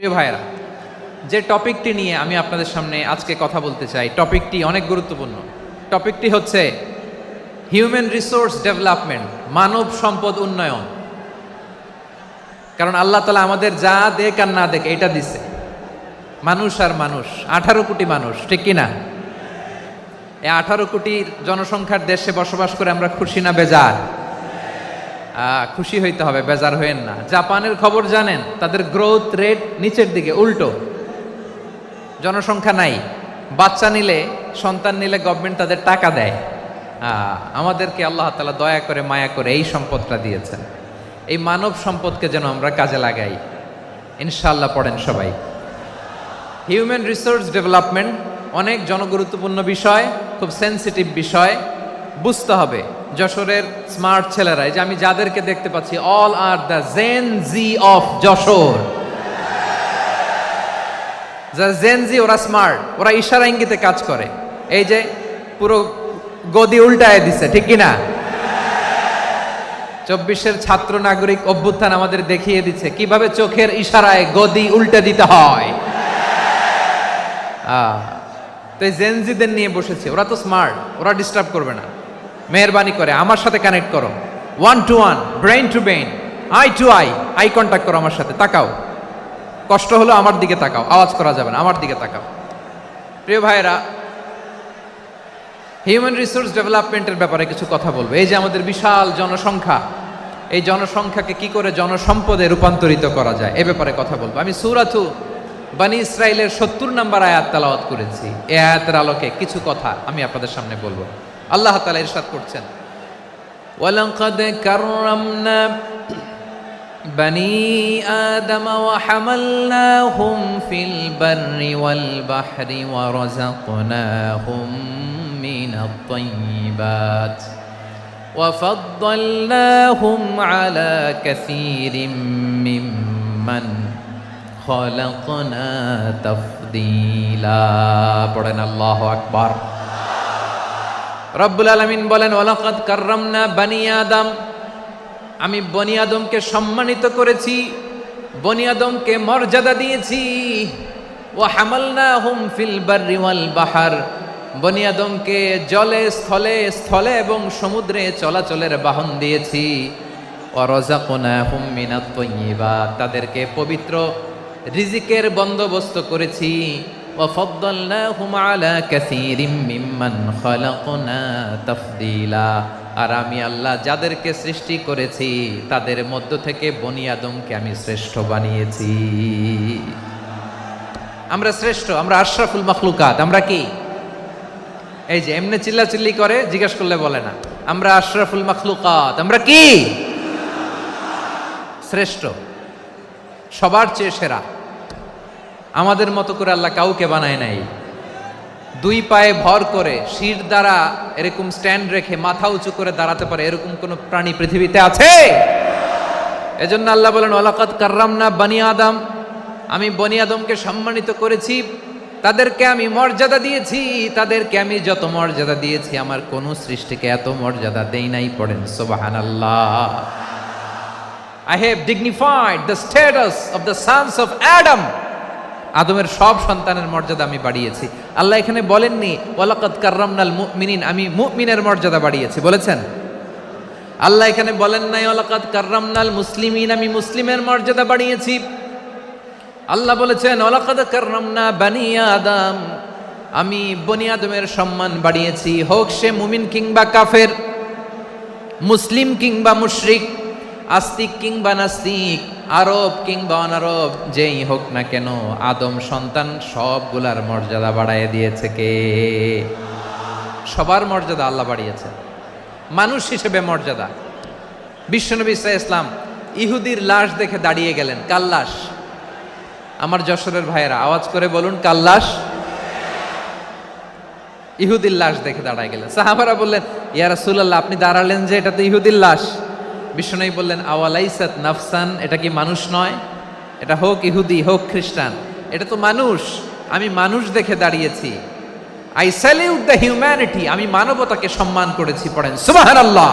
প্রিয় ভাইয়েরা, যে টপিকটি নিয়ে আমি আপনাদের সামনে আজকে কথা বলতে চাই, টপিকটি অনেক গুরুত্বপূর্ণ। টপিকটি হচ্ছে হিউম্যান রিসোর্স ডেভেলপমেন্ট, মানব সম্পদ উন্নয়ন। কারণ আল্লাহ তাআলা আমাদের যা দেখ আর না দেখ এটা দিছে, মানুষ আর মানুষ, 18 কোটি মানুষ, ঠিক কিনা? এই 18 কোটি জনসংখ্যার দেশে বসবাস করে আমরা খুশি না বেজার? খুশি হইতে হবে, বেজার হইেন না। জাপানের খবর জানেন? তাদের গ্রোথ রেট নিচের দিকে, উল্টো। জনসংখ্যা নাই, বাচ্চা নিলে, সন্তান নিলে গভর্নমেন্ট তাদের টাকা দেয়। আমাদেরকে আল্লাহ তাআলা দয়া করে, মায়া করে এই সম্পদটা দিয়েছেন। এই মানব সম্পদকে যেন আমরা কাজে লাগাই, ইনশাআল্লাহ। পড়েন সবাই। হিউম্যান রিসোর্স ডেভেলপমেন্ট অনেক জনগুরুত্বপূর্ণ বিষয়, খুব সেন্সিটিভ বিষয়, বুঝতে হবে। যশোরের স্মার্ট ছেলেরা, এই যে আমি যাদেরকে দেখতে পাচ্ছি, all are the Gen Z of Jashore. Gen Z, ওরা স্মার্ট, ওরা ইশারা ইঙ্গিতে কাজ করে। এই যে পুরো গদি উল্টায় দিছে, ঠিক কিনা? 24-এর ছাত্র নাগরিক অভ্যুত্থান আমাদের দেখিয়ে দিচ্ছে কিভাবে চোখের ইশারায় গদি উল্টে দিতে হয়। তো এই জেনজিদের নিয়ে বসেছে, ওরা তো স্মার্ট, ওরা ডিস্টার্ব করবে না। মেহরবানি করে আমার সাথে কানেক্ট করো, 1 to 1, brain to brain, eye to eye contact করো আমার সাথে। তাকাও, কষ্ট হলো আমার দিকে তাকাও, আওয়াজ করা যাবে না, আমার দিকে তাকাও। প্রিয় ভাইয়েরা, হিউম্যান রিসোর্স ডেভেলপমেন্টের ব্যাপারে কিছু কথা বলবো। এই যে আমাদের বিশাল জনসংখ্যা, এই জনসংখ্যাকে কি করে জনসম্পদে রূপান্তরিত করা যায় এ ব্যাপারে কথা বলবো। আমি সূরাতু বনী ইসরাইলের 70 নম্বর আয়াত তেলাওয়াত করেছি। এই আয়াতের আলোকে কিছু কথা আমি আপনাদের সামনে বলবো। আল্লাহ তাআলা ইরশাদ করছেন, ওয়ালাকাদ কাররামনা বনী আদম ওয়া হামালনাহুম ফিল বাররি ওয়াল বাহরি ওয়া রাযাকনাহুম মিনাত তাইয়্যিবাত ওয়া ফাদ্দালনাহুম আলা কাসীরিম মিম্মান খালাকনা তাফদীলা। পড়েন আল্লাহু আকবার। রব্বুল আলামিন বলেন, ওয়ালাকাদ কাররামনা বনী আদম, আমি বনী আদমকে সম্মানিত করেছি, বনী আদমকে মর্যাদা দিয়েছি। ওয়া হামালনাহুম ফিল বাররি ওয়াল বাহর, বনী আদমকে জলে, স্থলে, স্থলে এবং সমুদ্রে চলাচলের বাহন দিয়েছি। ওয়া রাযাকনাহুম মিনাত তাইয়্যিবাত, তাদেরকে পবিত্র রিজিকের বন্দোবস্ত করেছি। ওয়া ফাদ্দালনাহুম আলা কাসীরিম মিম্মান খালাকনা তাফদীলা, আর আমি আল্লাহ যাদেরকে সৃষ্টি করেছি তাদের মধ্য থেকে বনী আদমকে আমি শ্রেষ্ঠ বানিয়েছি। আমরা শ্রেষ্ঠ, আমরা আশরাফুল মাখলুকাত। আমরা কি? এই যে এমনি চিল্লাচিল্লি করে, জিজ্ঞেস করলে বলে না। আমরা আশরাফুল মাখলুকাত। আমরা কি? শ্রেষ্ঠ, সবার চেয়ে সেরা। আমাদের মতো করে আল্লাহ কাউকে বানায় নাই। 2 পায়ে ভর করে, শির দ্বারা এরকম স্ট্যান্ড রেখে মাথা উঁচু করে দাঁড়াতে পারে এরকম কোন প্রাণী পৃথিবীতে আছে? এজন্য আল্লাহ বলেন, ওয়ালাকাদ কাররামনা বনী আদম, আমি বনী আদমকে সম্মানিত করেছি, তাদেরকে আমি মর্যাদা দিয়েছি। তাদেরকে আমি যত মর্যাদা দিয়েছি আমার কোন সৃষ্টিকে এত মর্যাদা দেই নাই। পড়েন সুবহানাল্লাহ। I have dignified the status of the sons of Adam. আদমের সব সন্তানের মর্যাদা আমি বাড়িয়েছি। আল্লাহ এখানে বলেননি ওয়ালাকাদ কাররামনাল মুমিনিন, আমি মুমিনের মর্যাদা বাড়িয়েছি, বলেছেন? আল্লাহ এখানে বলেন নাই ওয়ালাকাদ কাররামনাল মুসলিমিন, আমি মুসলিমের মর্যাদা বাড়িয়েছি। আল্লাহ বলেছেন ওয়ালাকাদ কাররামনা বনী আদম, আমি বনী আদমের সম্মান বাড়িয়েছি। হোক সে মুমিন কিংবা কাফের, মুসলিম কিংবা মুশরিক, আস্তিক কিংবা নাস্তিক, আরব কিংবা অনারব, যেই হোক না কেন, আদম সন্তান সবগুলার মর্যাদা বাড়ায় দিয়েছে কে? সবার মর্যাদা আল্লাহ বাড়িয়েছে। মানুষ হিসেবে মর্যাদা। বিশ্বনবী সাল্লাল্লাহু আলাইহি ওয়াসাল্লাম ইহুদির লাশ দেখে দাঁড়িয়ে গেলেন। কার লাশ? আমার যশোরের ভাইয়েরা আওয়াজ করে বলুন, কার লাশ? ইহুদির লাশ দেখে দাঁড়ায় গেলেন। সাহাবারা বললেন, ইয়া রাসূলুল্লাহ, আপনি দাঁড়ালেন যে, এটা তো ইহুদির লাশ। বিশ্বনবী বললেন, আওয়ালাইসাত নাফসান, এটা কি মানুষ নয়? এটা হোক ইহুদি হোক খ্রিস্টান, এটা তো মানুষ। আমি মানুষ দেখে দাঁড়িয়েছি। আই স্যালিউট দ্য হিউম্যানিটি, আমি মানবতাকে সম্মান করেছি। পড়েন সুবহানাল্লাহ।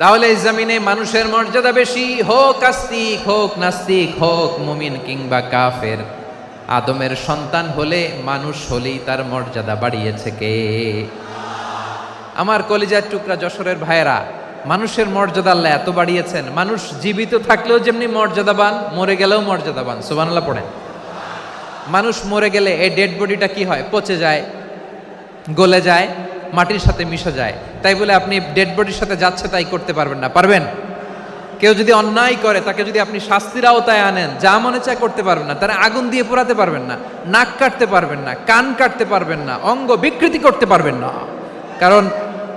তাহলে এই জমিনে মানুষের মর্যাদা বেশি, হোক আস্তিক, হোক নাস্তিক, হোক মুমিন কিংবা কাফের। আদমের সন্তান হলে, মানুষ হলেই তার মর্যাদা বাড়িয়েছে কে? আমার কলিজার টুকরা যশোরের ভাইয়েরা, মানুষের মর্যাদা আল্লাহ এত বাড়িয়েছেন, মানুষ জীবিত থাকলেও যেমনি মর্যাদাবান, মরে গেলেও মর্যাদাবান। সুবহানাল্লাহ পড়েন। মানুষ মরে গেলে এই ডেড বডিটা কি হয়? পচে যায়, গলে যায়, মাটির সাথে মিশে যায়। তাই বলে আপনি ডেড বডির সাথে যাচ্ছে তাই করতে পারবেন না। পারবেন? কেউ যদি অন্যায় করে, তাকে যদি আপনি শাস্তির আওতায় আনেন, যা মনে চায় করতে পারবেন না। তারা আগুন দিয়ে পোড়াতে পারবেন না, নাক কাটতে পারবেন না, কান কাটতে পারবেন না, অঙ্গ বিকৃতি করতে পারবেন না। কারণ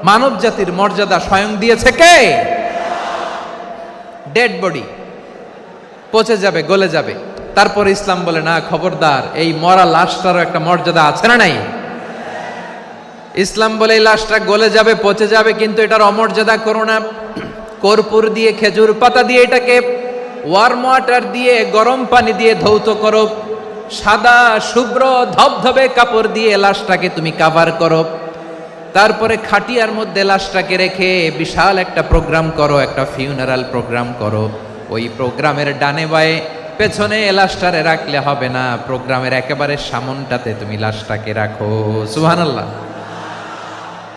মানব জাতির মর্যাদা স্বয়ং দিয়েছে কে? ডেড বডি পচে যাবে, গলে যাবে। তারপরে ইসলাম বলে না, খবরদার, এই মরা লাশটারও একটা মর্যাদা আছে না নাই? ইসলাম বলে এই লাশটা গলে যাবে, পচে যাবে, কিন্তু এটার অমর্যাদা করো না। কর্পূর দিয়ে, খেজুর পাতা দিয়ে এটাকে ওয়ার্ম ওয়াটার দিয়ে, গরম পানি দিয়ে ধৌত করো। সাদা শুভ্র ধবধবে কাপড় দিয়ে লাশটাকে তুমি কাভার করো। তারপরে খাটিয়ার মধ্যে লাশটাকে রেখে বিশাল একটা প্রোগ্রাম করো, একটা ফিউনারাল প্রোগ্রাম করো। ওই প্রোগ্রামের ডানে বায়ে পেছনে লাশটারে রাখলে হবে না, প্রোগ্রামের একেবারে সামনটাতে তুমি লাশটাকে রাখো। সুবহানাল্লাহ।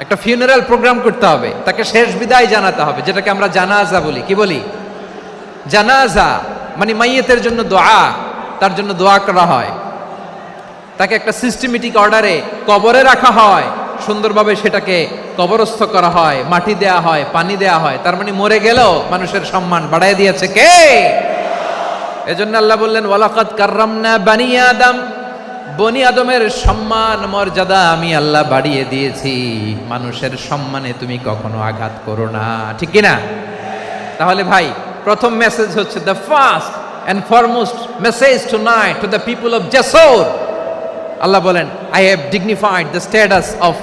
একটা ফিউনারাল প্রোগ্রাম করতে হবে, তাকে শেষ বিদায় জানাতে হবে, যেটাকে আমরা জানাজা বলি। কি বলি? জানাজা মানে মাইয়েতের জন্য দোয়া, তার জন্য দোয়া করা হয়। তাকে একটা সিস্টেমেটিক অর্ডারে কবরে রাখা হয়, সুন্দরভাবে সেটাকে কবরস্থ করা হয়, মাটি দেয়া হয়, পানি দেয়া হয়। তার মানে মরে গেলেও মানুষের সম্মান বাড়ায় দিয়েছে কে? এজন্য আল্লাহ বললেন, ওয়ালাকাদ কাররামনা বানি আদম, বনি আদমের সম্মান মর্যাদা আমি আল্লাহ বাড়িয়ে দিয়েছি। মানুষের সম্মানে তুমি কখনো আঘাত করো না, ঠিক কি না? তাহলে ভাই, প্রথম মেসেজ হচ্ছে, the first and foremost message tonight to the people of Jashore. আল্লাহ বলেন, I have dignified the status of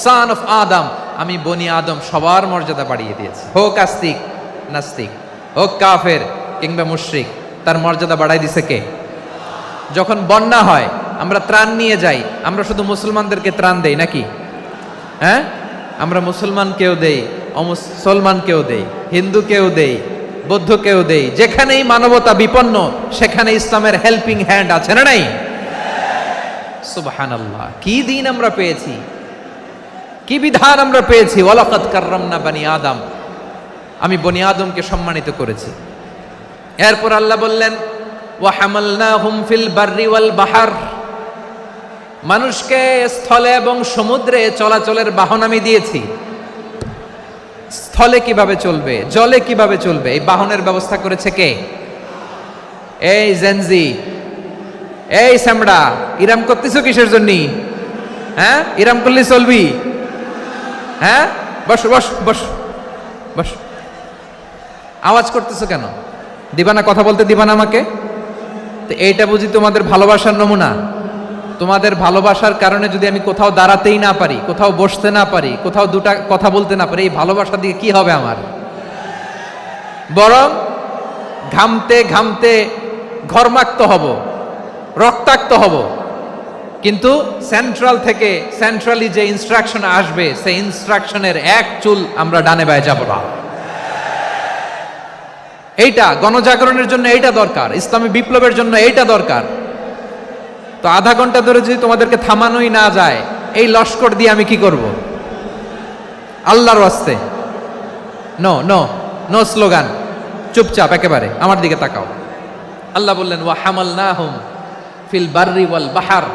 son of Adam. আমি বনি আদম সবার মর্যাদা বাড়িয়ে দিয়েছি, হোক আস্তিক নাস্তিক, হোক কাফের কিংবা মুশরিক, তার মর্যাদা বাড়াই দিছে কে? যখন বন্যা হয়, আমরা ত্রাণ নিয়ে যাই, আমরা শুধু মুসলমানদেরকে ত্রাণ দেই নাকি? হ্যাঁ, আমরা মুসলমানকেও দেই, অমুসলমানকেও দেই, হিন্দুকেও দেই, বৌদ্ধকেও দেই। যেখানেই মানবতা বিপন্ন, সেখানে ইসলামের হেল্পিং হ্যান্ড আছে না নাই? সুবহানাল্লাহ। কি দিন আমরা পেয়েছি, কি বিধান আমরা পেয়েছি। ওয়ালাকাদ কাররামনা বানি আদম, আমি বনি আদমকে সম্মানিত করেছি। এরপর আল্লাহ বললেন, ওয়া হামালনাহুম ফিল বাররি ওয়াল বাহর, মানুষকে স্থলে এবং সমুদ্রে চলাচলের বাহন আমি দিয়েছি। স্থলে কিভাবে চলবে, জলে কিভাবে চলবে, এই বাহনের ব্যবস্থা করেছে কে? এই জেনজি, এই সামড়া, ইরাম করতেছো কিসের জন্য? হ্যাঁ, ইরাম করলে চলবি? হ্যাঁ, বস বস বস বস। আওয়াজ করতেছো কেন? দিবানা, কথা বলতে দিবানা আমাকে? তো এইটা বুঝি তোমাদের ভালোবাসার নমুনা? তোমাদের ভালোবাসার কারণে যদি আমি কোথাও দাঁড়াতেই না পারি, কোথাও বসতে না পারি, কোথাও দুটা কথা বলতে না পারি, এই ভালোবাসা দিয়ে কি হবে আমার? বরং ঘামতে ঘামতে ঘর্মাক্ত হব, রক্তাক্ত হব। কিন্তু সেন্ট্রাল থেকে, সেন্ট্রালি যে ইনস্ট্রাকশন আসবে, সেই ইনস্ট্রাকশনের এক চুল আমরা ডানে বায়ে যাব না। এইটা গণজাগরণের জন্য এইটা দরকার, ইসলামী বিপ্লবের জন্য এইটা দরকার। তো আধা ঘন্টা ধরে যদি তোমাদেরকে থামানোই না যায়, এই লস্কর দিয়ে আমি কি করব? আল্লাহর ওয়াস্তে নো নো নো স্লোগান, চুপচাপ একেবারে আমার দিকে তাকাও। আল্লাহ বললেন, ওয়া হামালনাহুম ফিল বাররি ওয়াল বাহর,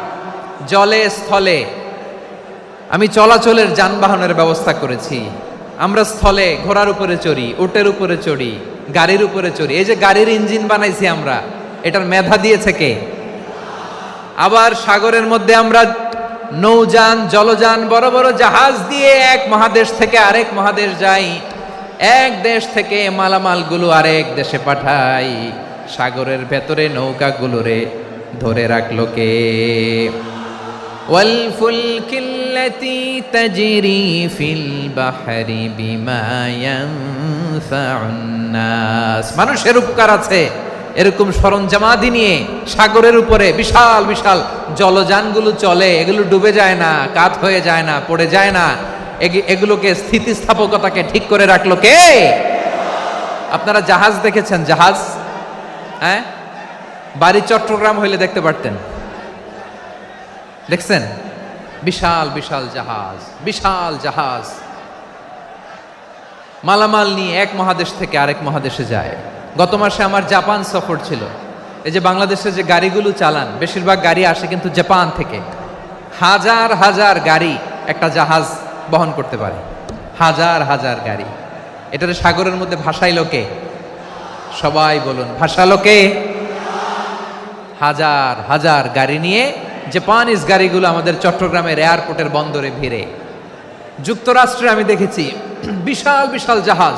জলে স্থলে আমি চলাচলের যানবাহনের ব্যবস্থা করেছি। আমরা স্থলে ঘোড়ার উপরে চড়ি, উটের উপরে চড়ি, গাড়ির উপরে চড়ি। এই যে গাড়ির ইঞ্জিন বানাইছি আমরা, এটার মেধা দিয়েছে কে? আবার সাগরের মধ্যে আমরা নৌযান, জলযান, বড় বড় জাহাজ দিয়ে এক মহাদেশ থেকে আরেক মহাদেশ যাই, এক দেশ থেকে মালামালগুলো আরেক দেশে পাঠাই। সাগরের ভেতরে নৌকাগুলোরে ধরে রাখলো কে? ওয়াল ফুলকিল্লাতি তাজরি ফিল বাহরি বিমা ইয়ানফাউন নাস, মানুষের উপকার আছে এরকম সরঞ্জামাদি নিয়ে সাগরের উপরে বিশাল বিশাল জলযানগুলো চলে। এগুলো ডুবে যায় না, কাত হয়ে যায় না, পড়ে যায় না। এগুলোকে স্থিতিস্থাপকতাকে ঠিক করে রাখলো কে? আপনারা জাহাজ দেখেছেন? জাহাজ, হ্যাঁ, বাড়ি চট্টগ্রাম হইলে দেখতে পারতেন। দেখছেন? বিশাল বিশাল জাহাজ, বিশাল জাহাজ মালামাল নিয়ে এক মহাদেশ থেকে আরেক মহাদেশে যায়। গত মাসে আমার জাপান সফর ছিল। এই যে বাংলাদেশে যে গাড়িগুলো চালান, বেশিরভাগ গাড়ি আসে কিন্তু জাপান থেকে। হাজার হাজার গাড়ি একটা জাহাজ বহন করতে পারে, হাজার হাজার গাড়ি। এটার সাগরের মধ্যে ভাসাইলো কে? সবাই বলুন, ভাসালো কে? হাজার হাজার গাড়ি নিয়ে জাপানিজ গাড়িগুলো আমাদের চট্টগ্রামের এয়ারপোর্টের বন্দরে ভিড়ে। যুক্তরাষ্ট্রে আমি দেখেছি বিশাল বিশাল জাহাজ।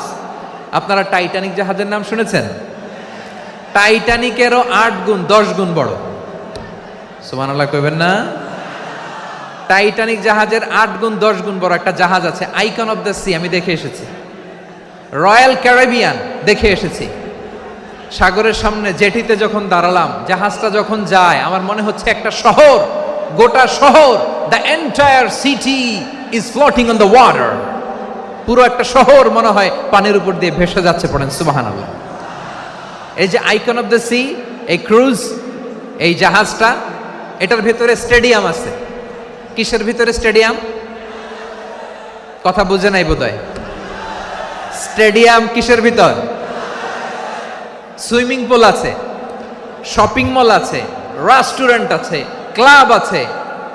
আপনারা টাইটানিক জাহাজের নাম শুনেছেন? টাইটানিকেরও 8 গুণ 10 গুণ বড়। সুবহানাল্লাহ কইবেন না? টাইটানিক জাহাজের 8 গুণ 10 গুণ বড় একটা জাহাজ আছে, আইকন অফ দ্য সি। আমি দেখে এসেছি। রয়্যাল ক্যারিবিয়ান দেখে এসেছি। সাগরের সামনে জেটিতে যখন দাঁড়ালাম, জাহাজটা যখন যায়, আমার মনে হচ্ছে একটা শহর, গোটা শহর, the entire city is floating on the water. পুরো একটা শহর মনে হয় পানির উপর দিয়ে ভেসে যাচ্ছে। পড়েন সুবহানাল্লাহ। এই যে আইকন অফ দ্য সি, এই ক্রুজ, এই জাহাজটা, এটার ভিতরে স্টেডিয়াম আছে। কিসের ভিতরে স্টেডিয়াম? কথা বুঝে নাই বোধহয়। স্টেডিয়াম কিসের ভিতর? সুইমিং পুল আছে, শপিং মল আছে, রেস্টুরেন্ট আছে, ক্লাব আছে,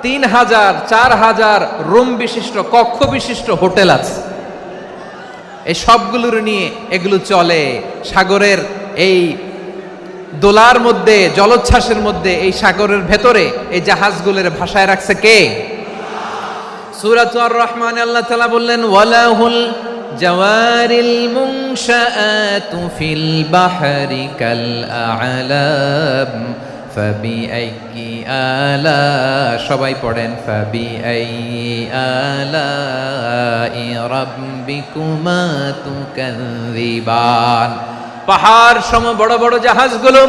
3000 4000 রুম বিশিষ্ট, কক্ষ বিশিষ্ট হোটেল আছে। এই সবগুলোর নিয়ে এগুলো চলে সাগরের এই দোলার মধ্যে, জলোচ্ছ্বাসের মধ্যে। এই সাগরের ভেতরে এই জাহাজগুলোর ভাষায় রাখছে কে? সূরা আর রহমানে আল্লাহ তাআলা বললেন, ওয়ালাহুল জাওয়ারিল মুনশাআতু ফিল বাহরি কাল আ'লাম ফাবিআইয়ি আলা, সবাই পড়েন, ফাবিআইয়ি আলাই রাব্বিকুমা তুকাযযিবান। পাহাড় সম বড় বড় জাহাজগুলো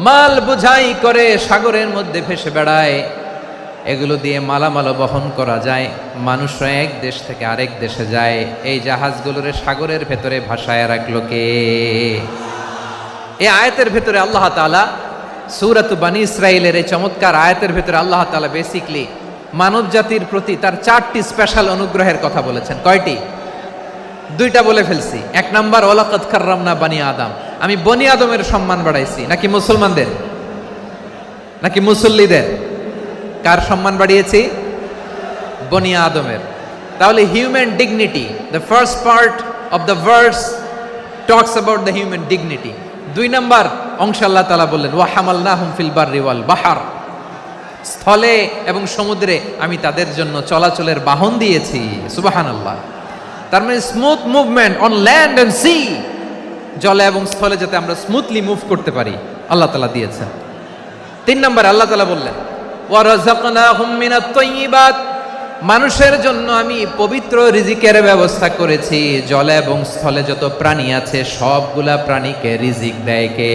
মাল বোঝাই করে সাগরের মধ্যে ভেসে বেড়ায়। এগুলো দিয়ে মালামাল বহন করা যায়। মানুষরা এক দেশ থেকে আরেক দেশে যায়। এই জাহাজগুলোর সাগরের ভেতরে ভাসায় রাখলো কে? এই আয়াতের ভেতরে আল্লাহ তাআলা সূরাত বানী ইসরাঈলের এই চমৎকার আয়াতের ভেতরে আল্লাহ তাআলা বেসিকলি মানব জাতির প্রতি তার 4টি স্পেশাল অনুগ্রহের কথা বলেছেন। কয়টি? 2টা বলে ফেলছি। 1 নাম্বার, ওয়ালাকাদ কাররামনা বানি আদম, আমি বনি আদমের সম্মান বাড়াইছি। নাকি মুসলমানদের? নাকি মুসল্লিদের? কার সম্মান বাড়িয়েছি? বনি আদমের। তাহলে human dignity, the first part of the verse talks about the human dignity. 2 number অংশে আল্লাহ তাআলা বললেন, ওয়া হামালনাহুম ফিল বাররি ওয়াল বাহর, স্থলে এবং সমুদ্রে আমি তাদের জন্য চলাচলের বাহন দিয়েছি। সুবহানাল্লাহ। তার মানে smooth movement on land and sea, জলে এবং স্থলে যাতে আমরা স্মুথলি মুভ করতে পারি আল্লাহ তাআলা দিয়েছেন। 3 নম্বরে আল্লাহ তাআলা বললেন, ওয়া রাযাকনাহুম মিনাত তাইয়্যিবাত, মানুষের জন্য আমি পবিত্র রিজিকের ব্যবস্থা করেছি। জলে এবং স্থলে যত প্রাণী আছে সবগুলা প্রাণীকে রিজিক দেয় কে?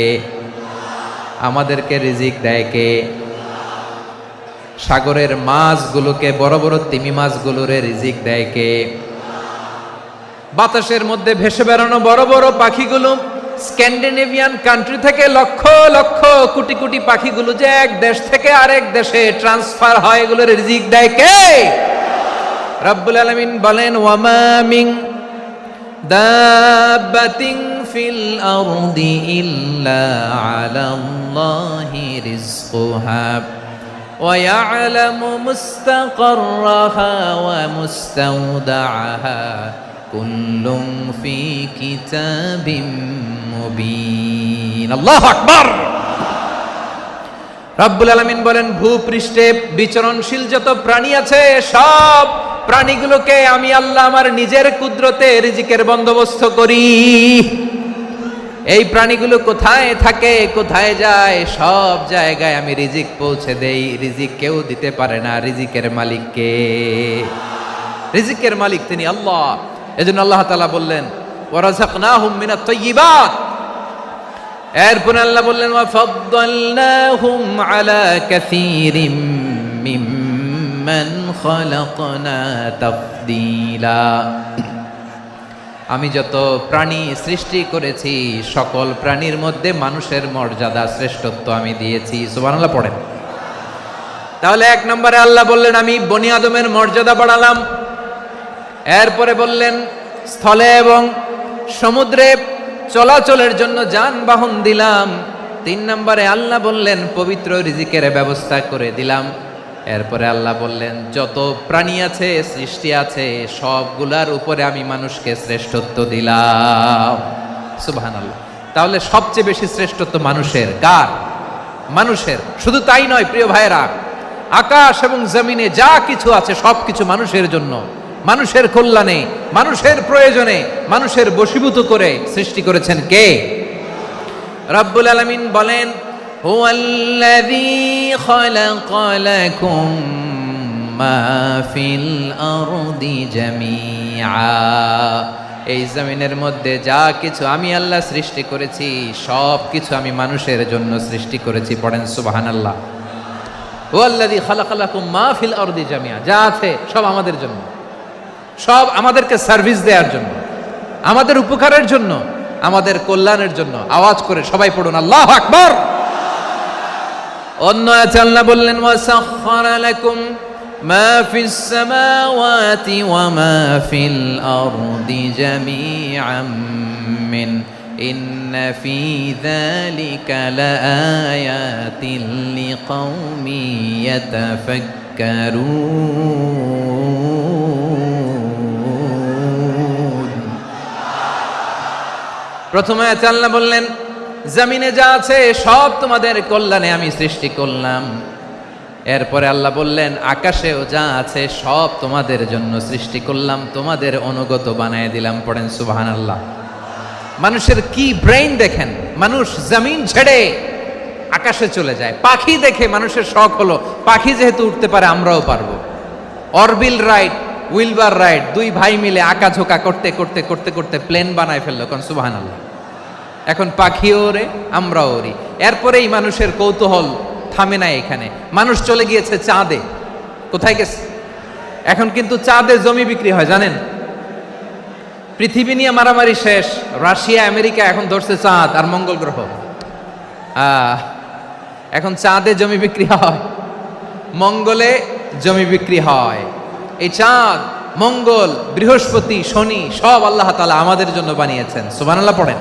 আমাদেরকে রিজিক দেয় কে? সাগরের মাছগুলোকে, বড় বড় তিমি মাছগুলোরে রিজিক দেয় কে? বাতাসের মধ্যে ভেসে বেড়ানো বড় বড় পাখিগুলো, স্ক্যান্ডিনেভিয়ান কান্ট্রি থেকে লক্ষ লক্ষ কোটি কোটি পাখিগুলো যে এক দেশ থেকে আরেক দেশে ট্রান্সফার হয়, এগুলোর রিজিক দেয় কে? রব্বুল আলামিন বলেন, ওয়ামা মিন দাব্বাতিন ফিল আরদি ইল্লা আলাল্লাহি রিজকুহা ওয়া ইয়ালামু মুস্তাকাররাহা ওয়া মুস্তাওদাআহা কুল্লুম ফি কিতাবিম মুবিন। আল্লাহু আকবার। রব্বুল আলামিন বলেন, ভূপৃষ্ঠে বিচরণশীল যত প্রাণী আছে সব প্রাণীগুলোকে আমি আল্লাহ আমার নিজের কুদরতে রিজিকের বন্দোবস্ত করি। এই প্রাণীগুলো কোথায় থাকে, কোথায় যায়, সব জায়গায় আমি রিজিক পৌঁছে দেই। রিজিক কেউ দিতে পারে না, রিজিকের মালিক কে? রিজিকের মালিক তিনি আল্লাহ। এজন্য আল্লাহ তাআলা বললেন, ওয়া রাযাকনাহুম মিনাত তাইয়্যিবাত। এরপর আল্লাহ বললেন, ওয়া ফাদ্দালনাহুম আলা কাসীরিম মিম্মান খালাকনা তাফদীলা। আমি যত প্রাণী সৃষ্টি করেছি সকল প্রাণীর মধ্যে মানুষের মর্যাদা শ্রেষ্ঠত্ব আমি দিয়েছি। সুবহানাল্লাহ পড়েন। তাহলে এক নম্বরে আল্লাহ বললেন আমি বনি আদমের মর্যাদা বাড়ালাম। এরপরে বললেন স্থলে এবং সমুদ্রে চলাচলের জন্য যানবাহন দিলাম। 3 নম্বরে আল্লাহ বললেন পবিত্র রিজিকের ব্যবস্থা করে দিলাম। এরপরে আল্লাহ বললেন যত প্রাণী আছে সৃষ্টি আছে সবগুলার উপরে আমি মানুষকে শ্রেষ্ঠত্ব দিলাম। সুবহানাল্লাহ। তাহলে সবচেয়ে বেশি শ্রেষ্ঠত্ব মানুষের। কার? মানুষের। শুধু তাই নয় প্রিয় ভাইরা, আকাশ এবং জমিনে যা কিছু আছে সবকিছু মানুষের জন্য, মানুষের কল্যাণে, মানুষের প্রয়োজনে, মানুষের বশীভূত করে সৃষ্টি করেছেন কে? রব্বুল আলামিন বলেন হুয়াল্লাযী খালাকা লাকুম মা ফিল আরদি জামিআ। এই জমিনের মধ্যে যা কিছু আমি আল্লাহ সৃষ্টি করেছি সব কিছু আমি মানুষের জন্য সৃষ্টি করেছি। পড়েন সুবহানাল্লাহ। হুয়াল্লাযী খালাকা লাকুম মা ফিল আরদি জামিআ। যা আছে সব আমাদের জন্য, সব আমাদেরকে সার্ভিস দেওয়ার জন্য, আমাদের উপকারের জন্য, আমাদের কল্যাণের জন্য। আওয়াজ করে সবাই পড়ুন আল্লাহু আকবার। অন্য আয়াতে আল্লাহ বললেন ওয়াসাখখারা লাকুম মা ফিস সামাওয়াতি ওয়া মা ফিল আরদি জামিআম মিন ইন্না ফি যালিকা লাআয়াতিন লিকাউমি ইয়াতাফাক্কারুন। প্রথমে আয়াতে আল্লাহ বললেন জমিনে যা আছে সব তোমাদের কল্যাণে আমি সৃষ্টি করলাম। এরপরে আল্লাহ বললেন আকাশেও যা আছে সব তোমাদের জন্য সৃষ্টি করলাম, তোমাদের অনুগত বানায় দিলাম। পড়েন সুবহানাল্লাহ। মানুষের কি ব্রেইন দেখেন, মানুষ জমিন ছেড়ে আকাশে চলে যায়। পাখি দেখে মানুষের শখ হলো পাখি যেহেতু উঠতে পারে আমরাও পারবো। অরবিল রাইট, উইলবার রাইট, 2 ভাই মিলে আঁকাঝোঁকা করতে করতে করতে করতে প্লেন বানায় ফেললো। কোন সুবহানাল্লাহ। এখন পাখিও ওরে, আমরাও ওরি। এরপরেই মানুষের কৌতূহল থামে না এখানে। মানুষ চলে গিয়েছে চাঁদে। কোথায় গেছে? এখন কিন্তু চাঁদে জমি বিক্রি হয় জানেন। পৃথিবী নিয়ে মারামারি শেষ। রাশিয়া আমেরিকা এখন ধরছে চাঁদ আর মঙ্গল গ্রহ। এখন চাঁদে জমি বিক্রি হয়, মঙ্গলে জমি বিক্রি হয়। এই চাঁদ, মঙ্গল, বৃহস্পতি, শনি সব আল্লাহ তাআলা আমাদের জন্য বানিয়েছেন। সুবহানাল্লাহ পড়েন।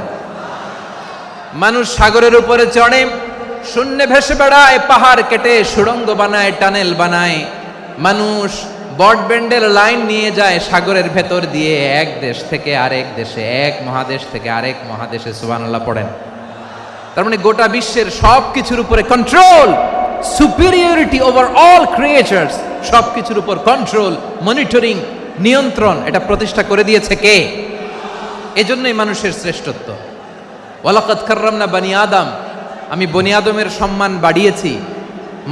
মানুষ সাগরের উপরে চড়ে, শূন্যে ভেসে বেড়ায়, পাহাড় কেটে সুড়ঙ্গ বানায়, টানেল বানায়। মানুষ ব্রডব্যান্ডের লাইন নিয়ে যায় সাগরের ভেতর দিয়ে এক দেশ থেকে আরেক দেশে, এক মহাদেশ থেকে আরেক মহাদেশে। সুবহানাল্লাহ পড়েন। তার মানে গোটা বিশ্বের সব কিছুর উপরে control, superiority over all creatures, সব কিছুর উপর কন্ট্রোল, মনিটরিং, নিয়ন্ত্রণ এটা প্রতিষ্ঠা করে দিয়েছে কে? এজন্যই মানুষের শ্রেষ্ঠত্ব। ওয়ালাকাদ কাররামনা বানি আদম। আমি বনি আদমের সম্মান বাড়িয়েছি,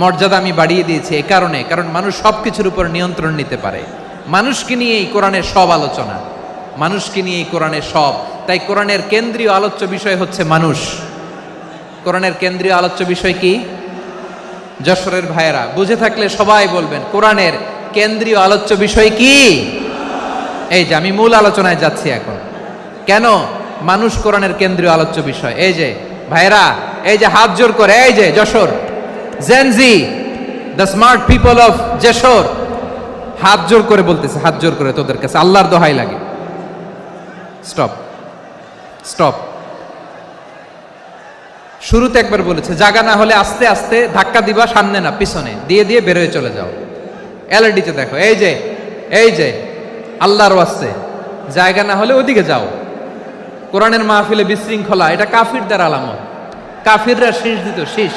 মর্যাদা আমি বাড়িয়ে দিয়েছি এই কারণে, কারণ মানুষ সব কিছুর উপর নিয়ন্ত্রণ নিতে পারে। মানুষকে নিয়ে এই কোরআনের সব আলোচনা, মানুষকে নিয়ে এই কোরআনের সব। তাই কোরআনের কেন্দ্রীয় আলোচ্য বিষয় হচ্ছে মানুষ। কোরআনের কেন্দ্রীয় আলোচ্য বিষয় কি? যশোরের ভাইয়েরা বুঝে থাকলে সবাই বলবেন কোরআনের কেন্দ্রীয় আলোচ্য বিষয় কি? এই যে আমি মূল আলোচনায় যাচ্ছি এখন। কেন মানুষ কোরআনের কেন্দ্রীয় আলোচ্য বিষয়? এই যে ভাইয়েরা, এই যে হাত জোর করে, এই যে Jessore Gen Z, the smart people of Jessore, হাত জোর করে বলতেছে, হাত জোর করে তোদের কাছে আল্লাহর দোহাই লাগে, স্টপ স্টপ। শুরুতে একবার বলেছে জায়গা না হলে আস্তে আস্তে ধাক্কা দিবা, সামনে না পিছনে দিয়ে দিয়ে বেরোয় চলে যাও। এলইডিতে দেখো, এই যে এই যে আল্লাহর ওয়াস্তে জায়গা না হলে ওদিকে যাও। কোরআনের মাহফিলে বিশৃঙ্খলা, এটা কাফিরদের আলামত। কাফিররা শীষ দিত, শীষ।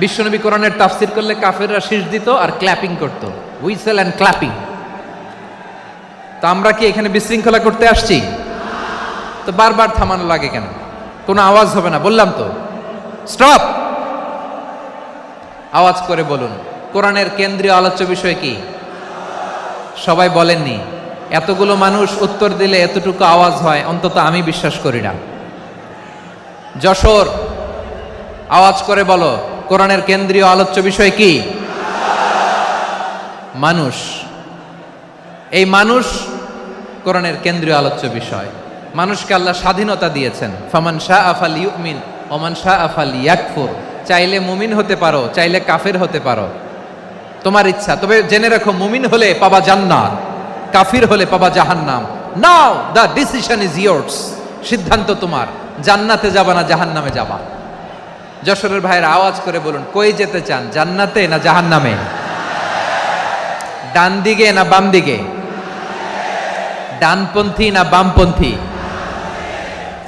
বিশ্বনবী কোরআনের তাফসির করলে কাফিররা শীষ দিত আর ক্ল্যাপিং করত, হুইসেল অ্যান্ড ক্ল্যাপিং। তো আমরা কি এখানে বিশৃঙ্খলা করতে আসছি? তো বারবার থামানো লাগে কেন? কোনো আওয়াজ হবে না, বললাম তো স্টপ। আওয়াজ করে বলুন কোরআনের কেন্দ্রীয় আলোচ্য বিষয় কি? সবাই বলেননি। এতগুলো মানুষ উত্তর দিলে এতটুকু আওয়াজ হয়, অন্তত আমি বিশ্বাস করি না। যশোর আওয়াজ করে বলো কোরআনের কেন্দ্রীয় আলোচ্য বিষয় কি? মানুষ। এই মানুষ কোরআনের কেন্দ্রীয় আলোচ্য বিষয়। মানুষকে আল্লাহ স্বাধীনতা দিয়েছেন, ফামান শাআ ফালইউমিন ওয়া মান শাআ ফালইয়াকফুর। চাইলে মুমিন হতে পারো, চাইলে কাফের হতে পারো, তোমার ইচ্ছা। তবে জেনে রাখো, মুমিন হলে পাবা জান্নাত, কাফির হলে পাবা জাহান্নাম। নাও দ্য ডিসিশন ইজ ইয়ার্স। সিদ্ধান্ত তোমার, জান্নাতে যাবা না জাহান্নামে যাবা। যশোরের ভাইয়ের আওয়াজ করে বলুন, কই যেতে চান, জান্নাতে না জাহান্নামে? ডান দিকে না বাম দিকে? ডানপন্থী না বামপন্থী?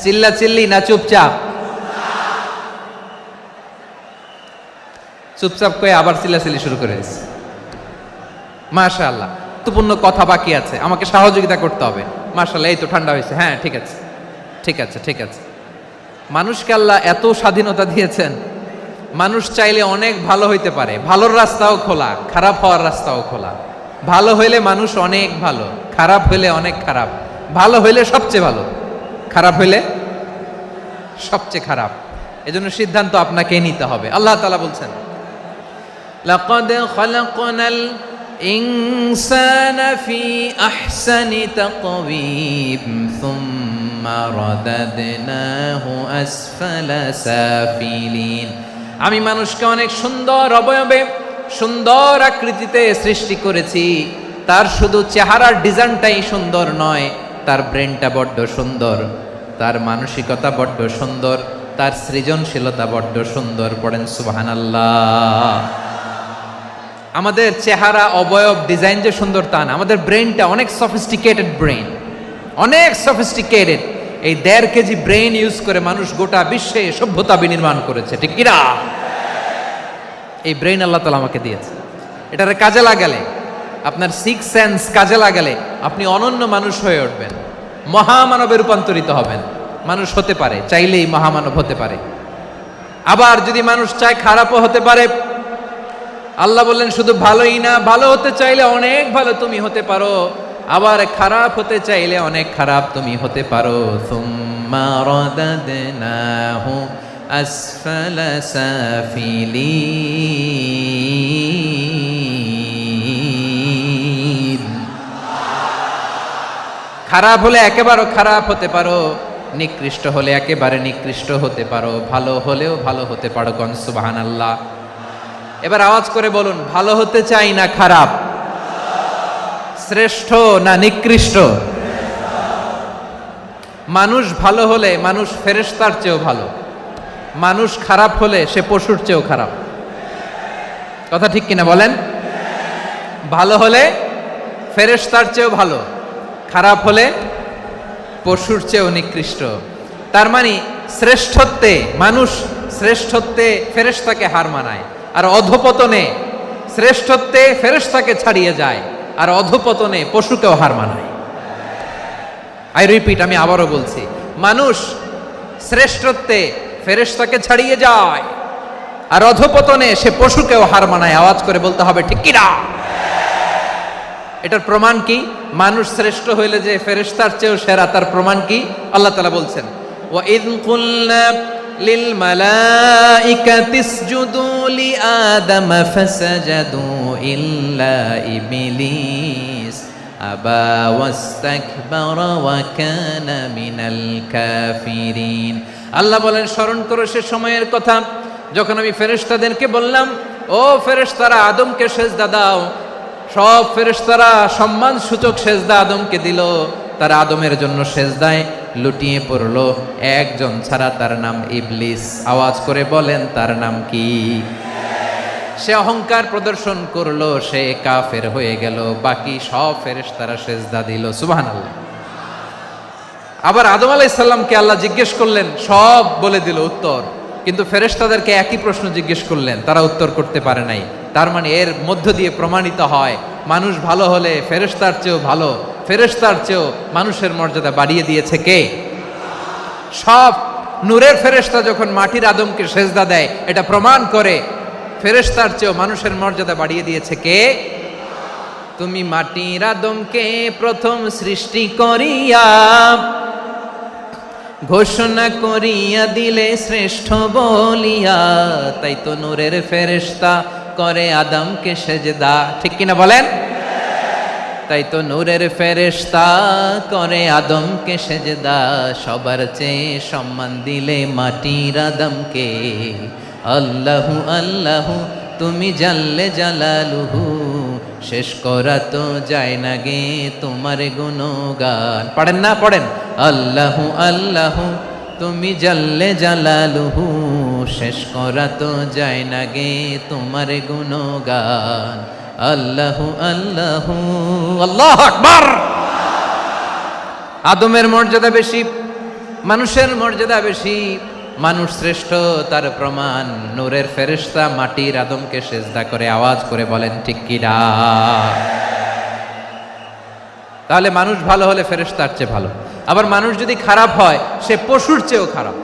চিল্লা চিল্লি না চুপচাপ? চুপচাপ কয়ে আবার চিল্লাচিল্লি শুরু করে দিয়েছে। মাশাআল্লাহ, গুরুত্বপূর্ণ কথা বাকি আছে, আমাকে সহযোগিতা করতে হবে। মাশাআল্লাহ, এই তো ঠান্ডা হয়েছে। হ্যাঁ, ঠিক আছে ঠিক আছে ঠিক আছে। মানুষকে আল্লাহ এত স্বাধীনতা দিয়েছেন, মানুষ চাইলে অনেক ভালো হইতে পারে। ভালোর রাস্তাও খোলা, খারাপ হওয়ার রাস্তাও খোলা। ভালো হইলে মানুষ অনেক ভালো, খারাপ হইলে অনেক খারাপ। ভালো হইলে সবচেয়ে ভালো, খারাপ হইলে সবচেয়ে খারাপ। এজন্য সিদ্ধান্ত আপনাকে নিতে হবে। আল্লাহ তাআলা বলছেন, লাকাদ খালাকনাল ইনসানা ফি আহসানি তাকওয়িম সুম্মা রাদাদনাহু আসফালা সাফিলিন। আমি মানুষকে অনেক সুন্দর অবয়বে, সুন্দর আকৃতিতে সৃষ্টি করেছি। তার শুধু চেহারার ডিজাইনটাই সুন্দর নয়, তার ব্রেনটা বড্ড সুন্দর, তার মানসিকতা বড্ড সুন্দর, তার সৃজনশীলতা বড্ড সুন্দর। পড়েন সুবহানাল্লাহ। আমাদের চেহারা, অবয়ব, ডিজাইন যে সুন্দর তা না, আমাদের ব্রেনটা অনেক সফিস্টিকেটেড ব্রেন, অনেক সফিস্টিকেটেড। এই 1.5 কেজি ব্রেন ইউজ করে মানুষ গোটা বিশ্বে সভ্যতা বিনির্মাণ করেছে, ঠিক কিনা? এই ব্রেন আল্লাহ তাআলা আমাকে দিয়েছে। এটারে কাজে লাগালে, আপনার 6 সেন্স কাজে লাগালে আপনি অনন্য মানুষ হয়ে উঠবেন, মহামানবে রূপান্তরিত হবেন। মানুষ হতে পারে, চাইলেই মহামানব হতে পারে। আবার যদি মানুষ চায়, খারাপও হতে পারে। আল্লাহ বললেন শুধু ভালোই না, ভালো হতে চাইলে অনেক ভালো তুমি হতে পারো, আবার খারাপ হতে চাইলে অনেক খারাপ তুমি হতে পারো। সুম্মা রাদাদনাহু আসফালা সাফিলিন। খারাপ হলে একেবারে খারাপ হতে পারো, নিকৃষ্ট হলে একেবারে নিকৃষ্ট হতে পারো, ভালো হলেও ভালো হতে পারো। কোন সুবহানাল্লাহ। এবার আওয়াজ করে বলুন, ভালো হতে চাই না খারাপ? শ্রেষ্ঠ না নিকৃষ্ট? মানুষ ভালো হলে মানুষ ফেরেশতার চেয়েও ভালো, মানুষ খারাপ হলে সে পশুর চেয়েও খারাপ। কথা ঠিক কিনা বলেন? ভালো হলে ফেরেশতার চেয়েও ভালো, খারাপ হলে পশুর চেয়েও নিকৃষ্ট। তার মানে শ্রেষ্ঠত্বে মানুষ, শ্রেষ্ঠত্বে ফেরেশতাকে হার মানায়, আর অধপতনে শ্রেষ্ঠত্বে ফেরেশতাকে ছাড়িয়ে যায়, আর অধপতনে পশুকেও হার মানায়। আই রিপিট, আমি আবারও বলছি, মানুষ শ্রেষ্ঠত্বে ফেরেশতাকে ছাড়িয়ে যায়, আর অধপতনে সে পশুকেও হার মানায়। আওয়াজ করে বলতে হবে, ঠিক কিনা? এটার প্রমাণ কি? মানুষ শ্রেষ্ঠ হইলে যে ফেরেশতার চেয়েও সেরা, তার প্রমাণ কি? আল্লাহ তাআলা বলছেন, ওয়া ইয কুলনা লিল মালাইকাতি ইসজুদু লি আদম ফাসাজাদু ইল্লা ইবলিস আবা ওয়াস্তাকবারা ওয়া কানা মিনাল কাফিরিন। আল্লাহ বলেন, স্মরণ করো সে সময়ের কথা যখন আমি ফেরেশতাদেরকে বললাম, ও ফেরেশতারা আদমকে সেজদা দাও। সব ফেরেশতারা সম্মান সূচক সেজদা আদমকে দিল। তারা আদমের জন্য সেজদায় লুটিয়ে পড়লো, একজন ছাড়া, তার নাম ইবলিস। আওয়াজ করে বলেন, তার নাম কি? সে অহংকার প্রদর্শন করলো, সে কাফের হয়ে গেল। বাকি সব ফেরেশতারা সেজদা দিল। সুবহানাল্লাহ। আবার আদম আলাইহিস সালামকে আল্লাহ জিজ্ঞেস করলেন, সব বলে দিল উত্তর, কিন্তু ফেরেশতাদেরকে একই প্রশ্ন জিজ্ঞেস করলেন, তারা উত্তর করতে পারে নাই। তার মানে এর মধ্য দিয়ে প্রমাণিত হয়, মানুষ ভালো হলে ফেরেশতার চেয়েও ভালো, ফেরেশতার চেয়েও মানুষের মর্যাদা বাড়িয়ে দিয়েছে কে? সব নূরের ফেরেশতা যখন মাটির আদমকে সেজদা দেয়, এটা প্রমাণ করে ফেরেশতার চেয়েও মানুষের মর্যাদা বাড়িয়ে দিয়েছে কে? তুমি মাটির আদমকে প্রথম সৃষ্টি করিয়া ঘোষণা করিয়া দিলে শ্রেষ্ঠ বলিয়া, তাই তো নূরের ফেরেশতা করে আদমকে সেজদা। ঠিক কিনা বলেন? তাই তো নূরের ফেরেশতা করে আদমকে সেজদা, সবার চেয়ে সম্মান দিলে মাটির আদমকে। আল্লাহু আল্লাহু তুমি জাল্লে জালালুহু, শেষ করা তো যায় না গে তোমার গুণগান। পড়েন না, পড়েন। আল্লাহু আল্লাহু তুমি জাল্লে জালালুহু, শেষ করা তো যায় না গে তোমার গুণগান। আল্লাহু আল্লাহু আল্লাহু আকবার। আদমের মর্যাদা বেশি, মানুষের মর্যাদা বেশি, মানুষ শ্রেষ্ঠ তার প্রমাণ নূরের ফেরেশতা মাটির আদমকে সেজদা করে আওয়াজ করে বলেন ঠিক কি না? তাহলে মানুষ ভালো হলে ফেরেশতার চেয়ে ভালো, আবার মানুষ যদি খারাপ হয় সে পশুর চেয়েও খারাপ।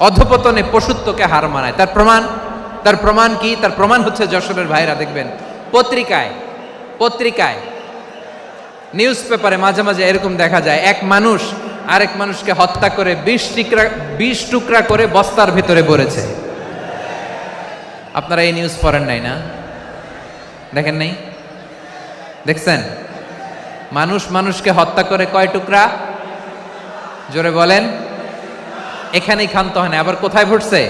অধপতনে পশুত্বকে হার মানায়। তার প্রমাণ কি? তার প্রমাণ হচ্ছে যশোরের ভাইরা দেখবেন পত্রিকায় নিউজ পেপারে মাঝে মাঝে এরকম দেখা যায়, এক মানুষ আরেক মানুষকে হত্যা করে 20 টুকরা করে বস্তার ভিতরে ভরেছে। আপনারা এই নিউজ পড়েন নাই না? দেখেন নাই? দেখছেন? মানুষ মানুষকে হত্যা করে কয় টুকরা? জোরে বলেন। এখানেই ক্ষান্ত হয় না, আবার কোথায় ভরছে?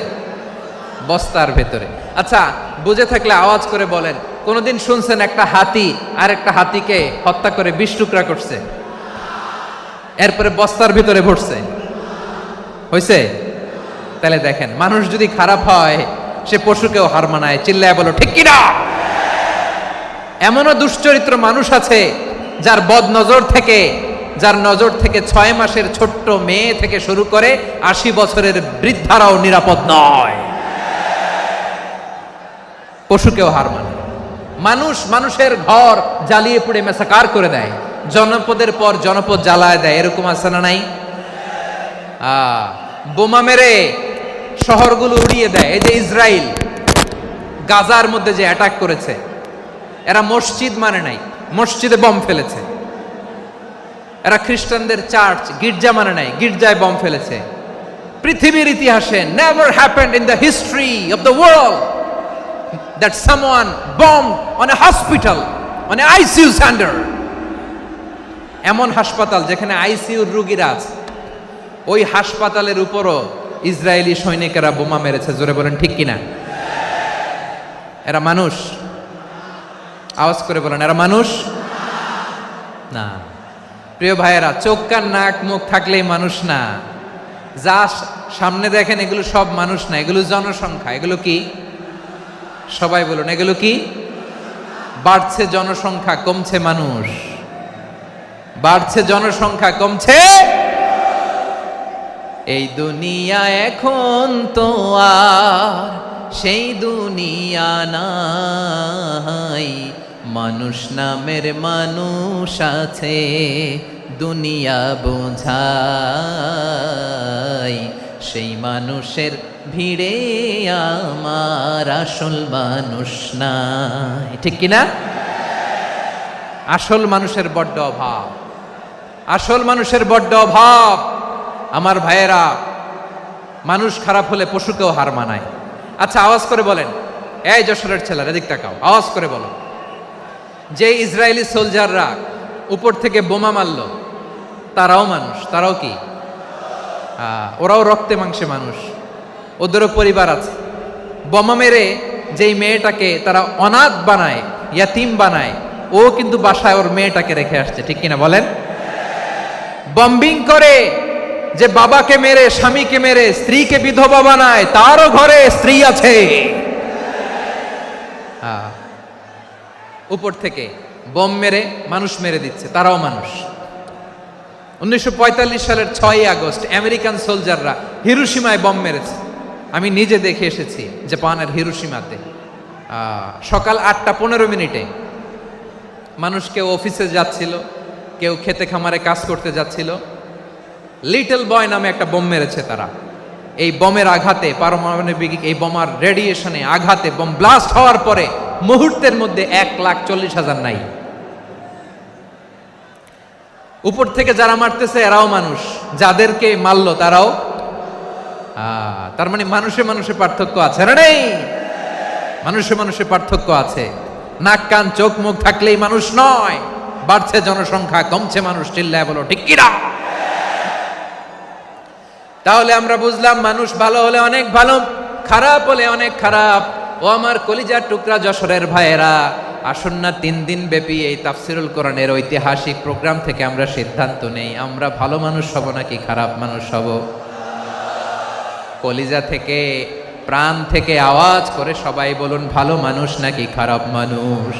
বস্তার ভেতরে। আচ্ছা, বুঝে থাকলে আওয়াজ করে বলেন, কোনদিন শুনছেন একটা হাতি আর একটা হাতিকে হত্যা করে 20 টুকরা করছে, এরপরে বস্তার ভিতরে ভরছে? হইছে? তাহলে দেখেন, মানুষ যদি খারাপ হয় সে পশুকেও হার মানায়। চিল্লায় বলো ঠিক কিনা? এমনও দুশ্চরিত্র মানুষ আছে যার নজর থেকে 6 মাসের ছোট্ট মেয়ে থেকে শুরু করে 80 বছরের বৃদ্ধারাও নিরাপদ নয়। পশুকেও হার মানে। মানুষের ঘর জ্বালিয়ে পুড়ে মেসাকার করে দেয়, জনপদের পর জনপদ জ্বালায় দেয়, এরকম আছে না নাই? বোমা মেরে শহরগুলো উড়িয়ে দেয়। এই যে ইসরায়েল গাজার মধ্যে যে অ্যাটাক করেছে, এরা মসজিদ মানে নাই, মসজিদে বম ফেলেছে। এরা খ্রিস্টানদের চার্চ গির্জা মানে নাই, গির্জায় বম ফেলেছে। পৃথিবীর ইতিহাসে never happened in the history of the world that someone bombed on a hospital, on a ICU center. এমন হাসপাতাল যেখানে আইসিইউর রোগীরা আছে, ওই হাসপাতালের উপরও ইসরায়েলি সৈনিকেরা বোমা মেরেছে। জোরে বলেন ঠিক কিনা? এরা মানুষ? আওয়াজ করে বলেন, এরা মানুষ না। প্রিয় ভাইয়েরা, চোখ কান নাক মুখ থাকলেই মানুষ না। যা সামনে দেখেন এগুলো সব মানুষ না, এগুলো জনসংখ্যা। এগুলো কি? সবাই বলুন, এগুলো কি? বাড়ছে জনসংখ্যা, কমছে মানুষ। বাড়ছে জনসংখ্যা, কমছে। এই দুনিয়া এখন তো আর সেই দুনিয়া নাই, মানুষ নামের মানুষ আছে দুনিয়া বোঝাই, সেই মানুষের ভিড়ে আমার আসল মানুষ নাই। ঠিক কিনা? আসল মানুষের বড্ড অভাব, আসল মানুষের বড্ড অভাব। আমার ভাইয়েরা, মানুষ খারাপ হলে পশুকেও হার মানায়। আচ্ছা, আওয়াজ করে বলেন, এই যশোরের ছেলেরা এদিক তাকাও, আওয়াজ করে বলো, যে ইসরায়েলি সোলজাররা উপর থেকে বোমা মারল তারাও মানুষ? তারাও কি? ওরাও রক্তে মাংসে মানুষ, ওদেরও পরিবার আছে। বোমা মেরে যেই মেয়েটাকে তারা অনাথ বানায়, ইয়াতিম বানায়, ও কিন্তু বাসায় ওর মেয়েটাকে রেখে আসছে। ঠিক কিনা বলেন? বম্বিং করে যে বাবাকে মেরে, স্বামীকে মেরে স্ত্রীকে বিধবা বানায়, তারও ঘরে স্ত্রী আছে। উপর থেকে বোম মেরে মানুষ মেরে দিচ্ছে, তারাও মানুষ। 1945 সালের 6 আগস্ট আমেরিকান সোলজাররা হিরোশিমায় বম মেরেছে। আমি নিজে দেখে এসেছি জাপানের হিরোশিমাতে। সকাল 8:15 মানুষ কেউ অফিসে যাচ্ছিল, কেউ খেতে খামারে কাজ করতে যাচ্ছিল। লিটল বয় নামে একটা বোম মেরেছে তারা। এই বোমের আঘাতে, পারমাণবিক এই বোমার রেডিয়েশনে আঘাতে বোম ব্লাস্ট হওয়ার পরে মুহূর্তের মধ্যে 1,40,000 নাই। উপর থেকে যারা মারতেছে এরাও মানুষ, যাদেরকে মারলো তারাও। তার মানে মানুষে মানুষে পার্থক্য আছে না? নেই? মানুষে মানুষে পার্থক্য আছে। নাক কান চোখ মুখ থাকলেই মানুষ নয়। বাড়ছে জনসংখ্যা, কমছে মানুষ। চিল্লায় বলো ঠিক কিনা? তাহলে আমরা বুঝলাম মানুষ ভালো হলে অনেক ভালো, খারাপ হলে অনেক খারাপ। ও আমার কলিজার টুকরা যশোরের ভাইয়েরা, আসুন না 3 দিন ব্যাপী এই তাফসিরুল কোরআনের ঐতিহাসিক প্রোগ্রাম থেকে আমরা সিদ্ধান্ত নেই, আমরা ভালো মানুষ হব নাকি খারাপ মানুষ হব। কলিজা থেকে, প্রাণ থেকে আওয়াজ করে সবাই বলুন, ভালো মানুষ নাকি খারাপ মানুষ?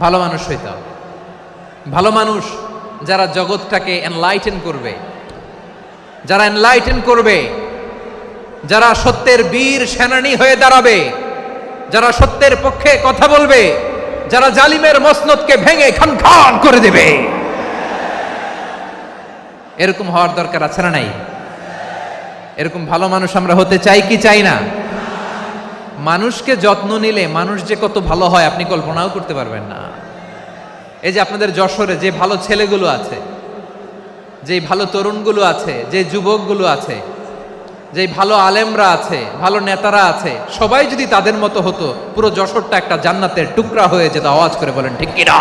ভালো মানুষ হইতে হবে। ভালো মানুষ যারা জগৎটাকে এনলাইটেন করবে, যারা এনলাইটেন করবে, যারা সত্যের বীর সেনানী হয়ে দাঁড়াবে, যারা সত্যের পক্ষে কথা বলবে, যারা জালিমের মসনদকে ভেঙে খান খান করে দেবে, এরকম হওয়ার দরকার আছে না নাই? এরকম ভালো মানুষ আমরা হতে চাই কি চাই না? মানুষকে যত্ন নিলে মানুষ যে কত ভালো হয় আপনি কল্পনাও করতে পারবেন না। এই যে আপনাদের যশোরে যে ভালো ছেলেগুলো আছে, যে ভালো তরুণগুলো আছে, যে যুবকগুলো আছে, যে ভালো আলেমরা আছে, ভালো নেতারা আছে, সবাই যদি তাদের মতো হতো, পুরো যশোরটা একটা জান্নাতের টুকরা হয়ে যেত। আওয়াজ করে বলেন ঠিক কিনা?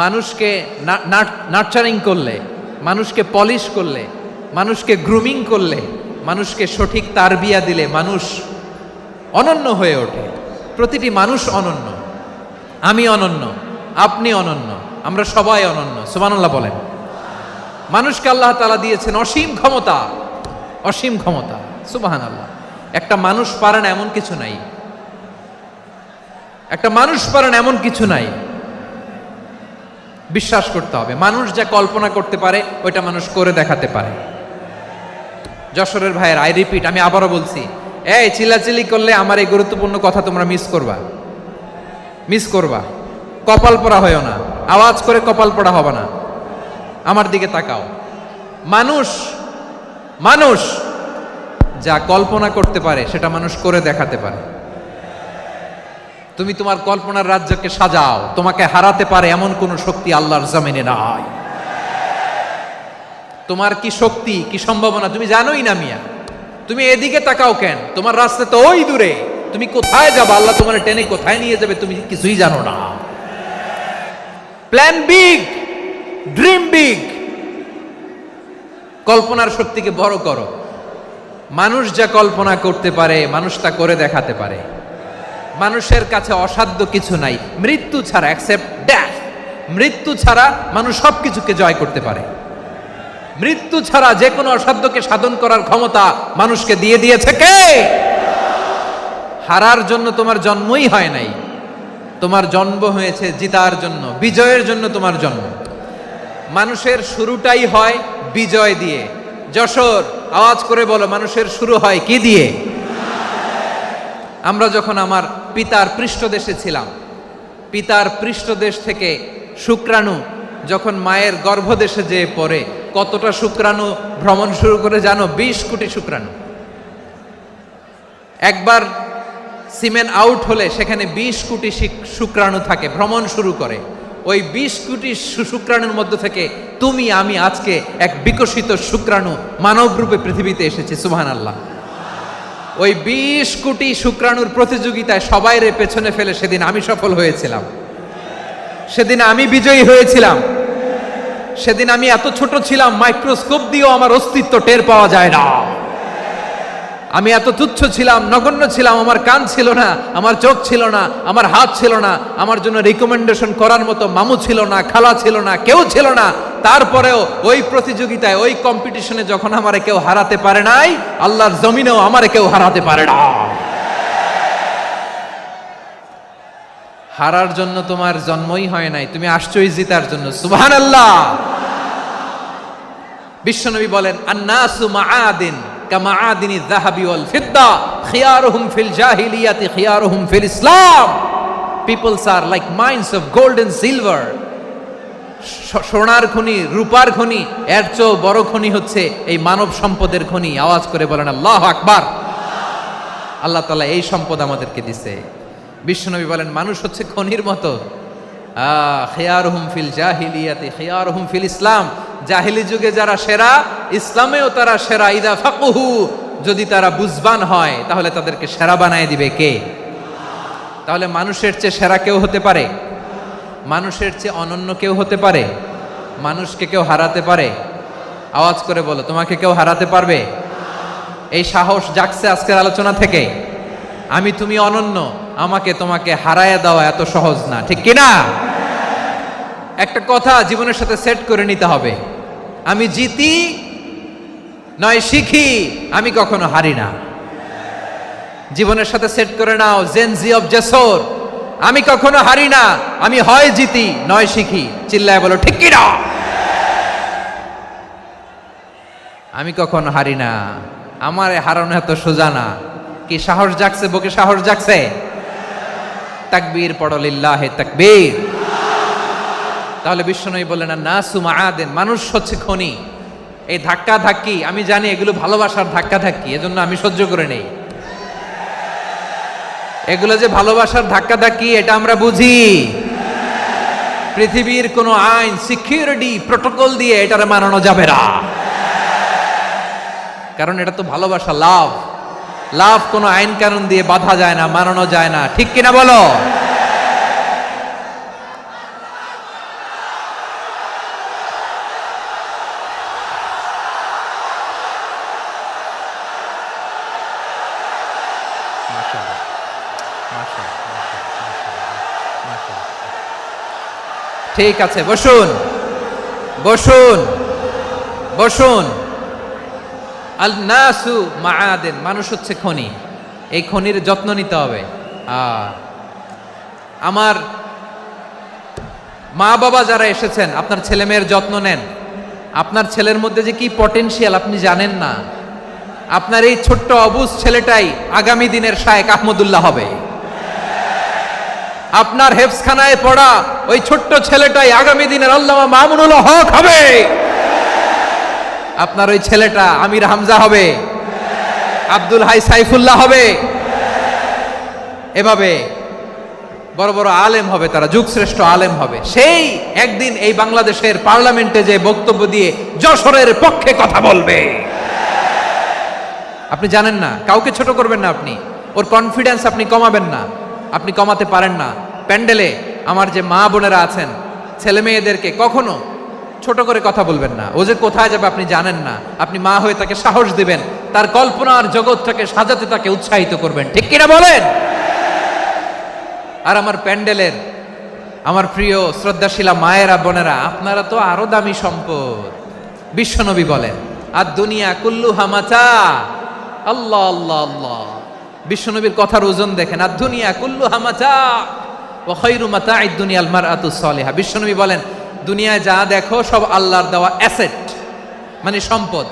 মানুষকে নার্চারিং করলে, মানুষকে পলিশ করলে, মানুষকে গ্রুমিং করলে, মানুষকে সঠিক তারবিয়া দিলে মানুষ অনন্য হয়ে ওঠে। প্রতিটি মানুষ অনন্য। আমি অনন্য, আপনি অনন্য, আমরা সবাই অনন্য। সুবহানাল্লাহ বলেন। মানুষকে আল্লাহ তাআলা দিয়েছেন অসীম ক্ষমতা, অসীম ক্ষমতা। সুবহানাল্লাহ। একটা মানুষ পারে না এমন কিছু নাই, একটা মানুষ পারে না এমন কিছু নাই। বিশ্বাস করতে হবে, মানুষ যা কল্পনা করতে পারে ওইটা মানুষ করে দেখাতে পারে। যশোরের ভাইয়ের, আই রিপিট, আমি আবারও বলছি, এই চিল্লাচিল্লি করলে আমার এই গুরুত্বপূর্ণ কথা তোমরা মিস করবা, মিস করবা। কপাল পড়া হয়েও না, আওয়াজ করে কপাল পড়া হবে না। আমার দিকে তাকাও। মানুষ, মানুষ যা কল্পনা করতে পারে সেটা মানুষ করে দেখাতে পারে। তুমি তোমার কল্পনার রাজ্যকে সাজাও, তোমাকে হারাতে পারে এমন কোন শক্তি আল্লাহর জমিনে নাই। তোমার কি শক্তি, কি সম্ভাবনা তুমি জানোই না মিয়া। তুমি এদিকে তাকাও কেন? তোমার রাস্তা তো ওই দূরে। তুমি কোথায় যাবে, আল্লাহ তোমার টেনে কোথায় নিয়ে যাবে তুমি কিছুই জানো না। Plan big, dream big. কল্পনার শক্তিকে বড় করো। মানুষ যা কল্পনা করতে পারে মানুষ তা করে দেখাতে পারে। মানুষের কাছে অসাধ্য কিছু নাই মৃত্যু ছাড়া, এক্সেপ্ট ডেথ। মৃত্যু ছাড়া মানুষ সবকিছুকে জয় করতে পারে। মৃত্যু ছাড়া যে কোনো অসাধ্যকে সাধন করার ক্ষমতা মানুষকে দিয়ে দিয়েছে কে? হারার জন্য তোমার জন্মই হয় নাই, তোমার জন্ম হয়েছে জিতার জন্য, বিজয়ের জন্য তোমার জন্ম। মানুষের শুরুটাই হয় বিজয় দিয়ে। যশোর, আওয়াজ করে বলো, মানুষের শুরু হয় কি দিয়ে? আমরা যখন আমার পিতার পৃষ্ঠদেশে ছিলাম, পিতার পৃষ্ঠদেশ থেকে শুক্রাণু যখন মায়ের গর্ভদেশে যেয়ে পড়ে, কতটা শুক্রাণু ভ্রমণ শুরু করে জানো? 20 কোটি শুক্রাণু। একবার সিমেন আউট হলে সেখানে 20 কোটি শুক্রাণু থাকে, ভ্রমণ শুরু করে। ওই 20 কোটি শুক্রাণুর মধ্যে থেকে তুমি আমি আজকে এক বিকশিত শুক্রাণু মানব রূপে পৃথিবীতে এসেছি। সুবহানাল্লাহ। ওই 20 কোটি শুক্রাণুর প্রতিযোগিতায় সবাইরে পেছনে ফেলে সেদিন আমি সফল হয়েছিলাম, সেদিন আমি বিজয়ী হয়েছিলাম। সেদিন আমি এত ছোট ছিলাম, মাইক্রোস্কোপ দিয়েও আমার অস্তিত্ব টের পাওয়া যায় না। আমি এত তুচ্ছ ছিলাম, নগণ্য ছিলাম। আমার কান ছিল না, আমার চোখ ছিল না, আমার হাত ছিল না, আমার জন্য রিকমেন্ডেশন করার মতো মামু ছিল না, খালা ছিল না, কেউ ছিল না। তারপরেও ওই প্রতিযোগিতায়, ওই কম্পিটিশনে যখন আমারে কেউ হারাতে পারে নাই, আল্লাহর জমিনেও আমারে কেউ হারাতে পারে না। হারার জন্য তোমার জন্মই হয় নাই, তুমি আসছোই জিতার জন্য। সুবহানাল্লাহ। বিশ্বনবী বলেন, আন্নাসু মাআদিন কামাআদিনি যাহাবি ওয়াল ফিদ্দা খিয়ারুহুম ফিল জাহিলিয়াতি খিয়ারুহুম ফিল ইসলাম। Peoples are like mines of gold and silver. সোনার খনি, রূপার খনি, এর চেয়েও বড় খনি হচ্ছে এই মানব সম্পদের খনি। আওয়াজ করে বলেন আল্লাহু আকবার। আল্লাহ তাআলা এই সম্পদ আমাদেরকে দিয়েছে। বিশ্বনবী বলেন, মানুষ হচ্ছে খনির মতো। খিয়ারুহুম ফিল জাহিলিয়াতি খিয়ারুহুম ফিল ইসলাম। জাহিলি যুগে যারা সেরা, ইসলামেও তারা সেরা। ইদা ফাকুহু যদি তারা বুঝবান হয় তাহলে তাদেরকে সেরা বানায় দিবে কে? তাহলে মানুষের চেয়ে সেরা কেউ হতে পারে? মানুষের চেয়ে অনন্য কেউ হতে পারে? মানুষকে কেউ হারাতে পারে? আওয়াজ করে বলো, তোমাকে কেউ হারাতে পারবে? এই সাহস জাগছে আজকের আলোচনা থেকে। আমি তুমি অনন্য, আমাকে তোমাকে হারায় দেওয়া এত সহজ না, ঠিক কিনা? একটা কথা জীবনের সাথে সেট করে নিতে হবে, আমি জিতি নয় শিখি, আমি কখনো হারি না। জীবনের সাথে সেট করে নাও, জেনজি অফ জেসর, আমি কখনো হারি না, আমি হয় জিতি নয় শিখি। চিল্লায় বলো ঠিক কিনা? আমি কখনো হারি না, আমার হারানো এত সোজা না। কি সাহস জাগছে? বুকে সাহস জাগছে? তাকবীর পড়ো, লিল্লাহে তাকবীর। তাহলে বিশ্বনবী বললেন নাসু মাআদেন, মানুষ হচ্ছে খনি। এই ধাক্কা ধাক্কি আমি জানি এগুলো ভালোবাসার ধাক্কা ধাক্কি, এজন্য আমি সহ্য করে নেই। এগুলো যে ভালোবাসার ধাক্কা ধাক্কি এটা আমরা বুঝি। পৃথিবীর কোনো আইন, সিকিউরিটি প্রটোকল দিয়ে এটারে মানানো যাবে না, কারণ এটা তো ভালোবাসা, লাভ। লাভ কোনো আইন কানুন দিয়ে বাধা যায় না, মানানো যায় না, ঠিক কিনা বলো? ঠিক আছে, বসুন বসুন বসুন। আল নাসু মাআদেন, মানুষ হচ্ছে খনি, এই খনির যত্ন নিতে হবে। আমার মা বাবা যারা এসেছেন, আপনার ছেলে মেয়ের যত্ন নেন। আপনার ছেলের মধ্যে যে কি পটেনশিয়াল আপনি জানেন না। আপনার এই ছোট্ট অবুজ ছেলেটাই আগামী দিনের শায়েখ আহমদুল্লাহ হবে। আপনার হেফজখানায় পড়া ওই ছোট্ট ছেলেটাই আগামী দিনের আল্লামা মামুনুল হক হবে। আপনার ওই ছেলেটা আমির হামজা হবে, আব্দুল হাই সাইফুল্লাহ হবে। এভাবে বড় বড় আলেম হবে, তারা যুগশ্রেষ্ঠ আলেম হবে। সেই একদিন এই বাংলাদেশের পার্লামেন্টে যে বক্তব্য দিয়ে যশোরের পক্ষে কথা বলবে। আপনি জানেন না, কাউকে ছোট করবেন না আপনি, ওর কনফিডেন্স আপনি কমাবেন না, আপনি কমাতে পারেন না। প্যান্ডেলে আমার যে মা বোনেরা আছেন, ছেলে মেয়েদেরকে কখনো ছোট করে কথা বলবেন না। ও যে কোথায় যাবে আপনি জানেন না, আপনি মা হয়ে তাকে সাহস দিবেন, তার কল্পনার জগৎটাকে সাজাতে তাকে উৎসাহিত করবেন, ঠিক কিনা বলেন? আর আমার প্যান্ডেলের আমার প্রিয় শ্রদ্ধাশীলা মায়েরা বোনেরা, আপনারা তো আরো দামি সম্পদ। বিশ্বনবী বলেন আর দুনিয়া কুল্লুহা মাতা। আল্লাহ আল্লাহ আল্লাহ, বিশ্বনবীর কথার ওজন দেখেন। আর দুনিয়া কুল্লুহা মাতা ওয়া খায়রু মাতা'আদ দুনিয়াল মারআতুস সালিহা। বিশ্বনবী বলেন দুনিয়ায় যা দেখো সব আল্লাহর দেওয়া অ্যাসেট, মানে সম্পদ।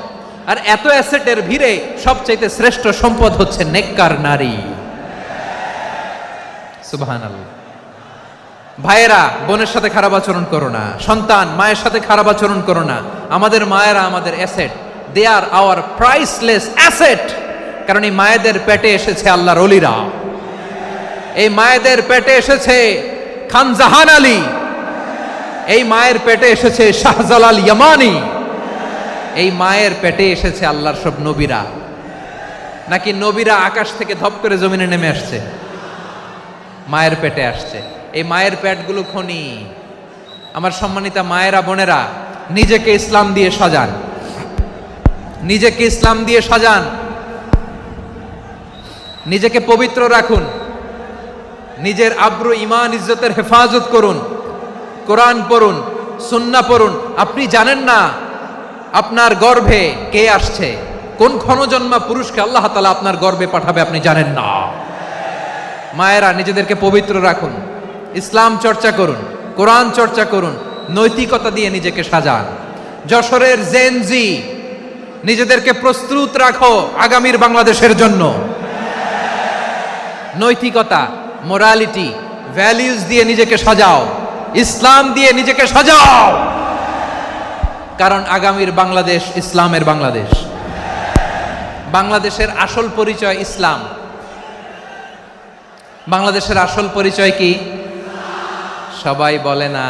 আর এত অ্যাসেটের ভিড়ে সবচাইতে শ্রেষ্ঠ সম্পদ হচ্ছে নেককার নারী। সুবহানাল্লাহ। ভাইয়েরা বোনের সাথে খারাপ আচরণ করো না, সন্তান মায়ের সাথে খারাপ আচরণ করো না। আমাদের মায়েরা আমাদের asset, they are our priceless asset. কারণ এই মায়েদের পেটে এসেছে আল্লাহর ওলিরা, এই মায়েদের পেটে এসেছে খান জাহান আলী, এই মায়ের পেটে এসেছে শাহজালাল ইয়ামানি, এই মায়ের পেটে এসেছে আল্লাহর সব নবীরা। নাকি নবীরা আকাশ থেকে ধপ করে জমিনে নেমে আসছে? মায়ের পেটে আসছে। এই মায়ের পেটগুলো খনি। আমার সম্মানিতা মায়েরা বোনেরা, নিজেকে ইসলাম দিয়ে সাজান, নিজেকে ইসলাম দিয়ে সাজান, নিজেকে পবিত্র রাখুন, নিজের আব্রু ইমান ইজ্জতের হেফাজত করুন, কোরআন পড়ুন, সুন্নাহ পড়ুন। আপনি জানেন না আপনার গর্ভে কে আসছে, কোন ক্ষণজন্মা পুরুষকে আল্লাহ তাআলা আপনার গর্ভে পাঠাবে আপনি জানেন না। মায়েরা নিজেদেরকে পবিত্র রাখুন, ইসলাম চর্চা করুন, কোরআন চর্চা করুন, নৈতিকতা দিয়ে নিজেকে সাজান। যশোরের জেনজি, নিজেদেরকে প্রস্তুত রাখো আগামীর বাংলাদেশের জন্য। নৈতিকতা, মোরালিটি, ভ্যালিউজ দিয়ে নিজেকে সাজাও, ইসলাম দিয়ে নিজেকে সাজাও। কারণ আগামীর বাংলাদেশ ইসলামের বাংলাদেশ। বাংলাদেশের আসল পরিচয় ইসলাম। বাংলাদেশের আসল পরিচয় কি? সবাই বলে না।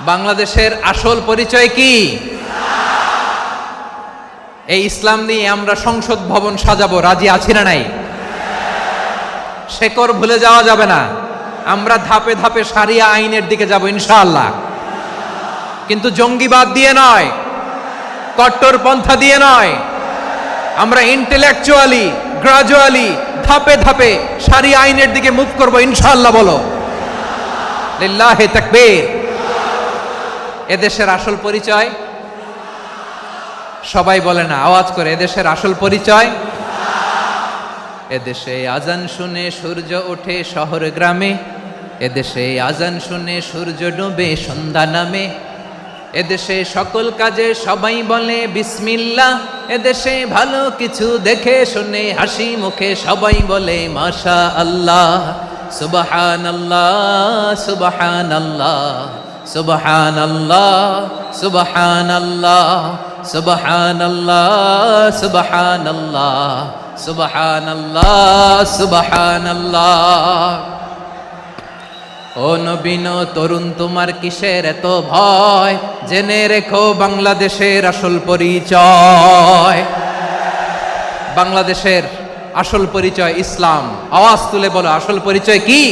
বাংলাদেশের আসল পরিচয় কি? এই ইসলাম নিয়ে আমরা সংসদ ভবন সাজাবো, রাজি আছি না নাই? শেকড় ভুলে যাওয়া যাবে না। আমরা ধাপে ধাপে শারিয়া আইনের দিকে যাব ইনশাআল্লাহ, কিন্তু জঙ্গিবাদ দিয়ে নয়, কট্টরপন্থা দিয়ে নয়। আমরা ইন্টেলেকচুয়ালি গ্রাজুয়ালি ধাপে ধাপে শারিয়া আইনের দিকে মুভ করব ইনশাআল্লাহ। বলো লিল্লাহি তাকবীর। এদেশের আসল পরিচয় সবাই বলে না, আওয়াজ করে, এদেশের আসল পরিচয়। এদেশে আজান শুনে সূর্য ওঠে শহর গ্রামে, এদেশে আজান শুনে সূর্য ডুবে সন্ধ্যা নামে, এদেশে সকল কাজে সবাই বলে বিসমিল্লাহ, এদেশে ভালো কিছু দেখে শুনে হাসি মুখে সবাই বলে মাশা আল্লাহ। সুবহানাল্লাহ সুবহানাল্লাহ সুবহানাল্লাহ সুবহানাল্লাহ সুবহানাল্লাহ সুবহানাল্লাহ সুবহানাল্লাহ সুবহানাল্লাহ। ও নবীন তরুণ, তোমার কিসের এত ভয়? জেনে রেখো বাংলাদেশের আসল পরিচয়। বাংলাদেশের আসল পরিচয় ইসলাম। আওয়াজ তুলে বলো, আসল পরিচয় কি?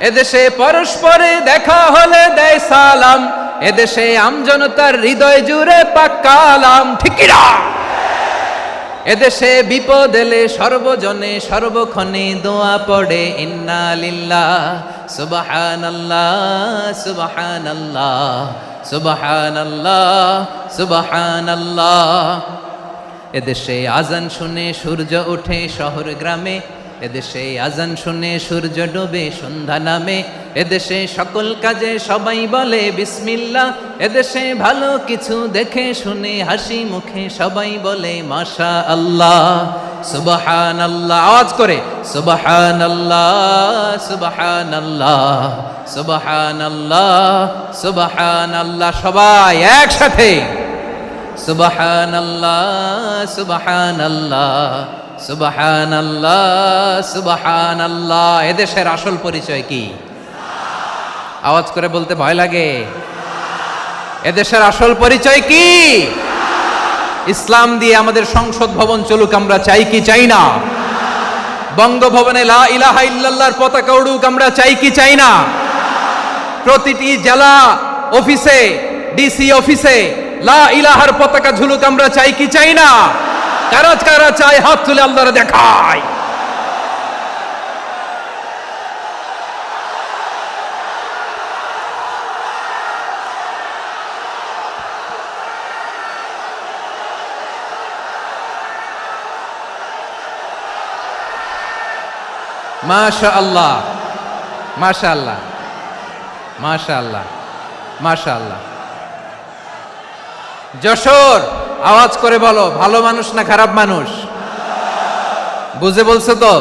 এদেশে পরস্পরে দেখা হলে দেয় সালাম, এদেশে আমজনতার হৃদয় জুড়ে পাক্কালাম। ঠিক কি না? এদেশে বিপদ এলে সর্বজনে সর্বক্ষণে দোয়া পড়ে ইন্না লিল্লাহ সুবহানাল্লাহ সুবহানাল্লাহ সুবহানাল্লাহ সুবহানাল্লাহ। এদেশে আজান শুনে সূর্য ওঠে শহর গ্রামে, এদেশে আজান শুনে সূর্য ডুবে সন্ধ্যা নামে, এদেশে সকল কাজে সবাই বলে বিসমিল্লাহ, এদেশে ভালো কিছু দেখে শুনে হাসি মুখে সবাই বলে মাশা আল্লাহ। সুবহানাল্লাহ, আওয়াজ করে সুবহানাল্লাহ সুবহানাল্লাহ সুবহানাল্লাহ সুবহানাল্লাহ। সবাই একসাথে সুবহানাল্লাহ সুবহানাল্লাহ সুবহানাল্লাহ সুবহানাল্লাহ। এদেশের আসল পরিচয় কি? আওয়াজ করে বলতে ভয় লাগে। এদেশের আসল পরিচয় কি? ইসলাম দিয়ে আমাদের সংসদ ভবন চলুক, আমরা চাই কি চাই না? বঙ্গভবনে লা ইলাহা ইল্লাল্লাহর পতাকা উড়ুক, আমরা চাই কি চাই না? প্রতিটি জেলা অফিসে, ডিসি অফিসে লা ইলাহার পতাকা ঝুলুক, আমরা চাই কি চাই না? কারা কারা চাই হাত তুলে আল্লাহরে দেখায়। মাশাআল্লাহ মাশাআল্লাহ মাশাআল্লাহ মাশাআল্লাহ। যশোর, আওয়াজ করে বলো, ভালো মানুষ না খারাপ মানুষ? বুঝে বলছো তো?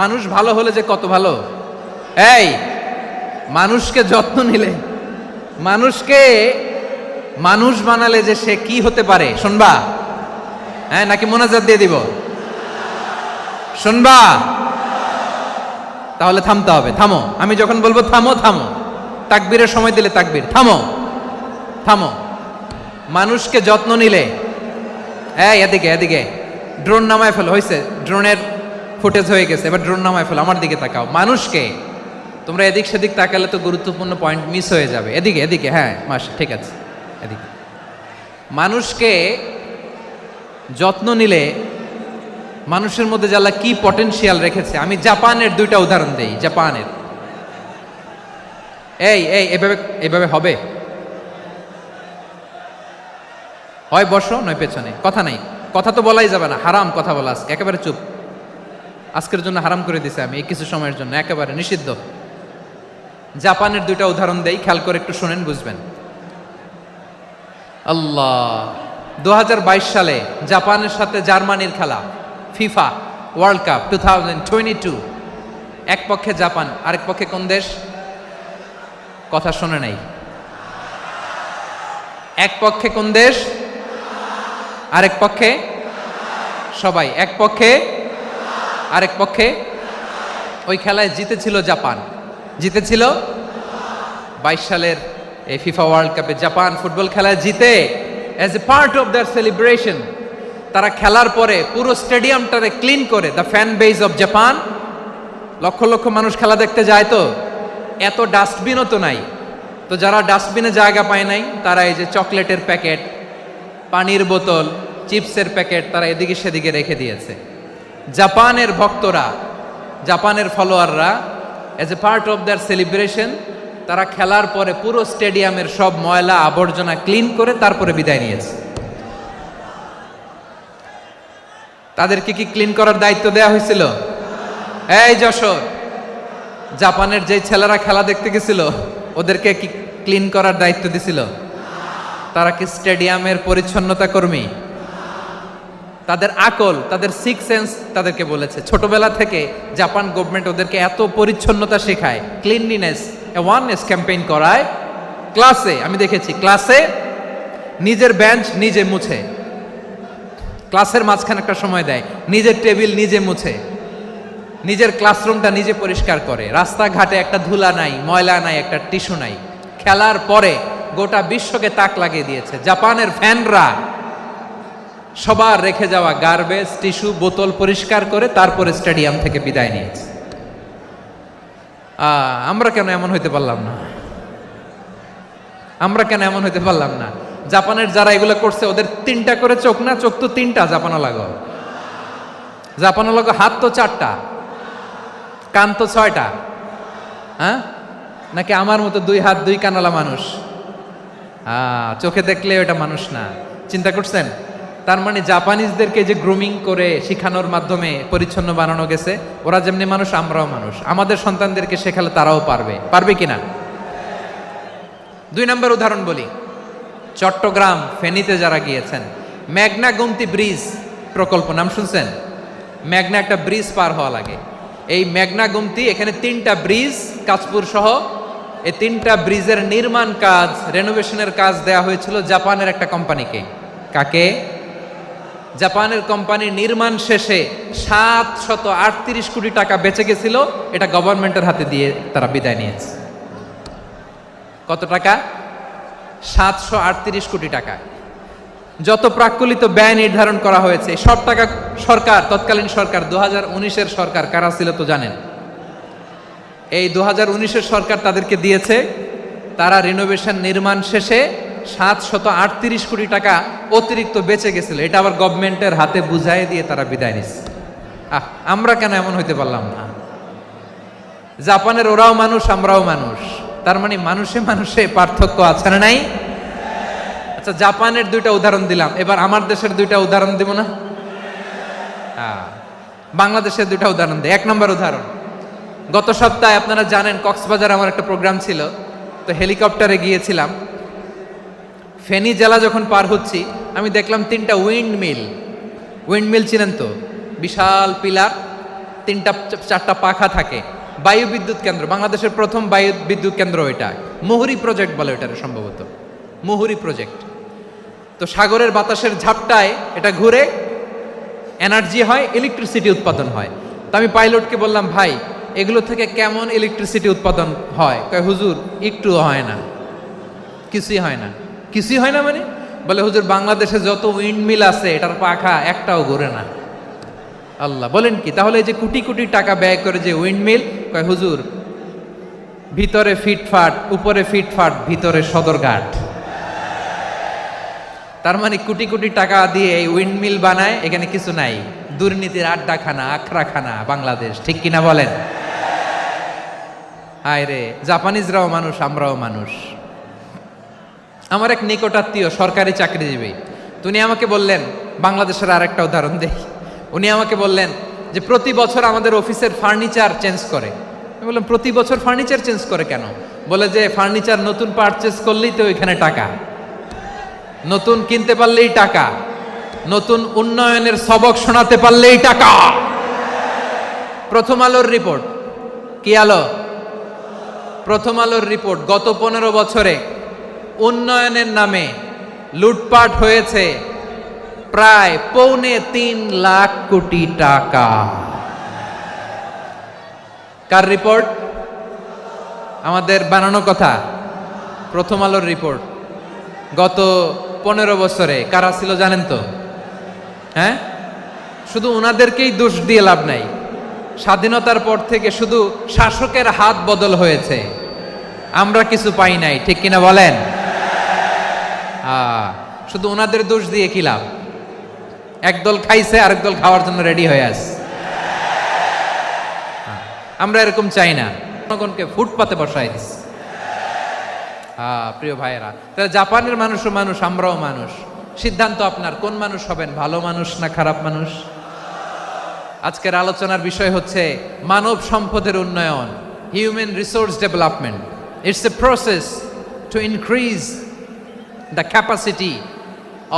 মানুষ ভালো হলে যে কত ভালো। এই মানুষকে যত্ন নিলে, মানুষকে মানুষ বানালে যে সে কি হতে পারে শুনবা? হ্যাঁ, নাকি মোনাজাত দিয়ে দিব? শুনবা? তাহলে থামতে হবে। থামো, আমি যখন বলবো থামো থামো, তাকবীরের সময় দিলে তাকবীর। থামো থামো। মানুষকে যত্ন নিলে, এই এদিকে এদিকে, ড্রোন নামায় ফেলো। হয়েছে, ড্রোনের ফুটেজ হয়ে গেছে, এবার ড্রোন নামায় ফেলো। আমার দিকে তাকাও। মানুষকে, তোমরা এদিক সেদিক তাকালে তো গুরুত্বপূর্ণ পয়েন্ট মিস হয়ে যাবে। এদিকে এদিকে, হ্যাঁ মাস ঠিক আছে, এদিকে। মানুষকে যত্ন নিলে মানুষের মধ্যে যে আল্লাহ কি পটেনশিয়াল রেখেছে। আমি জাপানের দুইটা উদাহরণ দেই। জাপানের, এই এই এভাবে এভাবে হবে, হয় বসো নয় পেছনে, কথা নাই, কথা তো বলাই যাবে না, হারাম কথা বলা। আজকে একেবারে চুপ, আজকের জন্য হারাম করে দিছে আমি, এই কিছু সময়ের জন্য একেবারে নিষিদ্ধ। জাপানের দুইটা উদাহরণ দেই, খেয়াল করে একটু শুনেন, বুঝবেন। আল্লাহ, 2022 সালে জাপানের সাথে জার্মানির খেলা, ফিফা ওয়ার্ল্ড কাপ 2022। এক পক্ষে জাপান, আরেক পক্ষে কোন দেশ? কথা শোনে নাই। এক পক্ষে কোন দেশ? আরেক পক্ষে সবাই। এক পক্ষে আরেক পক্ষে। ওই খেলায় জিতেছিল জাপান, জিতেছিল 22 সালের এই ফিফা ওয়ার্ল্ড কাপে। জাপান ফুটবল খেলায় জিতে as a part of their celebration তারা খেলার পরে পুরো স্টেডিয়ামটারে ক্লিন করে, the fan base of Japan, lakh lakh মানুষ খেলা দেখতে যায়, তো এত ডাস্টবিনও তো নাই, তো যারা ডাস্টবিনে জায়গা পায় নাই তারা এই যে চকলেটের প্যাকেট, পানির বোতল, চিপসের প্যাকেট তারা এদিকে সেদিকে রেখে দিয়েছে। জাপানের ভক্তরা, জাপানের ফলোয়াররা as a part of their celebration তারা খেলার পরে পুরো স্টেডিয়ামের সব ময়লা আবর্জনা ক্লিন করে তারপরে বিদায় নিয়েছে। তাদেরকে কি ক্লিন করার দায়িত্ব দেয়া হয়েছিল? এই যশোর, জাপানের যে ছেলেরা খেলা দেখতে গেছিল ওদেরকে কি ক্লিন করার দায়িত্ব দিছিল? তারা কি স্টেডিয়ামের পরিচ্ছন্নতা কর্মী? তাদের আকল, তাদের সিক্স সেন্স তাদেরকে বলেছে। ছোটবেলা থেকে জাপান গভর্নমেন্ট ওদেরকে এত পরিচ্ছন্নতা শেখায়, ক্লিনলিনেস অ্যাওয়ারনেস ক্যাম্পেইন করায়। ক্লাসে আমি দেখেছি, ক্লাসে নিজের বেঞ্চ নিজে মুছে, ক্লাসের মাঝখানে একটা সময় দেয়, নিজের টেবিল নিজে মুছে, নিজের ক্লাসরুমটা নিজে পরিষ্কার করে, রাস্তাঘাটে একটা ধুলা নাই, ময়লা নাই, একটা টিস্যু নাই। খেলার পরে গোটা বিশ্বকে তাক লাগিয়ে দিয়েছে। জাপানের ফ্যানরা সবার রেখে যাওয়া গার্বেজ, টিস্যু, বোতল পরিষ্কার করে তারপরে স্টেডিয়াম থেকে বিদায় নিয়েছে। আমরা কেন এমন হইতে পারলাম না? আমরা কেন এমন হইতে পারলাম না? জাপানের যারা এগুলো করছে ওদের 3টা করে চোখ না? চোখ তো 3টা, জাপানো লাগো, জাপানো লাগো, হাত তো 4টা, কান তো 6টা। হ্যাঁ, নাকি আমার মতো 2 হাত 2 কানালা মানুষ? চোখে দেখলে ওটা মানুষ না। চিন্তা করছেন? তার মানে জাপানিজদেরকে যে গ্রুমিং করে শিখানোর মাধ্যমে পরিচ্ছন্ন বানানো গেছে, ওরা যেমনি মানুষ আমরাও মানুষ। আমাদের সন্তানদেরকে শেখালে তারাও পারবে, পারবে কিনা? 2 নম্বর উদাহরণ বলি। চট্টগ্রাম ফেনীতে যারা গিয়েছেন, মেঘনা গোমতী ব্রিজ প্রকল্প নাম শুনছেন? মেঘনা একটা ব্রিজ পার হওয়া লাগে। এই মেঘনা গোমতী, এখানে 3টা ব্রিজ, কাঁচপুর সহ এই 3টা ব্রিজের নির্মাণ কাজ, রেনোভেশনের কাজ দেয়া হয়েছিল জাপানের একটা কোম্পানিকে। কাকে? জাপানের কোম্পানি। নির্মাণ শেষে 738 কোটি টাকা বেঁচে গেছিল, এটা গভর্নমেন্টের হাতে দিয়ে তারা বিদায় নিয়েছে। কত টাকা? 738 কোটি টাকা। যত প্রাক্কলিত ব্যয় নির্ধারণ করা হয়েছে সব টাকা সরকার, তৎকালীন সরকার 2019-এর সরকার, কারা ছিল তো জানেন? এই 2019-এর সরকার তাদেরকে দিয়েছে। তারা রিনোভেশন নির্মাণ শেষে 738 কোটি টাকা অতিরিক্ত বেঁচে গেছিল, এটা আবার গভর্নমেন্টের হাতে বুঝাই দিয়ে তারা বিদায় নিচ্ছে। আমরা কেন এমন হইতে পারলাম না? জাপানের ওরাও মানুষ, আমরাও মানুষ, তার মানে মানুষে মানুষে পার্থক্য আছে না নাই? আচ্ছা, জাপানের 2টা উদাহরণ দিলাম, এবার আমার দেশের 2টা উদাহরণ দিব না? বাংলাদেশের 2টা উদাহরণ দিই। 1 নম্বর উদাহরণ, গত সপ্তাহে আপনারা জানেন কক্সবাজার আমার একটা প্রোগ্রাম ছিল, তো হেলিকপ্টারে গিয়েছিলাম। ফেনী জেলা যখন পার হচ্ছি আমি দেখলাম 3টা উইন্ডমিল। উইন্ডমিল চিনেন তো? বিশাল পিলার, 3টা 4টা পাখা থাকে। বায়ু বিদ্যুৎ কেন্দ্র, বাংলাদেশের প্রথম বায়ু বিদ্যুৎ কেন্দ্র এটা। মুহুরী প্রজেক্ট বলে এটার, সম্ভবত মুহুরী প্রজেক্ট। তো সাগরের বাতাসের ঝাপটায় এটা ঘুরে এনার্জি হয়, ইলেকট্রিসিটি উৎপাদন হয়। তো আমি পাইলটকে বললাম, ভাই এগুলো থেকে কেমন ইলেকট্রিসিটি উৎপাদন হয়? কয়, হুজুর একটুও হয় না, কিছুই হয় না। কিছুই হয় না মানে? বলে, হুজুর বাংলাদেশে যত উইন্ডমিল আছে এটার পাখা একটাও ঘুরে না। আল্লাহ, বলেন কি? তাহলে এই যে কোটি কোটি টাকা ব্যয় করে যে উইন্ডমিল, কয় হুজুর ভিতরে ফিটফাট, উপরে ফিটফাট, ভিতরে সদরঘাট। তার মানে কোটি কোটি টাকা দিয়ে এই উইন্ডমিল বানায়, এখানে কিছু নাই। দুর্নীতির আড্ডাখানা, আখড়াখানা বাংলাদেশ, ঠিক কিনা বলেন? হায় রে, জাপানিজরাও মানুষ, আমরাও মানুষ। আমার এক নিকটাত্মীয় সরকারি চাকরিজীবী, উনি আমাকে বললেন, বাংলাদেশের আরেকটা উদাহরণ দেই। উনি আমাকে বললেন যে প্রতি বছর আমাদের অফিসের ফার্নিচার চেঞ্জ করে। আমি বললাম, প্রতি বছর ফার্নিচার চেঞ্জ করে কেন? বলে যে ফার্নিচার নতুন পারচেজ করলেই তো ওইখানে টাকা, নতুন কিনতে পারলেই টাকা, নতুন উন্নয়নের সবক শোনাতে পারলেই টাকা। প্রথম আলোর রিপোর্ট, কি আলো? প্রথম আলোর রিপোর্ট, গত 15 বছরে উন্নয়নের নামে লুটপাট হয়েছে প্রায় 3.25 লাখ কোটি টাকা। কার রিপোর্ট? আমাদের বানানো কথা, প্রথম আলোর রিপোর্ট। গত 15 বছরে কারা ছিল জানেন তো? হ্যাঁ, শুধু ওনাদেরকেই দোষ দিয়ে লাভ নাই। স্বাধীনতার পর থেকে শুধু শাসকের হাত বদল হয়েছে, আমরা কিছু পাই নাই, ঠিক কিনা বলেন? শুধু ওনাদের দোষ দিয়ে কি লাভ? একদল খাইছে, আরেক দল খাওয়ার জন্য রেডি হয়ে আছে। আমরা এরকম চাই না, জনগণকে ফুটপাতে বসাই দিস। প্রিয় ভাইয়েরা, তাহলে জাপানের মানুষও মানুষ, আমরাও মানুষ। সিদ্ধান্ত আপনার, কোন মানুষ হবেন, ভালো মানুষ না খারাপ মানুষ? আজকের আলোচনার বিষয় হচ্ছে মানব সম্পদের উন্নয়ন, human resource development. It's a process to increase the capacity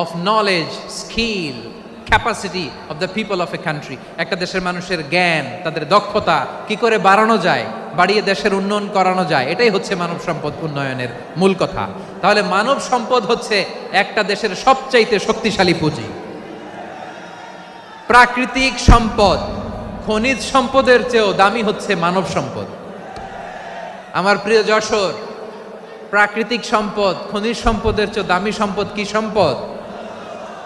of knowledge, skill, capacity of the people of a country. একটা দেশের মানুষের জ্ঞান, তাদের দক্ষতা কি করে বাড়ানো যায়, বাড়িয়ে দেশের উন্নয়ন করানো যায়, এটাই হচ্ছে মানব সম্পদ উন্নয়নের মূল কথা। তাহলে মানব সম্পদ হচ্ছে একটা দেশের সবচাইতে শক্তিশালী পুঁজি। প্রাকৃতিক সম্পদ, খনিজ সম্পদের চেয়েও দামি হচ্ছে মানব সম্পদ। আমার প্রিয় যশোর, প্রাকৃতিক সম্পদ, খনিজ সম্পদের চেয়েও দামি সম্পদ কি সম্পদ?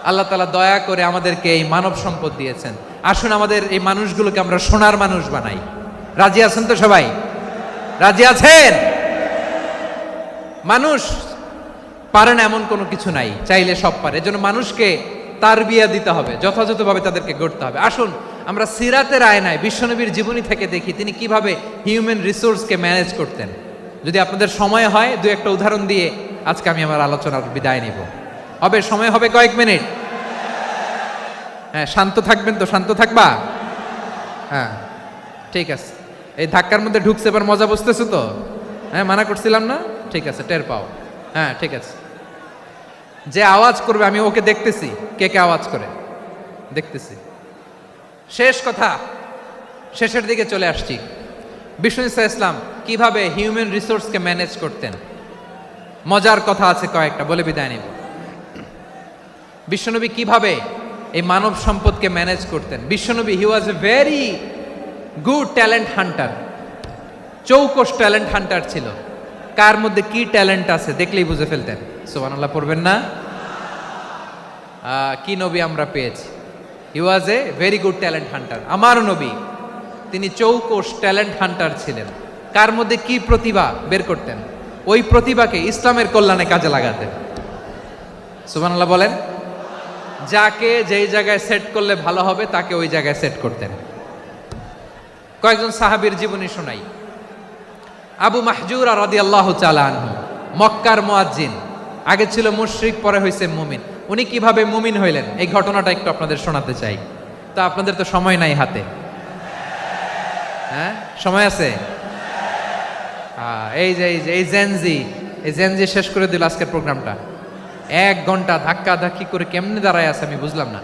আল্লাহ তাআলা দয়া করে আমাদেরকে এই মানব সম্পদ দিয়েছেন। আসুন আমাদের এই মানুষগুলোকে আমরা সোনার মানুষ বানাই। রাজি আছেন তো সবাই? রাজি আছেন? মানুষ পারে না এমন কোনো কিছু নাই, চাইলে সব পারে। এজন্য মানুষকে তারবিয়া দিতে হবে, যথাযথভাবে তাদেরকে গড়তে হবে। আসুন আমরা সিরাতের আয়নায় বিশ্বনবীর জীবনী থেকে দেখি তিনি কিভাবে হিউম্যান রিসোর্সকে ম্যানেজ করতেন। যদি আপনাদের সময় হয়, দু একটা উদাহরণ দিয়ে আজকে আমি আমার আলোচনার বিদায় নিব। হবে, সময় হবে কয়েক মিনিট। হ্যাঁ, শান্ত থাকবেন তো? শান্ত থাকবা? হ্যাঁ, ঠিক আছে। এই ধাক্কার মধ্যে ঢুকছে, এবার মজা বুঝতেছো তো? হ্যাঁ, মানা করছিলাম না? ঠিক আছে, টের পাও। হ্যাঁ, ঠিক আছে। যে আওয়াজ করবে আমি ওকে দেখতেছি, কে কে আওয়াজ করে দেখতেছি। শেষ কথা, শেষের দিকে চলে আসছি। বিষ্ণু ইসলাম কিভাবে হিউম্যান রিসোর্সকে ম্যানেজ করতেন, মজার কথা আছে কয়েকটা, বলে বিদায় নিব। বিশ্বনবী কিভাবে এই মানব সম্পদকে ম্যানেজ করতেন। বিশ্বনবী, he was a very good talent hunter, চৌকস ট্যালেন্ট হান্টার ছিল। কার মধ্যে কি ট্যালেন্ট আছে দেখলেই বুঝে ফেলতেন। সুবহানাল্লাহ পড়বেন না? কি নবী আমরা পেয়েছি! He was a very good talent hunter. আমার নবী, তিনি চৌকস ট্যালেন্ট হান্টার ছিলেন। কার মধ্যে কি প্রতিভা বের করতেন, ওই প্রতিভাকে ইসলামের কল্যাণে কাজে লাগাতেন। সুবহানাল্লাহ বলেন। যাকে যেই জায়গায় সেট করলে ভালো হবে তাকে ওই জায়গায় সেট করতেন। কয়েকজন সাহাবীর জীবনী শোনাই। আবু মাহজুরা রাদিয়াল্লাহু তাআলা আনহু, মক্কার মুয়াজ্জিন, আগে ছিল মুশরিক, পরে হইছে মুমিন। উনি কিভাবে মুমিন হইলেন এই ঘটনাটা একটু আপনাদের শোনাতে চাই। তা আপনাদের তো সময় নাই হাতে। হ্যাঁ, সময় আছে? এই জেনজি শেষ করে দিল আজকের প্রোগ্রামটা। 1 ঘন্টা ধাক্কা ধাক্কি করে কেমনে দাঁড়ায় আছে আমি বুঝলাম না।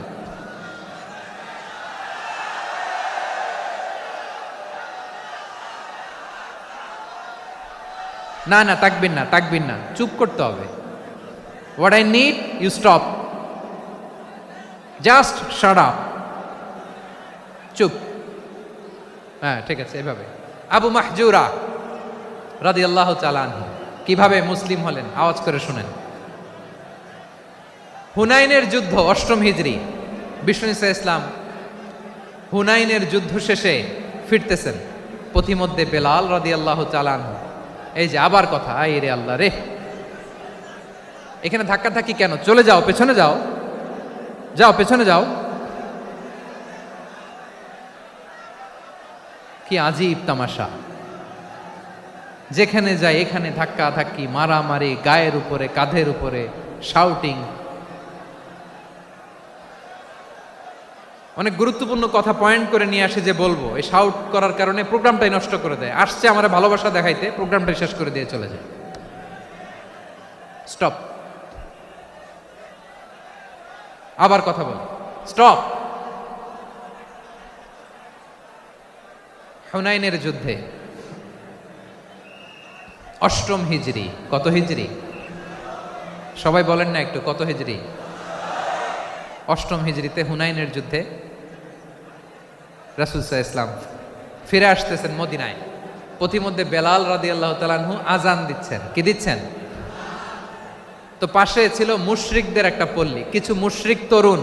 না না, তাকবির না, চুপ করতে হবে। What I need, you stop, just shut up, চুপ। হ্যাঁ, ঠিক আছে, এভাবে। আবু মাহজুরা রাদিয়াল্লাহু তাআলা আনহু কিভাবে মুসলিম হলেন, আওয়াজ করে শুনেন। হুনাইনের যুদ্ধ, 8ম হিজরি। বিষ্ণু ইসলাম হুনাইনের যুদ্ধ শেষে ফিরতেছেন, পথিমধ্যে বেলাল রাদিয়াল্লাহু তাআলা আনহু, এই যে আবার কথা, আই রে আল্লাহ রে, এখানে ধাক্কা ধাক্কি কেন? চলে যাও, পেছনে যাও, যাও পেছনে যাও। কি আজীব তামাশা! যেখানে যায় এখানে ধাক্কা ধাক্কি, মারামারি, গায়ের উপরে, কাঁধের উপরে, শাউটিং। অনেক গুরুত্বপূর্ণ কথা পয়েন্ট করে নিয়ে আসে যে বলবো, এই শাউট করার কারণে প্রোগ্রামটাই নষ্ট করে দেয়। আসছে আমার ভালোবাসা দেখাইতে, প্রোগ্রামটাই শেষ করে দিয়ে চলে যায়। স্টপ, আবার কথা বল, স্টপ। হুনাইনের যুদ্ধে 8ম হিজরি। কত হিজরি? সবাই বলেন না একটু, কত হিজরি? 8ম হিজরিতে হুনাইনের যুদ্ধে রাসূল সাল্লাল্লাহু আলাইহি ওয়াসাল্লাম ফিরে আসতেছেন মদিনায়। পথিমধ্যে বেলাল রাদিয়াল্লাহু তাআলা আনহু আযান দিচ্ছেন। কি দিচ্ছেন? তো পাশে ছিল মুশরিকদের একটা পল্লী, কিছু মুশরিক তরুণ,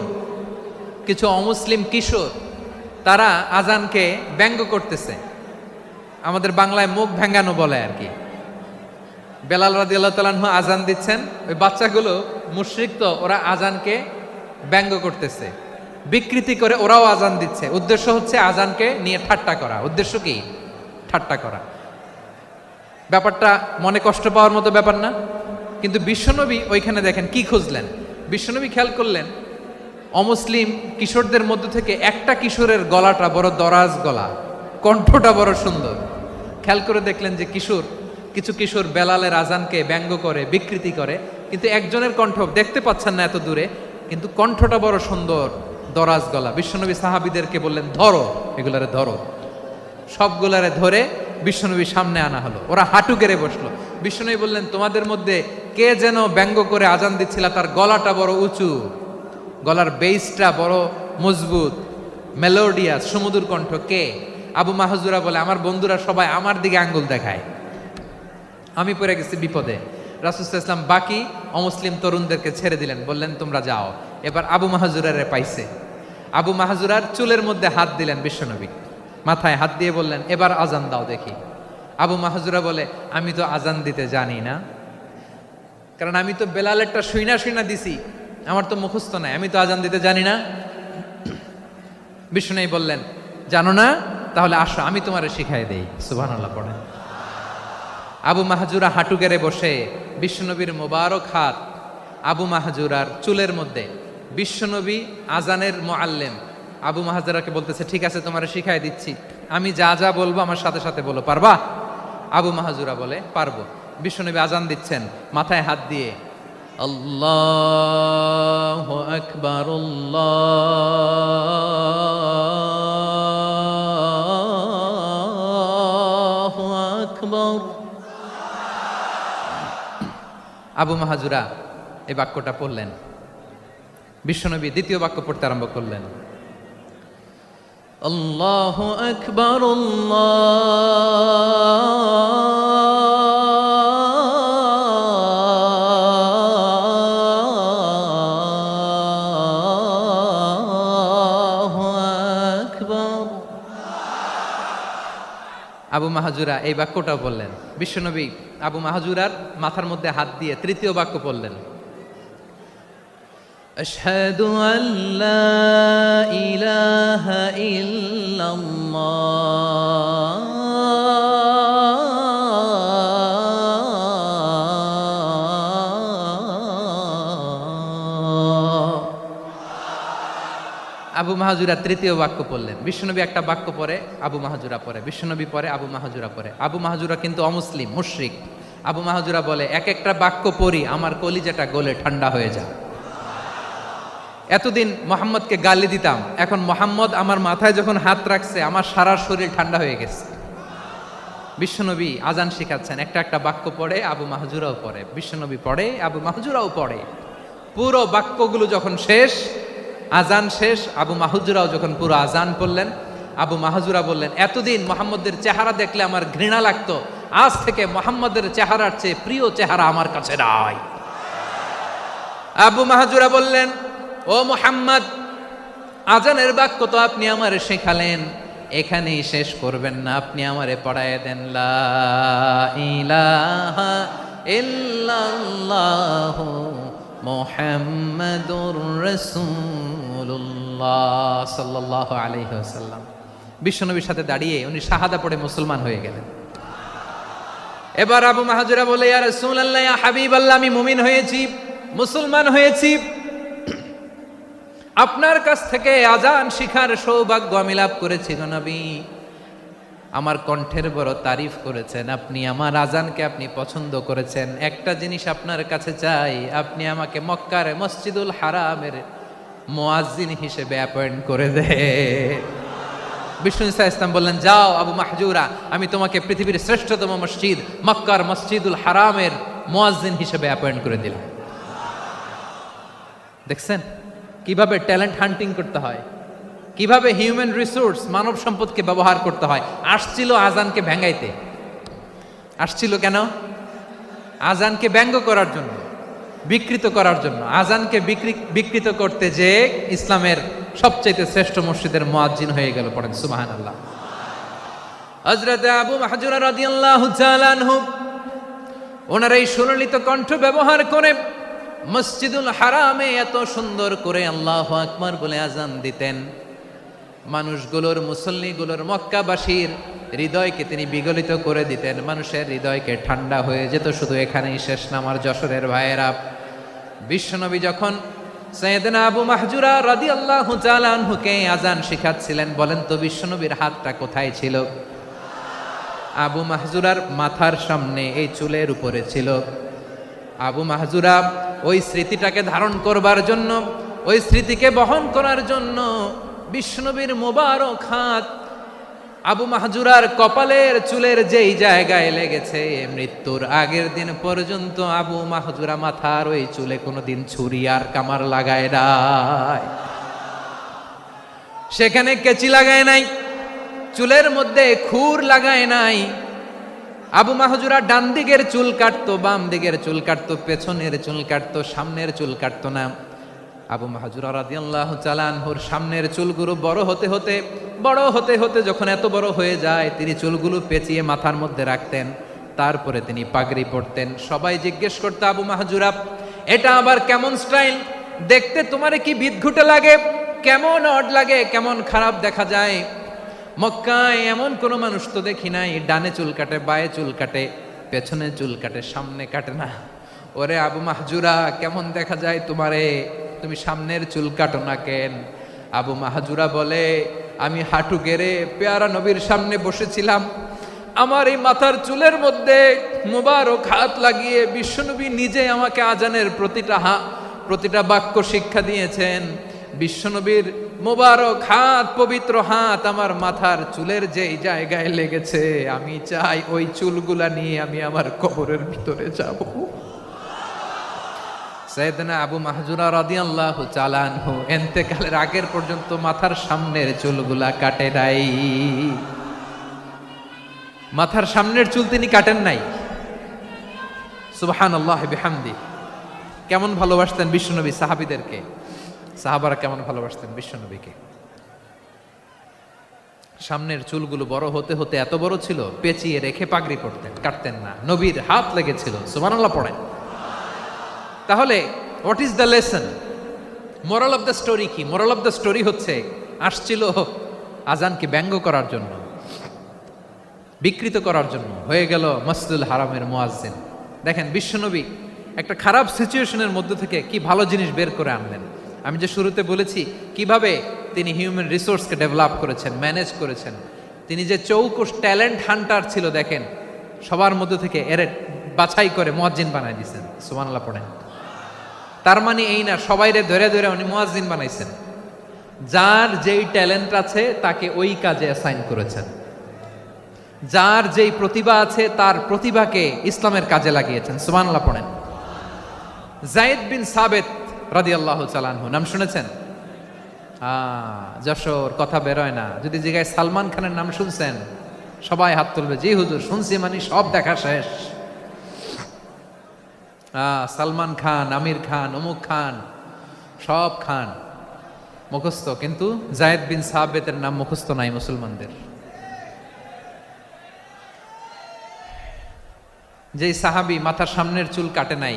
কিছু অমুসলিম কিশোর, তারা আজানকে ব্যঙ্গ করতেছে। আমাদের বাংলায় মুখ ভেঙ্গানো বলে আর কি। বেলাল রাদিয়াল্লাহু তাআলা আনহু আজান দিচ্ছেন, ওই বাচ্চাগুলো মুশরিক, তো ওরা আজানকে ব্যঙ্গ করতেছে, বিকৃতি করে ওরাও আজান দিচ্ছে। উদ্দেশ্য হচ্ছে আজানকে নিয়ে ঠাট্টা করা। উদ্দেশ্য কি? ঠাট্টা করা। ব্যাপারটা মনে কষ্ট পাওয়ার মতো ব্যাপার না? কিন্তু বিশ্বনবী ওইখানে দেখেন কি খুঁজলেন। বিশ্বনবী খেয়াল করলেন অমুসলিম কিশোরদের মধ্য থেকে একটা কিশোরের গলাটা বড় দরাজ গলা, কণ্ঠটা বড় সুন্দর। খেয়াল করে দেখলেন যে কিছু কিশোর বেলালের আজানকে ব্যঙ্গ করে, বিকৃতি করে, কিন্তু একজনের কণ্ঠ দেখতে পাচ্ছেন না এত দূরে, কিন্তু কণ্ঠটা বড় সুন্দর, দরাজ গলা। বিশ্বনবী সাহাবীদেরকে বললেন, ধরো এগুলারে, ধরো। সবগুলারে ধরে বিশ্বনবীর সামনে আনা হলো। ওরা হাঁটু গেড়ে বসলো। বিশ্বনবী বললেন, তোমাদের মধ্যে কে যেন ব্যঙ্গ করে আজান দিচ্ছিল, তার গলাটা বড় উঁচু, গলার বেসটা বড় মজবুত, মেলোডিয়াস, সুমধুর কণ্ঠ। কে? আবু মাহজুরা বলে, আমার বন্ধুরা সবাই আমার দিকে আঙ্গুল দেখায়, আমি পড়ে গেছি বিপদে। রাসূল সাল্লাল্লাহু আলাইহি ওয়াসাল্লাম বাকি অমুসলিম তরুণদেরকে ছেড়ে দিলেন, বললেন তোমরা যাও। এবার আবু মাহজুরারে পাইছে। আবু মাহজুরার চুলের মধ্যে হাত দিলেন বিশ্বনবী, মাথায় হাত দিয়ে বললেন, এবার আজান দাও দেখি। আবু মাহজুরা বলে, আমি তো আজান দিতে জানি না, কারণ আমি তো বেলালেরটা শুইনা দিছি, আমার তো মুখস্থ নাই, আমি তো আজান দিতে জানি না। বিশ্বনবী বললেন, জানো না? তাহলে আসো আমি তোমারে শিখাই দেই। সুবহানাল্লাহ পড়েন। আবু মাহজুরা হাঁটু গেড়ে বসে, বিশ্বনবীর মোবারক হাত আবু মাহজুরার চুলের মধ্যে। বিশ্বনবী আজানের মুআল্লিম আবু মাহজুরাকে বলতেছে, ঠিক আছে তোমারে শিখাই দিচ্ছি, আমি যা যা বলবো আমার সাথে সাথে বলো, পারবা? আবু মাহজুরা বলে, পারবো। বিশ্বনবী আজান দিচ্ছেন মাথায় হাত দিয়ে, আল্লাহু আকবার, আল্লাহু আকবার। আবু মাহজুরা এই বাক্যটা পড়লেন। বিশ্বনবী দ্বিতীয় বাক্য পড়তে আরম্ভ করলেন, আল্লাহু আকবার, আল্লাহু আকবার। আবু মাহজুরা এই বাক্যটাও বললেন। বিশ্বনবী আবু মাহজুরার মাথার মধ্যে হাত দিয়ে তৃতীয় বাক্য পড়লেন, আশহাদু আল্লা ইলাহা ইল্লাল্লাহ, আবু মাহজুরা তৃতীয় বাক্য পড়লেন। বিশ্বনবী একটা বাক্য পরে আবু মাহজুরা পরে, বিশ্বনবী পরে আবু মাহজুরা পরে। আবু মাহজুরা কিন্তু অমুসলিম, মুশরিক। আবু মাহজুরা বলে, এক একটা বাক্য পড়ি আমার কলিজাটা গলে ঠান্ডা হয়ে যায়। এতদিন মোহাম্মদকে গালি দিতাম, এখন মোহাম্মদ আমার মাথায় যখন হাত রাখছে আমার সারা শরীর ঠান্ডা হয়ে গেছে। বিশ্বনবী আজান শিখাচ্ছেন, একটা একটা বাক্য পড়ে আবু মাহজুরাও পড়ে, বিশ্বনবী পড়ে, আবু মাহজুরাও পড়ে। পুরো বাক্যগুলো যখন শেষ, আজান শেষ, আবু মাহজুরাও যখন পুরো আজান পড়লেন, আবু মাহজুরা বললেন, এতদিন মোহাম্মদের চেহারা দেখলে আমার ঘৃণা লাগতো, আজ থেকে মোহাম্মদের চেহারার চেয়ে প্রিয় চেহারা আমার কাছে নাই। আবু মাহজুরা বললেন, ও মুহাম্মদ, আজানের বাক্য তো আপনি আমারে শেখালেন, এখানেই শেষ করবেন না, আপনি আমারে পড়ায় দেন, লা ইলাহা ইল্লাল্লাহু মুহাম্মাদুর রাসূলুল্লাহ সাল্লাল্লাহু আলাইহি ওয়াসাল্লাম। বিশ্বনবীর সাথে দাঁড়িয়ে উনি শাহাদা পড়ে মুসলমান হয়ে গেলেন। এবার আবু মাহজুরা বলে, ইয়া রাসূলুল্লাহ, ইয়া হাবিবাল্লাহ, আমি মুমিন হয়েছি, মুসলমান হয়েছি, আপনার কাছ থেকে আজান শিখার সৌভাগ্য আমি লাভ করেছি গো নবী। আমার কণ্ঠের বড় তারিফ করেছেন আপনি, আমার আজানকে আপনি পছন্দ করেছেন। একটা জিনিস আপনার কাছে চাই, আপনি আমাকে মক্কার মসজিদুল হারামের মুয়াজ্জিন হিসেবে অ্যাপয়েন্ট করে দেন। বিষ্ণু ইসা ইসলাম বললেন, যাও আবু মাহজুরা, আমি তোমাকে পৃথিবীর শ্রেষ্ঠতম মসজিদ মক্কার মসজিদুল হারামের মুয়াজ্জিন হিসেবে অ্যাপয়েন্ট করে দিলাম। দেখছেন কিভাবে ট্যালেন্ট হান্টিং করতে হয়, কিভাবে হিউম্যান রিসোর্স মানব সম্পদকে ব্যবহার করতে হয়। আসছিল আজানকে ভেঙ্গাইতে, আসছিল কেন? আজানকে ব্যঙ্গ করার জন্য। বিকৃত করার জন্য, আজানকে বিকৃত করতে যে ইসলামের সবচাইতে শ্রেষ্ঠ মসজিদের মুয়াজ্জিন হয়ে গেল। পড়েন সুবহানাল্লাহ। হযরত আবু মাহজুরা রাদিয়াল্লাহু তাআলা আনহু ওনার এই সুললিত কণ্ঠ ব্যবহার করে মসজিদুল হারামে এত সুন্দর করে আল্লাহু আকবার বলে আজান দিতেন, মানুষগুলোর, মুসল্লিগুলোর, মক্কাবাসীর হৃদয়কে তিনি বিগলিত করে দিতেন, মানুষের হৃদয়কে ঠান্ডা হয়ে যেত। শুধু এখানেই শেষ না আমার যশোরের ভাইয়েরা, বিশ্বনবী যখন সাইয়েদনা আবু মাহজুরা রাদিয়াল্লাহু তাআলা আনহুকে আজান শিখাচ্ছিলেন, বলেন তো বিশ্বনবীর হাতটা কোথায় ছিল? আবু মাহজুরার মাথার সামনে, এই চুলের উপরে ছিল। আবু মাহজুরা ওই স্মৃতিটাকে ধারণ করবার জন্য, ওই স্মৃতিকে বহন করার জন্য বিশ্বনবীর মোবারক হাত আবু মাহজুরার কপালের চুলের যেই জায়গায় লেগেছে, মৃত্যুর আগের দিন পর্যন্ত আবু মাহজুরা মাথার ওই চুলে কোনোদিন ছুরি আর কামার লাগায় নাই, সেখানে কেচি লাগায় নাই, চুলের মধ্যে খুর লাগায় নাই। আবু মাহজুরা ডান দিকের চুল কাটতো, বাম দিকের চুল কাটতো, পেছনের চুল কাটতো, সামনের চুল কাটতো না। আবু মাহজুরা রাদিয়াল্লাহু তাআলা আনহুর সামনের চুলগুলো বড় হতে হতে যখন এত বড় হয়ে যায়, তিনি চুলগুলো পেঁচিয়ে মাথার মধ্যে রাখতেন, তারপরে তিনি পাগড়ি পরতেন। সবাই জিজ্ঞেস করতো, আবু মাহজুরা এটা আবার কেমন স্টাইল? দেখতে তোমারে কি বিদঘুটে লাগে? কেমন অড লাগে? কেমন খারাপ দেখা যায়? মক্কায় এমন কোনো মানুষ তো দেখি নাই, ডানে চুল কাটে, বায়ে চুল কাটে, পেছনে চুল কাটে, সামনে কাটে না। ওরে আবু মাহজুরা, কেমন দেখা যায় তোমারে? তুমি সামনের চুল কাটো না কেন? আবু মাহজুরা বলে, আমি হাঁটু গেড়ে পেয়ারা নবীর সামনে বসেছিলাম, আমার এই মাথার চুলের মধ্যে মুবারক হাত লাগিয়ে বিশ্বনবী নিজে আমাকে আজানের প্রতিটা বাক্য শিক্ষা দিয়েছেন। বিশ্বনবীর মোবারক হাত, পবিত্র হাত আমার মাথার চুলের যেই জায়গায় লেগেছে, আমি চাই ওই চুলগুলা নিয়ে আমি আমার কবরের ভিতরে যাব। সাইয়েদনা আবু মাহজুরা রাদিয়াল্লাহু তাআলা আনহু ইন্তেকালের আগের পর্যন্ত মাথার সামনের চুলগুলা কাটে নাই, মাথার সামনের চুল তিনি কাটেন নাই। সুবহানাল্লাহ বিহামদি। কেমন ভালোবাসতেন বিশ্বনবী সাহাবীদেরকে, সাহাবারা কেমন ভালোবাসতেন বিশ্বনবীকে। সামনের চুলগুলো বড় হতে হতে এত বড় ছিল, পেঁচিয়ে রেখে পাগড়ি পরতেন, কাটতেন না। নবীর হাত লেগেছিল। সুবহানাল্লাহ পড়েন। তাহলে what is the lesson? Moral of the story কি? মোরাল অফ দ্য স্টোরি হচ্ছে, আসছিল আজানকে ব্যঙ্গ করার জন্য, বিকৃত করার জন্য, হয়ে গেল মসজিদুল হারামের মুয়াজ্জিন। দেখেন বিশ্বনবী একটা খারাপ সিচুয়েশনের মধ্যে থেকে কি ভালো জিনিস বের করে আনলেন। আমি যে শুরুতে বলেছি কিভাবে তিনি হিউম্যান রিসোর্সকে ডেভেলপ করেছেন, ম্যানেজ করেছেন। তিনি যে চৌকুশ ট্যালেন্ট হান্টার ছিল, দেখেন সবার মধ্যে থেকে এর বাছাই করে মুয়াজ্জিন বানাই দিয়েছেন। সুবহানাল্লাহ পড়েন। তার মানে এই না সবাইরে ধরে ধরে উনি মুয়াজ্জিন বানাইছেন, যার যেই ট্যালেন্ট আছে তাকে ওই কাজে অ্যাসাইন করেছেন, যার যেই প্রতিভা আছে তার প্রতিভাকে ইসলামের কাজে লাগিয়েছেন। সুবহানাল্লাহ পড়েন। যায়েদ বিন সাবিত রাদিয়াল্লাহু তাআলা আনহু নাম শুনেছেন? যশোর কথা বেরোয় না। যদি জিগায় সালমান খানের নাম শুনছেন, সবাই হাত তুলবে, জি হুজুর শুনছি, মানে সব দেখা শেষ। সালমান খান, আমির খান, অমুক খান, সব খান মুখস্থ, কিন্তু যায়েদ বিন সাবিতের নাম মুখস্থ নাই মুসলমানদের। যেই সাহাবী মাথার সামনের চুল কাটে নাই,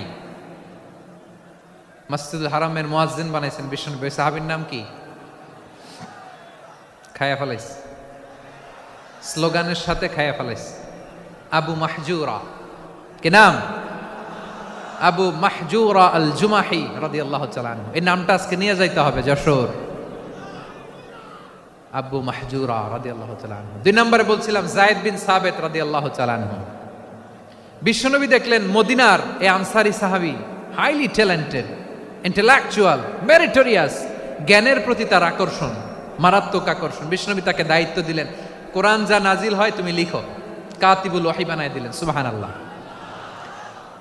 মসজিদুল হারামের মুয়াজ্জিন বানাইছেন বিশ্বনবী, সাহাবীর নাম কি? খায়া ফেলাইস, স্লোগানের সাথে খায়া ফেলাইস। আবু মাহজুরা। কি নাম? আবু মাহজুরা আল জুমাহি রাদিয়াল্লাহু তাআলা আনহু। এই নামটা আজকে নিয়ে যাইতে হবে যশোর। আবু মাহজুরা রাদিয়াল্লাহু তাআলা আনহু। 2 নম্বরে বলছিলাম যায়েদ বিন সাবিত রাদিয়াল্লাহু তাআলা আনহু। বিশ্বনবী দেখলেন মদিনার এই আনসারী সাহাবী হাইলি ট্যালেন্টেড, ইন্টেলেকচুয়াল, মেরিটোরিয়াস, জ্ঞানের প্রতি তার আকর্ষণ, মারাত্মক আকর্ষণ। বিশ্বনবী তাকে দায়িত্ব দিলেন, কোরআন যা নাজিল হয় তুমি লিখো, কাতিবুল ওয়াহি বানায় দিলেন। সুবহানাল্লাহ।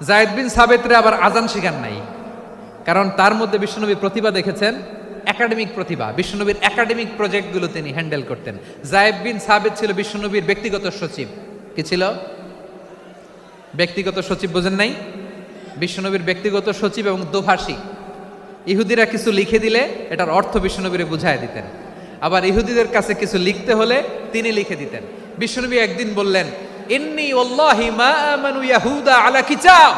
যায়েদ বিন সাবিতরে আবার আজান শিখান নাই, কারণ তার মধ্যে বিশ্বনবী প্রতিভা দেখেছেন, একাডেমিক প্রতিভা। বিশ্বনবীর একাডেমিক প্রজেক্টগুলো তিনি হ্যান্ডেল করতেন। যায়েদ বিন সাবিত ছিল বিশ্বনবীর ব্যক্তিগত সচিব। কি ছিল? ব্যক্তিগত সচিব, বোঝেন নাই? বিশ্বনবীর ব্যক্তিগত সচিব এবং দোভাষী। ইহুদিরা কিছু লিখে দিলে এটার অর্থ বিশ্বনবীরে বুঝায় দিতেন, আবার ইহুদিদের কাছে কিছু লিখতে হলে তিনি লিখে দিতেন। বিশ্বনবী একদিন বললেন, ইন্নী ওয়াল্লাহি মা আমানু ইয়াহুদা আলা কিতাব।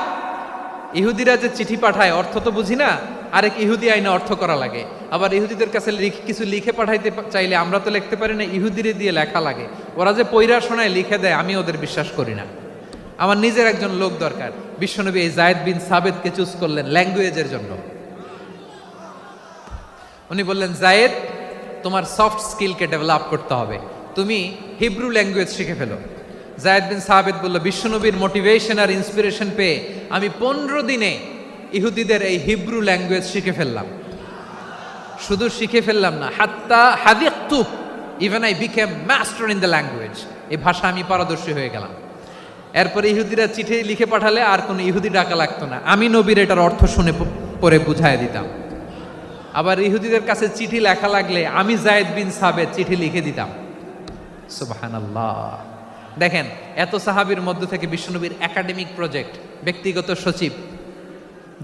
ইহুদিরা যে চিঠি পাঠায় অর্থ তো বুঝি না, আরেক ইহুদি আইনে অর্থ করা লাগে। আবার ইহুদিদের কাছে কিছু লিখে পাঠাইতে চাইলে আমরা তো লিখতে পারি না, ইহুদিরে দিয়ে লেখা লাগে। ওরা যে পয়রা শোনায় লিখে দেয়, আমি ওদের বিশ্বাস করি না। আমার নিজের একজন লোক দরকার। বিশ্বনবী এই যায়েদ বিন সাবেতকে চুজ করলেন ল্যাঙ্গুয়েজের জন্য। উনি বললেন, যায়েদ, তোমার সফট স্কিলকে ডেভেলপ করতে হবে, তুমি হিব্রু ল্যাঙ্গুয়েজ শিখে ফেলো। যায়েদ বিন সাবেত বলল, বিশ্বনবীর মোটিভেশন আর ইন্সপিরেশন পেয়ে আমি 15 দিনে ইহুদিদের এই হিব্রু ল্যাঙ্গুয়েজ শিখে ফেললাম। শুধু শিখে ফেললাম না, হাত্তা হাদিকতু, even I became master in the language. এই ভাষা আমি পারদর্শী হয়ে গেলাম। এরপরে ইহুদিরা চিঠি লিখে পাঠালে আর কোনো ইহুদি ডাকা লাগতো না, আমি নবীর এটার অর্থ শুনে পরে বুঝায় দিতাম। আবার ইহুদিদের কাছে চিঠি লেখা লাগলে আমি যায়েদ বিন সাবেত চিঠি লিখে দিতাম। সুবহানাল্লাহ। দেখেন, এত সাহাবীর মধ্য থেকে বিশ্বনবীর একাডেমিক প্রজেক্ট, ব্যক্তিগত সচিব,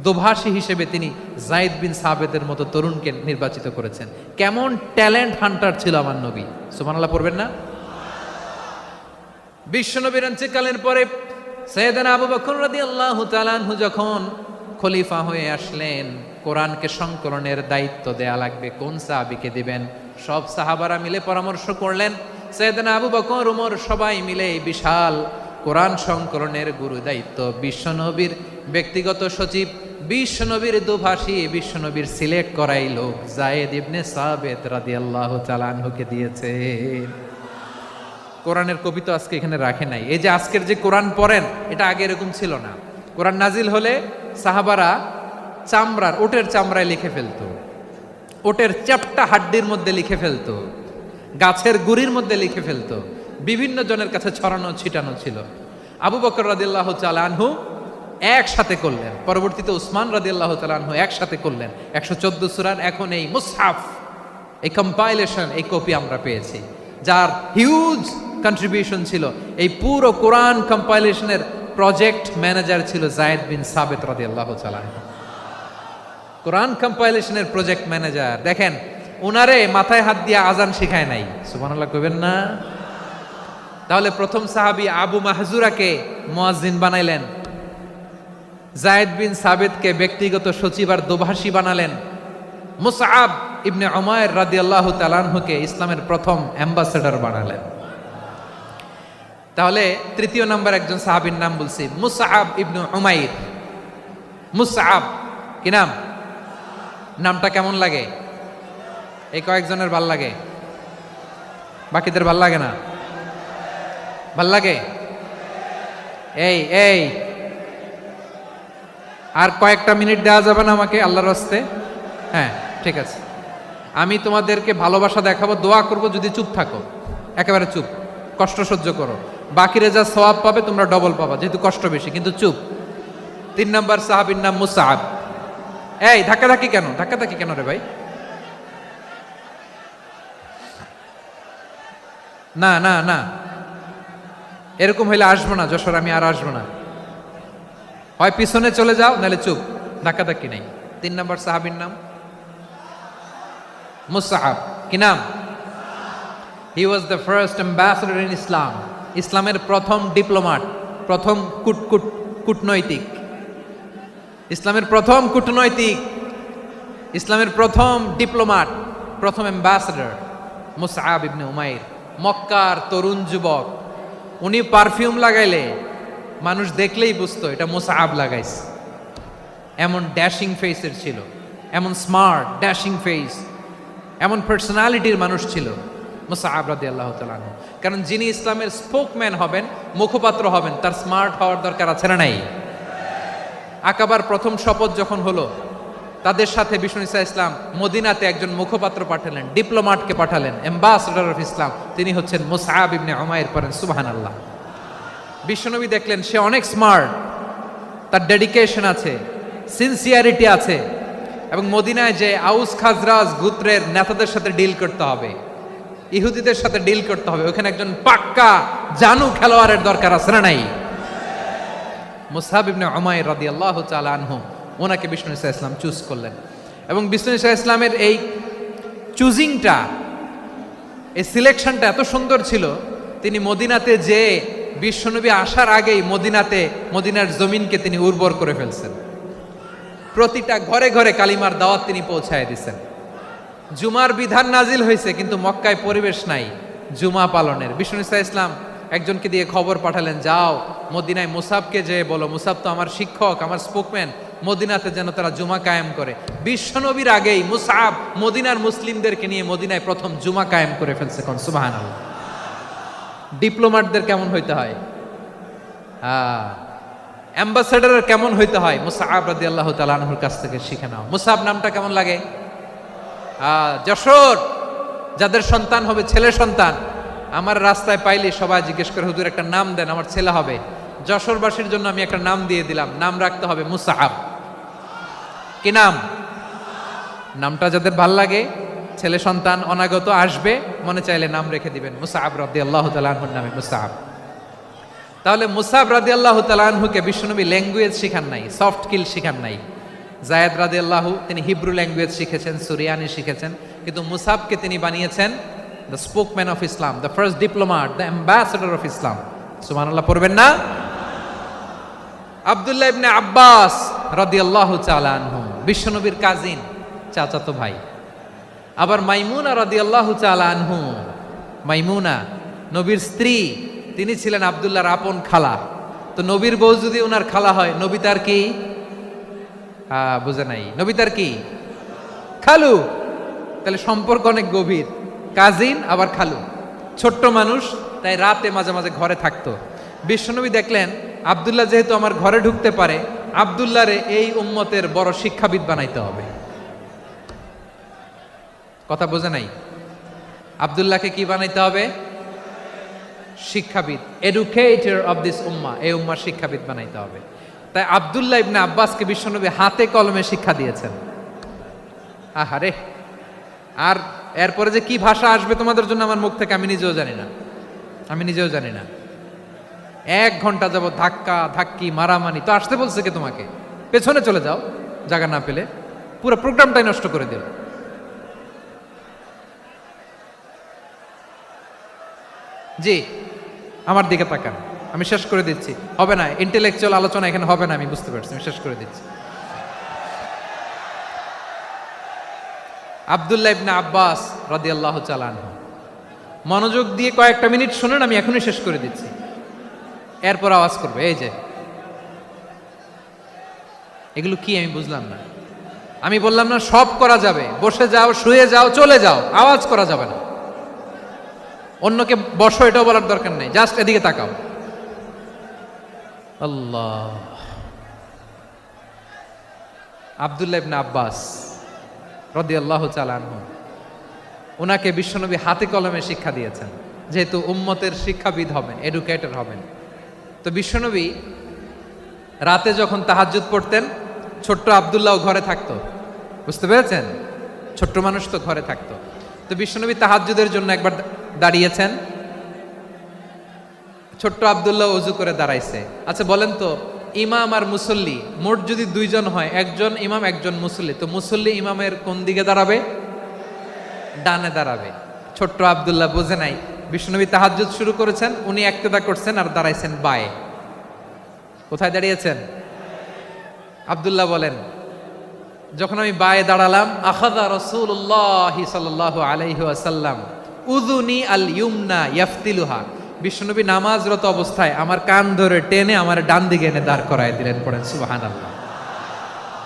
দোভাষী হিসেবে তিনি যায়েদ বিন সাবেতের মতো তরুণকে নির্বাচিত করেছেন। কেমন ট্যালেন্ট হান্টার ছিল আমার নবী! সুবহানাল্লাহ পড়বেন না? বিশ্বনবীর ইন্তেকালের পরে সাইয়েদনা আবু বকর রাদিয়াল্লাহু তাআলা আনহু যখন খলিফা হয়ে আসলেন, কোরআনকে সংকলনের দায়িত্ব দেয়া লাগবে, কোন সাহাবীকে দিবেন? সব সাহাবারা মিলে পরামর্শ করলেন। সাইয়েদনা আবু বকর, ওমর সবাই মিলে এই বিশাল কোরআন সংকলনের গুরু দায়িত্ব বিশ্বনবীর ব্যক্তিগত সচিব, বিশ্বনবীর দোভাষী, বিশ্বনবীর সিলেক্ট করাই লোক যায়েদ ইবনে সাবেত রাদিয়াল্লাহু তাআলা আনহুকে দিয়েছে। কোরআনের কবি তো আজকে এখানে রাখে নাই। এই যে আজকের যে কোরআন পড়েন, এটা আগে এরকম ছিল না। কোরআন নাজিল হলে সাহাবারা চামড়ার, ওটের চামড়ায় লিখে ফেলতো, ওটের চ্যাপ্টা হাড্ডির মধ্যে লিখে ফেলতো, গাছের গুড়ির মধ্যে লিখে ফেলতো, বিভিন্ন জনের কাছে ছড়ানো ছিটানো ছিল। আবু বকর রাদিয়াল্লাহু তাআলা আনহু একসাথে করলেন, পরবর্তীতে উসমান রাদিয়াল্লাহু তাআলা আনহু একসাথে করলেন। 114 সূরার এখন এই মুসহাফ, এই কম্পাইলেশন, এই কপি আমরা পেয়েছি, যার হিউজ কন্ট্রিবিউশন ছিল। এই পুরো কোরআন কম্পাইলেশনের প্রজেক্ট ম্যানেজার ছিল যায়েদ বিন সাবেত রাদিয়াল্লাহু তাআলা। কোরআন কম্পাইলেশনের প্রজেক্ট ম্যানেজার। দেখেন, উনারে মাথায় হাত দিয়ে আজান শিখায় নাই। সুবহানাল্লাহ কইবেন না? তাহলে প্রথম সাহাবী আবু মাহজুরাকে মুয়াজ্জিন বানাইলেন, যায়েদ বিন সাবেতকে ব্যক্তিগত সচিব আর দোভাষী বানালেন, মুসআব ইবনে উমাইর রাদিয়াল্লাহু তাআলা আনহুকে ইসলামের প্রথম অ্যাম্বাসেডর বানালেন। তাহলে তৃতীয় নাম্বার একজন সাহাবীর নাম বলছি, মুসআব ইবনে উমাইর। মুসআব কি নাম? নামটা কেমন লাগে? এই কয়েকজনের ভাল লাগে, বাকিদের ভাল লাগে না? ভাল লাগে? এই এই আর কয়েকটা মিনিট দেওয়া যাবে না আমাকে আল্লাহর রাস্তে? হ্যাঁ, ঠিক আছে। আমি তোমাদেরকে ভালোবাসা দেখাবো, দোয়া করব, যদি চুপ থাকো, একেবারে চুপ, কষ্ট সহ্য করো, বাকিরা যা সওয়াব পাবে তোমরা ডবল পাবা, যেহেতু কষ্ট বেশি, কিন্তু চুপ। 3 নম্বর সাহাবীর নাম মুসআব। এই ধাক্কাধাক্কি কেন? ধাক্কাধাক্কি কেন রে ভাই? না না না, এরকম হইলে আসবো না যশোর, আমি আর আসবো না। হয় পিছনে চলে যাও, নাহলে চুপ, ধাক্কাধাক্কি নেই। 3 নম্বর সাহাবীর নাম মুসআব। কি নাম? He was the first ambassador in Islam. ইসলামের প্রথম ডিপ্লোমাট, প্রথম কূটনৈতিক, ইসলামের প্রথম কূটনৈতিক, ইসলামের প্রথম ডিপ্লোমাট, প্রথম অ্যাম্বাসেডর মুসআব ইবনে উমাইর। মক্কার তরুণ যুবক, উনি পারফিউম লাগাইলে মানুষ দেখলেই বুঝতো এটা মুসআব লাগাইছে। এমন ড্যাশিং ফেসের ছিল, এমন স্মার্ট ড্যাশিং ফেস, এমন পার্সোনালিটির মানুষ ছিল মুসআব রাদিয়াল্লাহু তাআলা আনহু। কারণ যিনি ইসলামের স্পোকম্যান হবেন, মুখপাত্র হবেন, তার স্মার্ট হওয়ার দরকার আছে না নাই? আকাবার প্রথম শপথ যখন হলো, তাদের সাথে বিষ্ণু ঈসা ইসলাম মদিনাতে একজন মুখপাত্র পাঠালেন, ডিপ্লোমাটকে পাঠালেন, অ্যাম্বাসেডর অফ ইসলাম, তিনি হচ্ছেন মুসআব ইবনে উমাইর। পড়েন সুবহানাল্লাহ। বিশ্বনবী দেখলেন সে অনেক স্মার্ট, তার ডেডিকেশন আছে, সিনসিয়ারিটি আছে, এবং মদিনায় যে আউস খাজরাজ গোত্রের নেতাদের সাথে ডিল করতে হবে, ইহুদিদের সাথে ডিল করতে হবে, ওখানে একজন পাক্কা জানু খেলোয়াড়ের দরকার আছে না নাই? মুসআব ইবনে উমাইর রাদিয়াল্লাহু তাআলা আনহু, ওনাকে বিষ্ণু নবী সাল্লাল্লাহু আলাইহি ওয়াসাল্লাম চুজ করলেন। এবং বিষ্ণু নবী সাল্লাল্লাহু আলাইহি ওয়াসাল্লামের এই চুজিংটা, এই সিলেকশনটা এত সুন্দর ছিল, তিনি মদিনাতে যে বিশ্বনবী আসার আগেই মদিনার জমিনকে তিনি উর্বর করে ফেলছেন। প্রতিটা ঘরে ঘরে কালিমার দাওয়াত তিনি পৌঁছায় দিয়েছেন। জুমার বিধান নাজিল হয়েছে, কিন্তু মক্কায় পরিবেশ নাই জুমা পালনের। বিষ্ণু নবী সাল্লাল্লাহু আলাইহি ওয়াসাল্লাম একজনকে দিয়ে খবর পাঠালেন, যাও মদিনায় মুসাবকে যে বলো, মুসাব তো আমার শিক্ষক, আমার স্পোকম্যান, মদিনাতে যেন তারা জুমা কায়েম করে। বিশ্বনবীর আগেই মুসাব মদিনার মুসলিমদেরকে নিয়ে মদিনায় প্রথম জুমা কায়েম করে ফেলছে। কোন সুবহানাল্লাহ। ডিপ্লোম্যাটদের কেমন হইতে হয়, অ্যাম্বাসেডারের কেমন হইতে হয়, মুসআব রাদিয়াল্লাহু তাআলা আনহুর কাছ থেকে শিখে নাও। মুসআব নামটা কেমন লাগে? যশোর যাদের সন্তান হবে, ছেলে সন্তান, আমার রাস্তায় পাইলে সবাই জিজ্ঞেস করে, হুজুর একটা নাম দেন, আমার ছেলে হবে। যশোরবাসীর জন্য আমি একটা নাম দিয়ে দিলাম, নাম রাখতে হবে মুসআব। কি নাম? নামটা যাদের ভাল লাগে, ছেলে সন্তান অনাগত আসবে, মনে চাইলে নাম রেখে দিবেন মুসআব রাদিয়াল্লাহু তাআলা আনহুর নামে মুসআব। তাহলে মুসআব রাদিয়াল্লাহু তাআলা আনহুকে বিশ্বনবী ল্যাঙ্গুয়েজ শিখান নাই, সফট স্কিল শিখান নাই। যায়েদ রাদিয়াল্লাহু তিনি হিব্রু ল্যাঙ্গুয়েজ শিখেছেন, সুরিয়ানি শিখেছেন, কিন্তু মুসআবকে তিনি বানিয়েছেন the spokesman of Islam, the first diplomat, the ambassador of Islam. সুবহানাল্লাহ পড়বেন না? আব্দুল্লাহ ইবনে আব্বাস রাদিয়াল্লাহু তাআলা আনহু বিশ্বনবীর কাজিন, চাচাতো ভাই। আবার মাইমুনা রাদিয়াল্লাহু তাআলা আনহু, মাইমুনা নবীর স্ত্রী, তিনি ছিলেন আব্দুল্লাহর আপন খালা। তো নবীর বউ যদি ওনার খালা হয়, নবী তার কি? বুঝে নাই, নবী তার কি? খালু। তাহলে সম্পর্ক অনেক গভীর, কাজিন আবার খালু। ছোট্ট মানুষ, তাই রাতে মাঝে মাঝে ঘরে থাকতো। বিশ্বনবী দেখলেন আব্দুল্লাহ যেহেতু আমার ঘরে ঢুকতে পারে, আব্দুল্লাহরে এই উম্মতের বড় শিক্ষাবিদ বানাইতে হবে। কথা বোঝে নাই? আব্দুল্লাহকে কি বানাইতে হবে? শিক্ষাবিদ, এডুকেটর অফ দিস উম্মাহ, এই উম্মার শিক্ষাবিদ বানাইতে হবে। তাই আব্দুল্লাহ ইবনে আব্বাসকে বিশ্বনবী হাতে কলমে শিক্ষা দিয়েছেন। আহারে, আর এরপরে যে কি ভাষা আসবে তোমাদের জন্য আমার মুখ থেকে আমি নিজেও জানি না। 1 ঘন্টা যাবত ধাক্কা ধাক্কি মারামারি। তো আসতে বলছে কে তোমাকে? পেছনে চলে যাও, জায়গা না পেলে। পুরো প্রোগ্রামটাই নষ্ট করে দিল। জি, আমার দিকে তাকান, আমি শেষ করে দিচ্ছি। হবে না, ইন্টেলেকচুয়াল আলোচনা এখানে হবে না, আমি বুঝতে পারছি, আমি শেষ করে দিচ্ছি। আব্দুল্লাহ ইবনে আব্বাস রাদিয়াল্লাহু তাআলা আনহু, মনোযোগ দিয়ে কয়েকটা মিনিট শুনুন, আমি এখনই শেষ করে দিচ্ছি, এরপর আওয়াজ করবে। এই যে এগুলো কি আমি বুঝলাম না। আমি বললাম না সব করা যাবে, বসে যাও, শুয়ে যাও, চলে যাও, আওয়াজ করা যাবে না। অন্যকে বসো এটাও বলার দরকার নেই, জাস্ট এদিকে তাকাও। আল্লাহ। আব্দুল্লাহ ইবনে আব্বাস রাদিয়াল্লাহু তাআলা আনহু, ওনাকে বিশ্বনবী হাতে কলমে শিক্ষা দিয়েছেন, যেহেতু উম্মতের শিক্ষাবিদ হবেন, এডুকেটর হবেন। তো বিশ্বনবী রাতে যখন তাহাজ্জুদ পড়তেন, ছোট্ট আব্দুল্লাহ ঘরে থাকতো। বুঝতে পেরেছেন? ছোট্ট মানুষ তো ঘরে থাকতো। তো বিশ্বনবী তাহাজ্জুদের জন্য একবার দাঁড়িয়েছেন, ছোট্ট আব্দুল্লাহ ওযু করে দাঁড়াইছে। আচ্ছা বলেন তো, ইমাম আর মুসল্লি মোট যদি 2 জন হয়, একজন ইমাম একজন মুসল্লি, তো মুসল্লি ইমামের কোন দিকে দাঁড়াবে? ডানে দাঁড়াবে। ছোট্ট আব্দুল্লাহ বুঝে নাই, বিশ্বনবী তাহাজ্জুদ শুরু করেছেন, উনি ইক্তেদা করছেন আর দাঁড়াইছেন বায়ে। কোথায় দাঁড়িয়েছেন? আব্দুল্লাহ বলেন, যখন আমি বায়ে দাঁড়ালাম, আখাযা রাসূলুল্লাহ সাল্লাল্লাহু আলাইহি ওয়াসাল্লাম উযুনি আল ইউমনা ইয়াফতিলুহা, বিশ্বনবী নামাজরত অবস্থায় আমার কান ধরে টেনে আমার ডান দিকে এনে দাঁড় করায় দিলেন। পড়েন সুবহানাল্লাহ।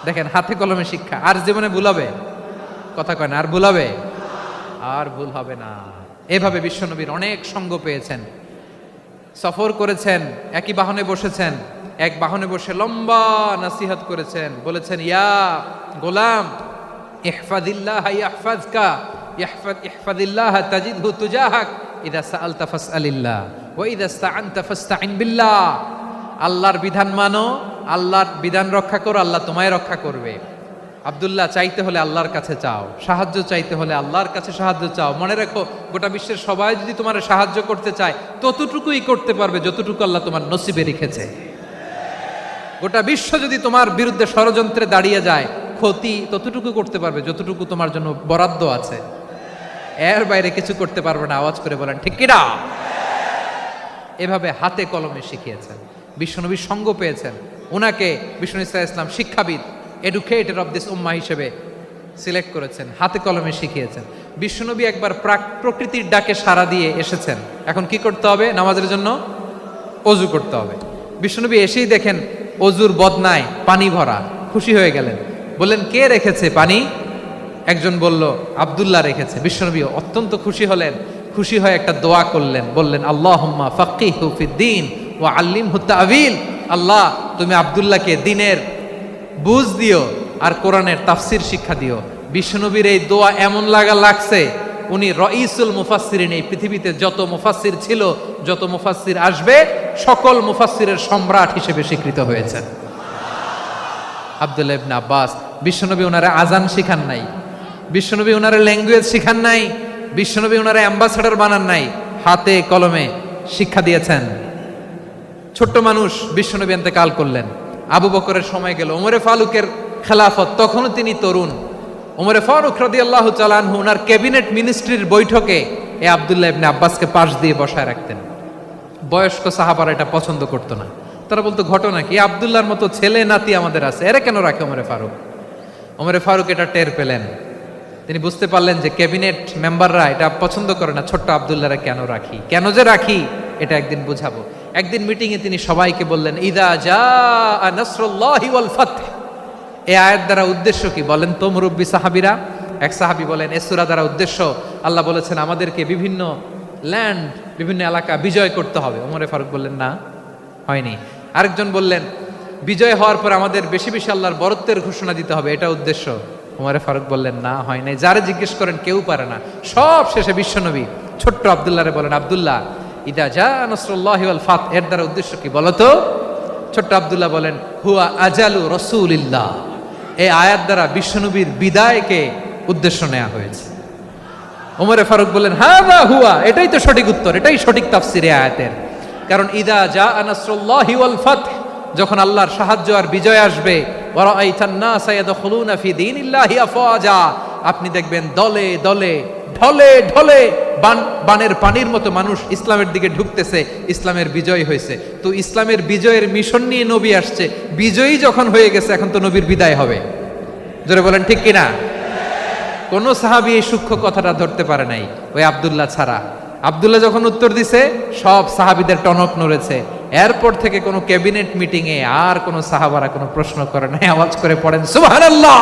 দেখেন, হাতে কলমে শিক্ষা। আর জীবনে ভুল হবে? কথা কয় না, আর ভুল হবে? আর ভুল হবে না। এভাবে বিশ্বনবীর অনেক সঙ্গ পেয়েছেন, সফর করেছেন, একই বাহনে বসেছেন, এক বাহনে বসে লম্বা নসিহত করেছেন, বলেছেন, ইয়া গোলাম ইহফাজিল্লাহ ইয়াহফাজকা, ইহফাজিল্লাহ তাজিদহু তুজাহাক, ইযা সাআলতা ফাসআলিল্লাহ ওয়া ইযা ইসতাআনতা ফাসতাইন বিল্লাহ। আল্লাহর বিধান মানো, আল্লাহর বিধান রক্ষা করো, আল্লাহ তোমায় রক্ষা করবে। আব্দুল্লাহ, চাইতে হলে আল্লাহর কাছে চাও, সাহায্য চাইতে হলে আল্লাহর কাছে সাহায্য চাও। মনে রাখো, গোটা বিশ্বের সবাই যদি তোমার সাহায্য করতে চায়, ততটুকুই করতে পারবে যতটুকু আল্লাহ তোমার নসিবে রেখেছে। গোটা বিশ্ব যদি তোমার বিরুদ্ধে ষড়যন্ত্রে দাঁড়িয়ে যায়, ক্ষতি ততটুকু করতে পারবে যতটুকু তোমার জন্য বরাদ্দ আছে, এর বাইরে কিছু করতে পারবে না। আওয়াজ করে বলেন ঠিক কিনা? এভাবে হাতে কলমে শিখিয়েছেন, বিশ্বনবীর সঙ্গ পেয়েছেন। ওনাকে বিষ্ণু ইসলাম শিক্ষাবিদ, এডুকেটর অফ দিস উম্মাহ হিসেবে সিলেক্ট করেছেন, হাতে কলমে শিখিয়েছেন। বিশ্বনবী একবার প্রকৃতির ডাকে সাড়া দিয়ে এসেছেন, এখন কি করতে হবে? নামাজের জন্য অজু করতে হবে। বিশ্বনবী এসেই দেখেন অজুর বদনায় পানি ভরা, খুশি হয়ে গেলেন, বললেন কে রেখেছে পানি? একজন বলল আব্দুল্লাহ রেখেছে। বিশ্বনবী অত্যন্ত খুশি হলেন, খুশি হয়ে একটা দোয়া করলেন, বললেন আল্লাহুম্মা ফাক্কিহু ফিদ্দীন ওয়া আল্লিমহু তা'ওয়ীল। আল্লাহ তুমি আব্দুল্লাহকে দ্বীনের বুঝ দিও আর কোরআনের তাফসীর শিক্ষা দিও। বিশ্বনবীর এই দোয়া এমন লাগছে, উনি রাইসুল মুফাসসিরিন, এই পৃথিবীতে যত মুফাসসির ছিল, যত মুফাসসির আসবে, সকল মুফাসসিরের সম্রাট হিসেবে স্বীকৃত হয়েছেন আব্দুল্লাহ ইবনে আব্বাস। বিশ্বনবী ওনারে আজান শিখান নাই, বিশ্বনবী ওনারে ল্যাঙ্গুয়েজ শিখান নাই, বিশ্বনবী ওনারে অ্যাম্বাসাডর বানান নাই, হাতে কলমে শিক্ষা দিয়েছেন। ছোট্ট মানুষ, বিশ্বনবী ইন্তেকাল করলেন, আবু বকরের সময় গেল, ওমরে ফারুকের খেলাফত, তখনও তিনি তরুণ। ওমরে ফারুক রাদিয়াল্লাহু তাআলা আনহু ওনার ক্যাবিনেট মিনিস্ট্রির বৈঠকে এই আব্দুল্লাহ ইবনে আব্বাসকে পাশ দিয়ে বসায় রাখতেন। বয়স্ক সাহাবারা এটা পছন্দ করতো না, তারা বলতো ঘটনা কি, আব্দুল্লাহর মতো ছেলে নাতি আমাদের আছে, এরা কেন রাখে ওমরে ফারুক? ওমরে ফারুক এটা টের পেলেন, তিনি বুঝতে পারলেন যে ক্যাবিনেট মেম্বাররা এটা পছন্দ করে না, ছোট্ট আব্দুল্লাহরা কেন রাখি, কেন যে রাখি এটা একদিন বুঝাবো। একদিন মিটিংয়ে তিনি সবাইকে বললেন ইদা জাআ নাসরুল্লাহি ওয়াল ফাতহ। এই আয়াত দ্বারা উদ্দেশ্য কি বলেন তো মুরব্বী সাহাবীরা? এক সাহাবী বলেন এই সূরা দ্বারা উদ্দেশ্য, আল্লাহ বলেছেন আমাদেরকে বিভিন্ন ল্যান্ড, বিভিন্ন এলাকা বিজয় করতে হবে। ওমরে ফারুক বললেন না, হয়নি। আরেকজন বললেন বিজয় হওয়ার পর আমাদের বেশি বেশি আল্লাহর বরত্বের ঘোষণা দিতে হবে, এটা উদ্দেশ্য। ওমরে ফারুক বললেন না, হয় নাই। যারা জিজ্ঞেস করেন কেউ পারে না। সব শেষে বিশ্বনবী ছোট্ট আব্দুল্লাহরে বলেন আব্দুল্লাহ ইদা জাআ নাসরুল্লাহি ওয়াল ফাতহ এর দ্বারা উদ্দেশ্য কি বলো তো? ছোট্ট আব্দুল্লাহ বলেন হুয়া আজালু রাসূলিল্লাহ। এই আয়াত দ্বারা বিশ্বনবীর বিদায়কে উদ্দেশ্য নেওয়া হয়েছে। ওমরে ফারুক বললেন হাযা হুয়া, এটাই তো সঠিক উত্তর, এটাই সঠিক তাফসীর এই আয়াতের। কারণ ইদা জাআ নাসরুল্লাহি ওয়াল ফাতহ, যখন আল্লাহর সাহায্য আর বিজয় আসবে, ওয়া রাআইতান নাসা ইয়াদখুলুনা ফি দীনিল্লাহি আফওয়াজা, আপনি দেখবেন দলে দলে ঢলে ঢলে বানের পানির মতো মানুষ ইসলামের দিকে ঢুকতেছে, ইসলামের বিজয় হয়েছে। তো ইসলামের বিজয়ের মিশন নিয়ে নবী আসছে, বিজয়ী যখন হয়ে গেছে এখন তো নবীর বিদায় হবে। জোরে বলেন ঠিক কিনা? কোন সাহাবী এই সূক্ষ্ম কথাটা ধরতে পারে নাই, ওই আব্দুল্লাহ ছাড়া। আব্দুল্লাহ যখন উত্তর দিছে সব সাহাবীদের টনক নড়েছে। এরপর থেকে কোনো ক্যাবিনেট মিটিং এ আর কোনো সাহাবারা কোনো প্রশ্ন করে নাই। আওয়াজ করে পড়েন সুবহানাল্লাহ।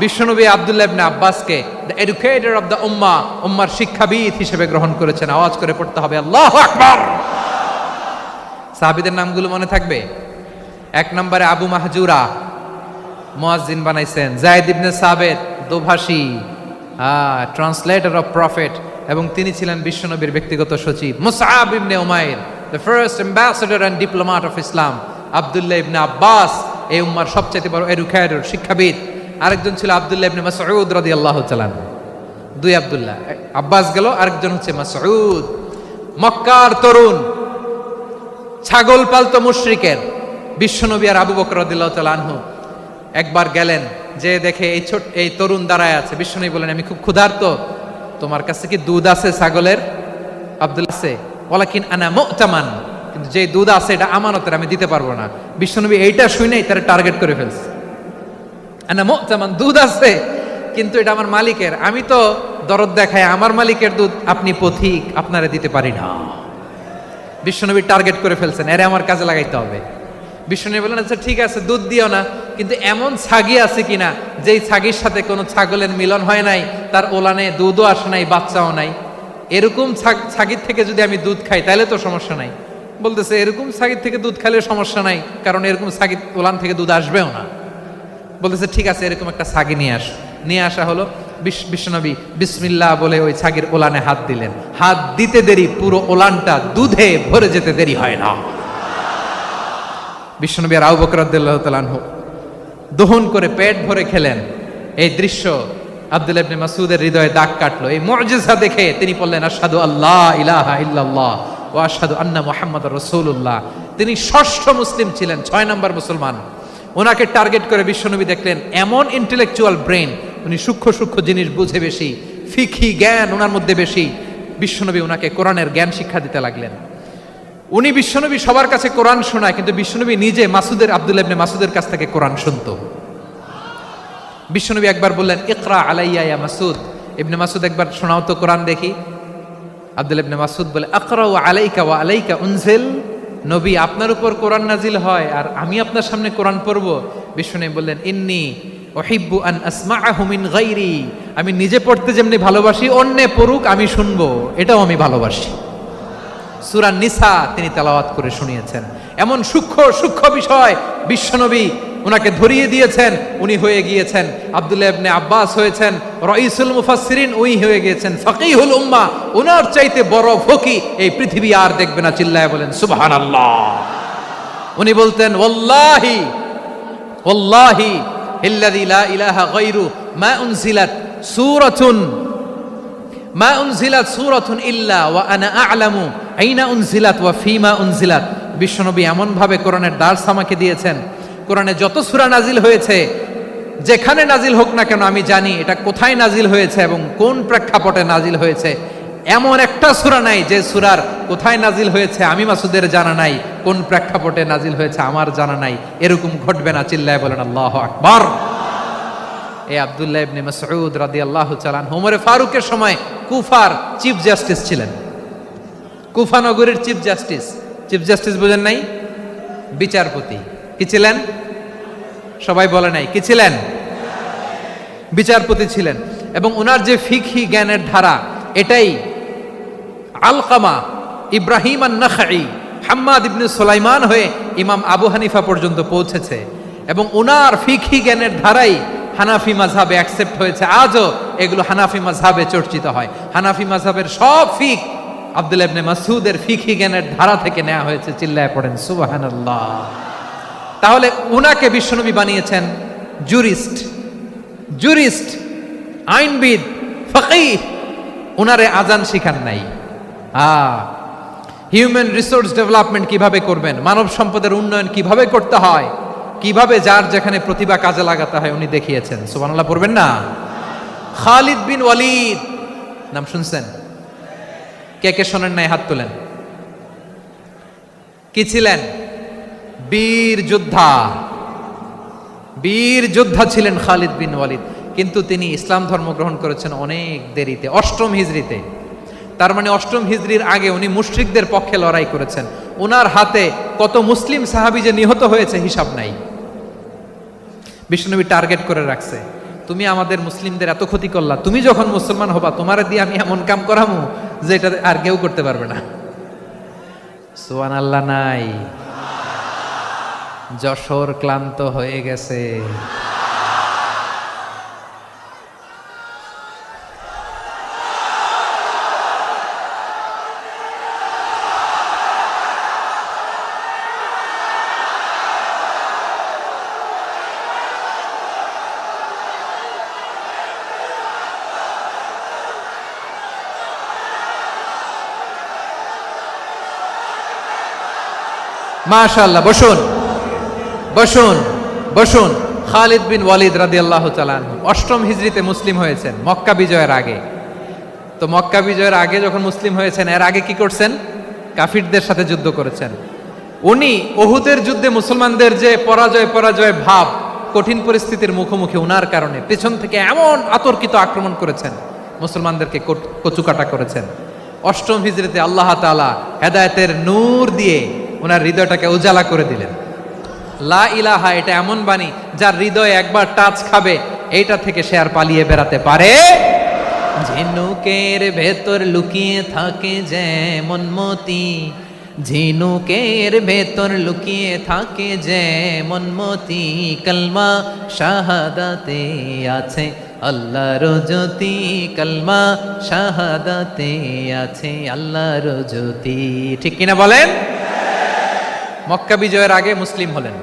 বিশ্বনবী আব্দুল্লাহ ইবনে আব্বাসকে দ্য এডুকেটর অফ দ্য উম্মাহ, উম্মার শিক্ষাবিদ হিসেবে গ্রহণ করেছেন। আওয়াজ করে পড়তে হবে আল্লাহু আকবার। সাহাবীদের নামগুলো মনে থাকবে? এক নম্বরে আবু মাহজুরা, মুয়াজ্জিন বানাইছেন। যায়েদ ইবনে সাবিত, দোভাষী, ট্রান্সলেটর অফ প্রফেট, এবং তিনি ছিলেন বিশ্বনবীর ব্যক্তিগত সচিব। Musab ibne Umair, the first ambassador and diplomat of Islam. Abdullah ibne Abbas, এই উম্মার সবচেয়ে বড় এডুকেটর, শিক্ষাবিদ। আরেকজন ছিল আব্দুল্লাহ ইবনে মাসউদ রাদিয়াল্লাহু তাআলা। দুই আব্দুল্লাহ, আব্বাস গেল, আরেকজন হচ্ছে মাসউদ। মক্কার তরুণ, ছাগল পালতো মুশরিকের। বিশ্বনবী আর আবু বকর রাদিয়াল্লাহু তাআলা আনহু একবার গেলেন, যে দেখে এই তরুণ দাঁড়ায় আছে। বিশ্বনবী বলেন আমি খুব ক্ষুধার্ত, তোমার কাছে কি দুধ আছে ছাগলের? আব্দুল্লাহ আছে, ওয়ালাকিন আনা মু'তামান, কিন্তু যে দুধ আছে এটা আমানতের, আমি দিতে পারবো না। বিশ্বনবী এইটা শুনেই তার টার্গেট করে ফেলছে। আনা মু'তামান, দুধ আছে কিন্তু এটা আমার মালিকের, আমি তো দরদ দেখাই, আমার মালিকের দুধ আপনি পথিক, আপনারে দিতে পারি না। বিশ্বনবী টার্গেট করে ফেলছেন, এরে আমার কাজে লাগাইতে হবে। বিশ্বনবী বলেন আচ্ছা ঠিক আছে, দুধ দিও না, কিন্তু এমন ছাগি আছে কিনা যেই ছাগির সাথে কোনো ছাগলের মিলন হয় নাই, তার ওলানে দুধও আসে নাই, বাচ্চাও নাই, এরকম ছাগির থেকে যদি আমি দুধ খাই তাহলে তো সমস্যা নাই। বলতেছে এরকম ছাগির থেকে দুধ খাইলে সমস্যা নাই, কারণ এরকম ছাগির ওলান থেকে দুধ আসবেও না। বলতেছে ঠিক আছে, এরকম একটা ছাগি নিয়ে আস। নিয়ে আসা হলো। বিশ্বনবী বিসমিল্লাহ বলে ওই ছাগির ওলানে হাত দিলেন। হাত দিতে দেরি, পুরো ওলানটা দুধে ভরে যেতে দেরি হয় না। বিশ্বনবী আর আবু বকর রাদিয়াল্লাহু তাআলা আনহু দহন করে পেট ভরে খেলেন। এই দৃশ্য আব্দুল্লাহ ইবনে মাসউদের হৃদয়ে দাগ কাটলো। এই মুজিজা দেখে তিনি বললেন আশহাদু আল্লা ইলাহা ইল্লাল্লাহ ওয়া আশহাদু আন্না মুহাম্মাদুর রাসূলুল্লাহ। তিনি ষষ্ঠ মুসলিম ছিলেন, 6 নম্বর মুসলমান। ওনাকে টার্গেট করে বিশ্বনবী দেখলেন এমন ইন্টেলেকচুয়াল ব্রেন, উনি সূক্ষ্ম সূক্ষ্ম জিনিস বুঝে বেশি, ফিকহি জ্ঞান ওনার মধ্যে বেশি। বিশ্বনবী ওনাকে কোরআনের জ্ঞান শিক্ষা দিতে লাগলেন। উনি বিশ্বনবী সবার কাছে কোরআন শোনায়, কিন্তু বিশ্বনবী নিজে আব্দুল্লাহ ইবনে মাসুদের কাছ থেকে কোরআন শুনতো। বিশ্বনবী একবার বললেন, ইকরা আলাইয়া ইয়া মাসুদ। ইবনে মাসুদ একবার শোনাও তো কোরআন দেখি। আব্দুল্লাহ ইবনে মাসুদ বলে, আকরাউ আলাইকা ওয়া আলাইকা উনজিল। নবী, আপনার উপর কোরআন নাজিল হয় আর আমি আপনার সামনে কোরআন পড়ব। বিশ্বনবী বললেন, ইন্নী উহিব্বু আন আসমাআহু মিন গায়রি। আমি নিজে পড়তে যেমনি ভালোবাসি, অন্যে পড়ুক আমি শুনবো, এটাও আমি ভালোবাসি। সূরা নিসা তিনি তেলাওয়াত করে শুনিয়েছেন। এমন সূক্ষ্ম সূক্ষ্ম বিষয় বিশ্বনবী উনাকে ধরিয়ে দিয়েছেন। উনি হয়ে গিয়েছেন, আব্দুল্লাহ ইবনে আব্বাস হয়েছেন রাইসুল মুফাসসিরিন, উনি হয়ে গিয়েছেন ফাকিহুল উম্মাহ। ওনার চাইতে বড় ফকি এই পৃথিবী আর দেখবে না। চিল্লায় বলেন সুবহানাল্লাহ। উনি বলতেন, ওয়াল্লাহি ওয়াল্লাহি ইল্লাযী লা ইলাহা গায়রু মা উনজিলাত সূরাতুন ইল্লা ওয়া আনা আ'লামু আইনা উনজিলাত ওয়া ফীমা উনজিলাত। বিশ্বনবী এমন ভাবে কোরআনের দার্স আমাকে দিয়েছেন, কোরআনে যত সূরা নাজিল হয়েছে, যেখানে নাজিল হোক না কেন আমি জানি এটা কোথায় নাজিল হয়েছে এবং কোন প্রেক্ষাপটে নাজিল হয়েছে। এমন একটা সূরা নাই যে সূরার কোথায় নাজিল হয়েছে আমি মাসুদের জানা নাই, কোন প্রেক্ষাপটে নাজিল হয়েছে আমার জানা নাই। এরকম ঘটবে না। চিল্লায় বলেন আল্লাহু আকবার। এই আব্দুল্লাহ ইবনে মাসউদ রাদিয়াল্লাহু তাআলা আনহু ওমরে ফারুকের সময় কুফার চিফ জাস্টিস ছিলেন। কুফা নগরীর চিফ জাস্টিস। চিফ জাস্টিস বুঝেন নাই? বিচারপতি। কি ছিলেন? সবাই বলে নাই, কি ছিলেন? বিচারপতি ছিলেন। এবং ওনার যে ফিকহি জ্ঞানের ধারা, এটাই আলকামা, ইব্রাহিম আন-নাখাই, হাম্মাদ ইবনে সুলাইমান হয়ে ইমাম আবু হানিফা পর্যন্ত পৌঁছেছে। এবং ওনার ফিকহি জ্ঞানের ধারাই হানাফি মাযহাবে অ্যাকসেপ্ট হয়েছে। আজও এগুলো হানাফি মাযহাবে চর্চিত হয়। হানাফি মাযহাবের সব ফিক আব্দুল্লাহ ইবনে মাসউদের ফিকহি জ্ঞানের ধারা থেকে নেওয়া হয়েছে। চিল্লায় পড়েন সুবহানাল্লাহ। তাহলে উনাকে বিশ্বনবী বানিয়েছেন জুরিস্ট, আইনবিদ, ফাকিহ। উনারে আজান শিখান নাই। হিউম্যান রিসোর্স ডেভেলপমেন্ট কিভাবে করবেন, মানব সম্পদের উন্নয়ন কিভাবে করতে হয়, কিভাবে যার যেখানে প্রতিভা কাজে লাগাতে হয় উনি দেখিয়েছেন। সুবহানাল্লাহ পড়বেন না? খালিদ বিন ওয়ালিদ নাম শুনছেন? কে কে শোনেন নাই হাত তোলেন। কি ছিলেন? বীর যোদ্ধা ছিলেন খালিদ বিন ওয়ালিদ। কিন্তু তিনি ইসলাম ধর্ম গ্রহণ করেছেন অনেক দেরিতে, 8ম হিজরিতে। তার মানে 8ম হিজরির আগে উনি মুশরিকদের পক্ষে লড়াই করেছেন। ওনার হাতে কত মুসলিম সাহাবী যে নিহত হয়েছে হিসাব নাই। বিশ্বনবী টার্গেট করে রাখছে, তুমি আমাদের মুসলিমদের এত ক্ষতি করলা, তুমি যখন মুসলমান হবা তোমারে দিয়ে আমি এমন কাম করামু যে এটা আর কেউ করতে পারবে না। সুবহানাল্লাহ নাই? যশোর ক্লান্ত হয়ে গেছে। মাশাআল্লাহ। বসুন বসুন বসুন। খালিদ বিন ওয়ালিদ রাদিয়াল্লাহু তাআলা আনহু 8ম হিজরিতে মুসলিম হয়েছেন, মক্কা বিজয়ের আগে। তো মক্কা বিজয়ের আগে যখন মুসলিম হয়েছেন, এর আগে কি করছেন? কাফিরদের সাথে যুদ্ধ করেছেন। উনি উহুদের যুদ্ধে মুসলমানদের যে পরাজয় ভাব, কঠিন পরিস্থিতির মুখোমুখি উনার কারণে পেছন থেকে এমন আতর্কিত আক্রমণ করেছেন, মুসলমানদেরকে কচুকাটা করেছেন। 8ম হিজরিতে আল্লাহ তাআলা হেদায়েতের নূর দিয়ে ওনার হৃদয়টাকে উজালা করে দিলেন। লা ইলাহা এটা এমন বাণী যার হৃদয়ে একবার টাচ খাবে, এইটা থেকে সে আর পালিয়ে বেড়াতে পারে। ঝিনুকের ভেতর লুকিয়ে থাকে যেমন মতি, ঝিনুকের ভেতর লুকিয়ে থাকে যেমন মতি, কলমা শাহাদাতে আছে আল্লাহর জ্যোতি, কলমা শাহাদাতে আছে আল্লাহর জ্যোতি। ঠিক কিনা বলেন? মক্কা বিজয়ের আগে মুসলিম হলেন,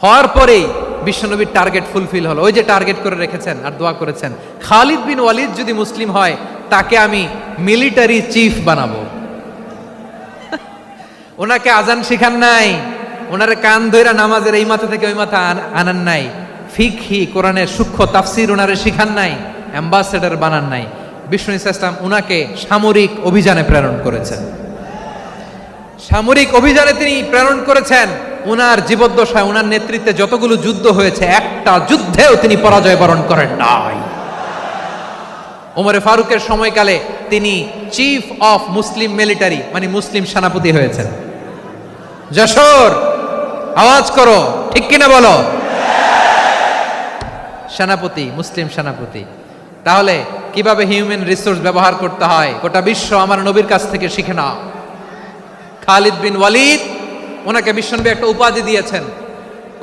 হওয়ার পরেই বিশ্বনবীর টার্গেট ফুলফিল হলো। ওই যে টার্গেট করে রেখেছেন আর দোয়া করেছেন, খালিদ বিন ওয়ালিদ যদি মুসলিম হয় তাকে আমি মিলিটারি চিফ বানাবো। ওনাকে আজান শিখান নাই, ওনারে কান ধইরা নামাজের এই মাথা থেকে ওই মাথা আনান নাই, ফিকহি কোরআনের সূক্ষ্ম তাফসীর ওনারে শিখান নাই, অ্যাম্বাসেডর বানান নাই। বিষ্ণু ইসলাম উনাকে সামরিক অভিযানে প্রেরণ করেছেন। সামরিক অভিযানে তিনি প্রেরণ করেছেন। উনার জীবদ্দশায় উনার নেতৃত্বে যতগুলো যুদ্ধ হয়েছে একটা যুদ্ধেও তিনি পরাজয় বরণ করেন নাই। ওমরে ফারুকের সময়কালে তিনি চিফ অফ মুসলিম মিলিটারি মানে মুসলিম সেনাপতি হয়েছেন। যশোর আওয়াজ করো, ঠিক কিনা বলো? সেনাপতি, মুসলিম সেনাপতি। তাহলে কিভাবে হিউম্যান রিসোর্স ব্যবহার করতে হয় গোটা বিশ্ব আমার নবীর কাছ থেকে শিখে নাও। খালিদ বিন ওয়ালিদ, ওনাকে বিশ্বনবী একটা উপাধি দিয়েছেন।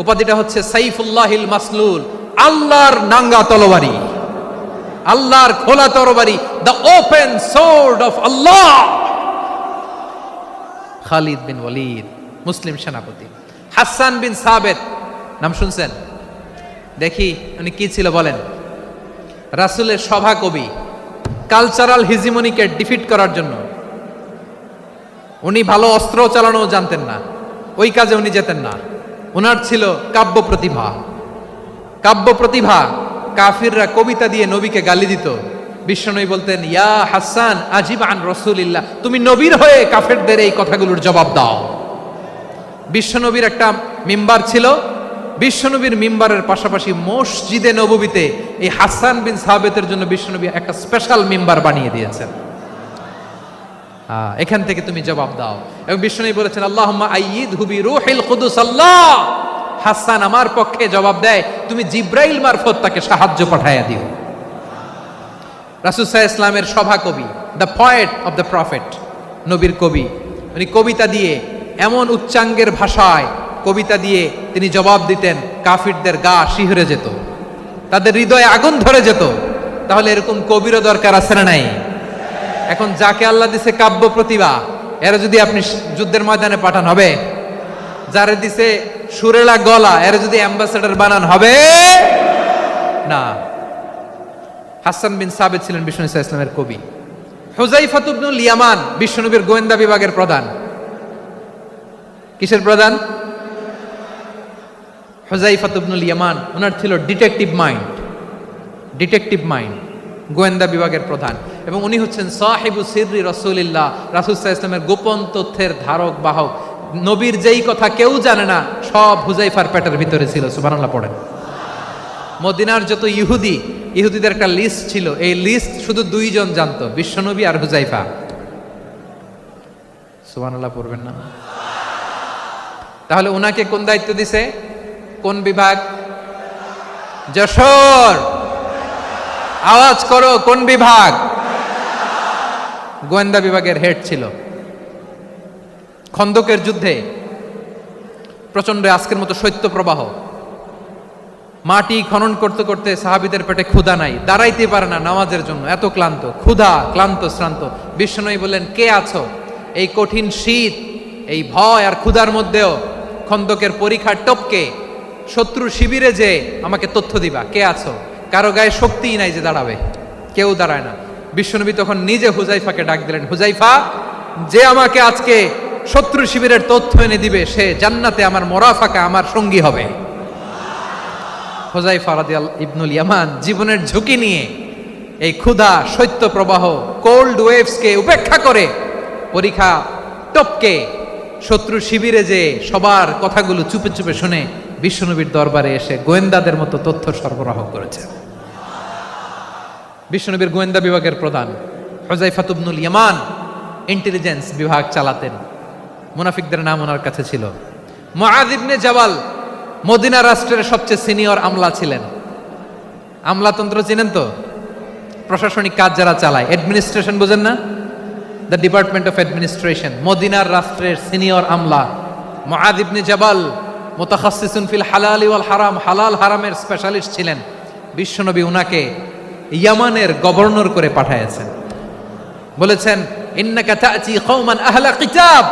উপাধিটা হচ্ছে সাইফুল্লাহিল মাসলুল, আল্লাহর নাঙ্গা তরবারি, আল্লাহর খোলা তরবারি, দ্য ওপেন সোর্ড অফ আল্লাহ। খালিদ বিন ওয়ালিদ মুসলিম সেনাপতি। হাসান বিন সাবেত নাম শুনছেন? দেখি উনি কি ছিল বলেন। রাসূলের সভা কবি, কালচারাল হিজিমনিকে ডিফিট করার জন্য উনি ভালো অস্ত্র চালানো জানতেন না, ওই কাজে উনি যেতেন না। ওনার ছিল কাব্য প্রতিভা। কাব্য প্রতিভা, কাফিররা কবিতা দিয়ে নবীকে গালি দিত। বিশ্বনবী বলতেন, ইয়া হাসান আজিব আন রাসূলিল্লাহ, তুমি নবীর হয়ে কাফেরদের এই কথাগুলোর জবাব দাও। বিশ্বনবীর একটা মিম্বার ছিল। বিশ্বনবীর মিম্বারের পাশাপাশি মসজিদে নববীতে এই হাসান বিন সাবেতের জন্য বিশ্বনবী একটা স্পেশাল মিম্বার বানিয়ে দিয়েছেন। এখান থেকে তুমি জবাব দাও। এবং বিশ্বনবী বলেছেন, আল্লাহুম্মা আইয়িদহু বিরূহিল কুদুস। আল্লাহ, হাসান আমার পক্ষে জবাব দেয়, তুমি জিব্রাইল মারফত তাকে সাহায্য পাঠাইয়া দিও। রাসূল সাল্লাল্লাহু আলাইহি ইসলামের সভা কবি, the poet of the prophet, নবীর কবি। উনি কবিতা দিয়ে এমন উচ্চাঙ্গের ভাষায় কবিতা দিয়ে তিনি জবাব দিতেন, কাফিরদের গা শিহরে যেত, তাদের হৃদয়ে আগুন ধরে যেত। তাহলে এরকম কবিরও দরকার আছে না নাই? এখন যাকে আল্লাহ দিছে কাব্য প্রতিভা, এরা যদি আপনি যুদ্ধের ময়দানে পাঠান হবে? যারে দিছে সুরেলা গলা, এরা যদি অ্যাম্বাসেডর বানান হবে না। হাসান বিন সাবেত ছিলেন বিষ্ণু ইসলামের কবি। হুযায়ফা ইবনুল ইয়ামান বিশ্বনবীর গোয়েন্দা বিভাগের প্রধান। কিসের প্রধান? হুযায়ফা ইবনুল ইয়ামান। ওনার ছিল ডিটেকটিভ মাইন্ড, ডিটেকটিভ মাইন্ড, গোয়েন্দা বিভাগের প্রধান। এবং উনি হচ্ছেন সাহিবু সিররি রাসূলিল্লাহ, রাসূল সাল্লাল্লাহু আলাইহি ওয়াসাল্লামের গোপন তথ্যের ধারক বাহক। নবীর যেই কথা কেউ জানে না, সব হুযায়ফার পেটের ভিতরে ছিল। সুবহানাল্লাহ পড়েন। মদিনার যত ইহুদিদের একটা লিস্ট ছিল, এই লিস্ট শুধু দুইজন জানতো, বিশ্বনবী আর হুযায়ফা। সুবহানাল্লাহ পড়বেন না? তাহলে উনাকে কোন দায়িত্ব দিছে? কোন বিভাগ? যশোর আওয়াজ করো, কোন বিভাগ? গোয়েন্দা বিভাগের হেড ছিল। খন্দকের যুদ্ধে প্রচন্ড আজকের মতো শৈত্য প্রবাহ, মাটি খনন করতে করতে সাহাবীদের পেটে ক্ষুধা নাই, দাঁড়াইতে পারে না নামাজের জন্য, এত ক্লান্ত, ক্ষুধা, ক্লান্ত, শ্রান্ত। বিশ্বনবী বললেন, কে আছো? এই কঠিন শীত, এই ভয় আর ক্ষুধার মধ্যেও খন্দকের পরীক্ষার টপকে শত্রু শিবিরে যে আমাকে তথ্য দিবা, কে আছো? কারো গায়ে শক্তিই নাই যে দাঁড়াবে, কেউ দাঁড়ায় না। বিশ্বনবী তখন নিজে হুযায়ফাকে ডাক দিলেন, হুযায়ফা, যে আমাকে আজকে শত্রু শিবিরের তথ্য এনে দিবে, সে জান্নাতে আমার মোরাফাকা, আমার সঙ্গী হবে। হুযায়ফা রাদিয়াল্লাহু ইবনুল ইয়ামান জীবনের ঝুঁকি নিয়ে এই ক্ষুধা, শৈত্য প্রবাহ, কোল্ড ওয়েভসকে উপেক্ষা করে পরীক্ষা টপকে শত্রু শিবিরে যে সবার কথাগুলো চুপে চুপে শুনে বিশ্বনবীর দরবারে এসে গোয়েন্দাদের মতো তথ্য সরবরাহ করেছে। বিশ্বনবীর গোয়েন্দা বিভাগের প্রধান হুযায়ফা ইবনুল ইয়ামান ইন্টেলিজেন্স বিভাগ চালাতেন। মুনাফিকদের নাম ওনার কাছে ছিল। মুআয ইবনে জাবাল মদিনা রাষ্ট্রের সবচেয়ে সিনিয়র আমলা ছিলেন। আমলাতন্ত্র চিনেন তো? প্রশাসনিক কাজ যারা চালায়, অ্যাডমিনিস্ট্রেশন বোঝেন না? The department of administration. মদিনার রাষ্ট্রের সিনিয়র আমলা মুআয ইবনে জাবাল মুতাখাসসিসুন ফিল হালালি ওয়াল হারাম, হালাল হারামের স্পেশালিস্ট ছিলেন। বিশ্বনবী উনাকে ইয়ামানের গভর্নর করে পাঠাইছেন। বলেছেন, ইন্নাকা তা'তি কওমান আহলা কিতাব,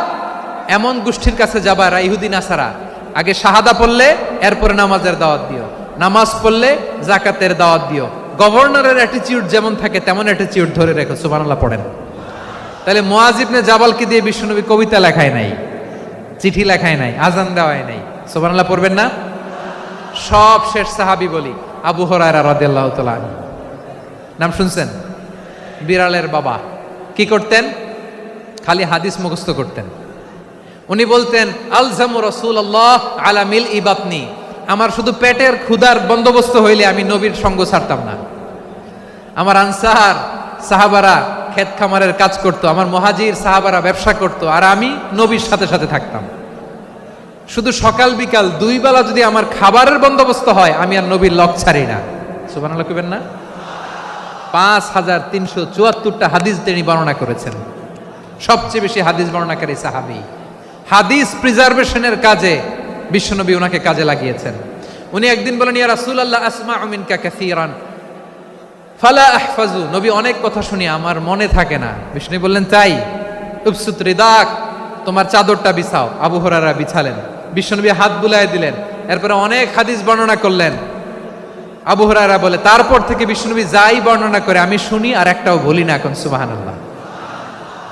এমন গোষ্ঠীর কাছে যাবা যারা ইহুদি নাসারা। আগে শাহাদা পড়লে এরপরে নামাজের দাওয়াত দিও, নামাজ পড়লে যাকাতের দাওয়াত দিও। গভর্নরের অ্যাটিটিউড যেমন থাকে তেমন অ্যাটিটিউড ধরে রেখো। সুবহানাল্লাহ পড়েন। তাহলে মুআয ইবনে জাবালকে দিয়ে বিশ্বনবী কবিতা লেখায় নাই, চিঠি লেখায় নাই, আজান দেওয়ায় নাই। সুবহানাল্লাহ পড়বেন না? সব শেষ সাহাবী বলি আবু হুরায়রা রাদিয়াল্লাহু তাআলা আনহু। নাম শুনছেন? বিড়ালের বাবা। কি করতেন? খালি হাদিস মুখস্থ করতেন। উনি বলতেন আলজামু রাসূলুল্লাহ আলা মিল ইবাতনি, আমার শুধু পেটের ক্ষুধার বন্দোবস্ত হইলে আমি নবীর সঙ্গ ছাড়তাম না। আমার আনসার সাহাবারা ক্ষেত খামারের কাজ করতো, আমার মুহাজির সাহাবারা ব্যবসা করতো, আর আমি নবীর সাথে সাথে থাকতাম। শুধু সকাল বিকাল দুই বেলা যদি আমার খাবারের বন্দোবস্ত হয়, আমি আর নবীর লক ছাড়ি না। সুবহানাল্লাহ কইবেন না? 5374টা হাদিস তিনি বর্ণনা করেছেন। সবচেয়ে বেশি হাদিস বর্ণনাকারী সাহাবী। হাদিস প্রিজার্ভেশনের কাজে বিশ্বনবী ওনাকে কাজে লাগিয়েছেন। উনি একদিন বলেন, ইয়া রাসূলুল্লাহ আসমাউ মিনকা কাসীরান ফালা আহফাজু, নবী অনেক কথা শুনি আমার মনে থাকে না। বিষ্ণু বললেন তাই? উবসুত রিদাক, তোমার চাদরটা বিছাও। আবু হুরায়রা বিছালেন, বিশ্বনবী হাত বুলায় দিলেন, এরপরে অনেক হাদিস বর্ণনা করলেন। আবু হুরায়রা বলে তারপর থেকে বিশ্বনবী যাই বর্ণনা করে আমি শুনি আর একটাও বলি না। এখন সুবহানাল্লাহ।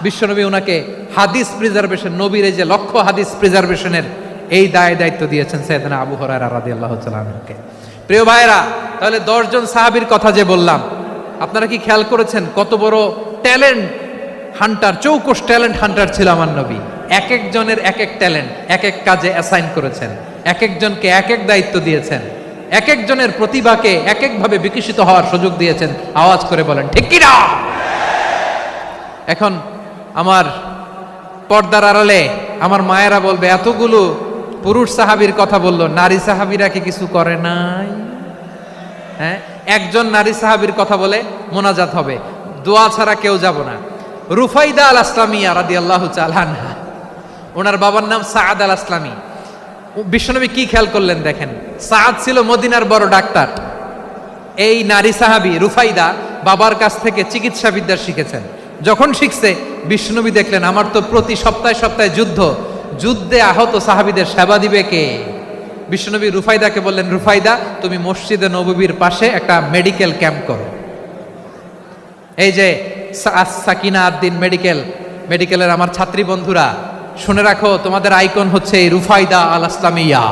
বিশ্বনবী ওনাকে হাদিস প্রিজার্ভেশন, নবীর এই যে লক্ষ্য হাদিস প্রিজার্ভেশনের এই দায়িত্ব দিয়েছেন সাইয়েদনা আবু হুরায়রা রাদিয়াল্লাহু তাআলা আনহুকে। প্রিয় ভাইরা, তাহলে 10 জন সাহাবীর কথা যে বললাম, আপনারা কি খেয়াল করেছেন কত বড় ট্যালেন্ট হান্টার, চৌকস ট্যালেন্ট হান্টার ছিল আমার নবী। এক একজনের এক এক ট্যালেন্ট, এক এক কাজে অ্যাসাইন করেছেন, এক একজনকে এক এক দায়িত্ব দিয়েছেন, এক একজনের প্রতিভাকে এক একভাবে বিকশিত হওয়ার সুযোগ দিয়েছেন। আওয়াজ করে বলেন ঠিক কি না? এখন আমার পর্দার আড়ালে আমার মায়েরা বলবে, এতগুলো পুরুষ সাহাবীর কথা বললো, নারী সাহাবীরা কি কিছু করে নাই? হ্যাঁ, একজন নারী সাহাবীর কথা বলে মোনাজাত হবে, দোয়া ছাড়া কেউ যাব না। রুফাইদা আল আসলামিয়া রাদিয়াল্লাহু তাআলা আনহা, ওনার বাবার নাম সাআদ আল আসলামি। বিশ্বনবী কি খেয়াল করলেন দেখেন, সাআদ ছিল মদিনার বড় ডাক্তার। এই নারী সাহাবী রুফাইদা বাবার কাছ থেকে চিকিৎসা বিদ্যা শিখেছেন। যখন শিখছে, বিশ্বনবী দেখলেন আমার তো প্রতি সপ্তাহে সপ্তাহে যুদ্ধে আহত সাহাবীদের সেবা দিবে কে? বিশ্বনবী রুফাইদাকে বললেন, রুফাইদা তুমি মসজিদে নববীর পাশে একটা মেডিকেল ক্যাম্প করো। এই যে সাকিনা আদ্দিন মেডিকেলের আমার ছাত্রী বন্ধুরা শুনে রাখো, তোমাদের আইকন হচ্ছে এই রুফাইদা আল আসলামিয়া।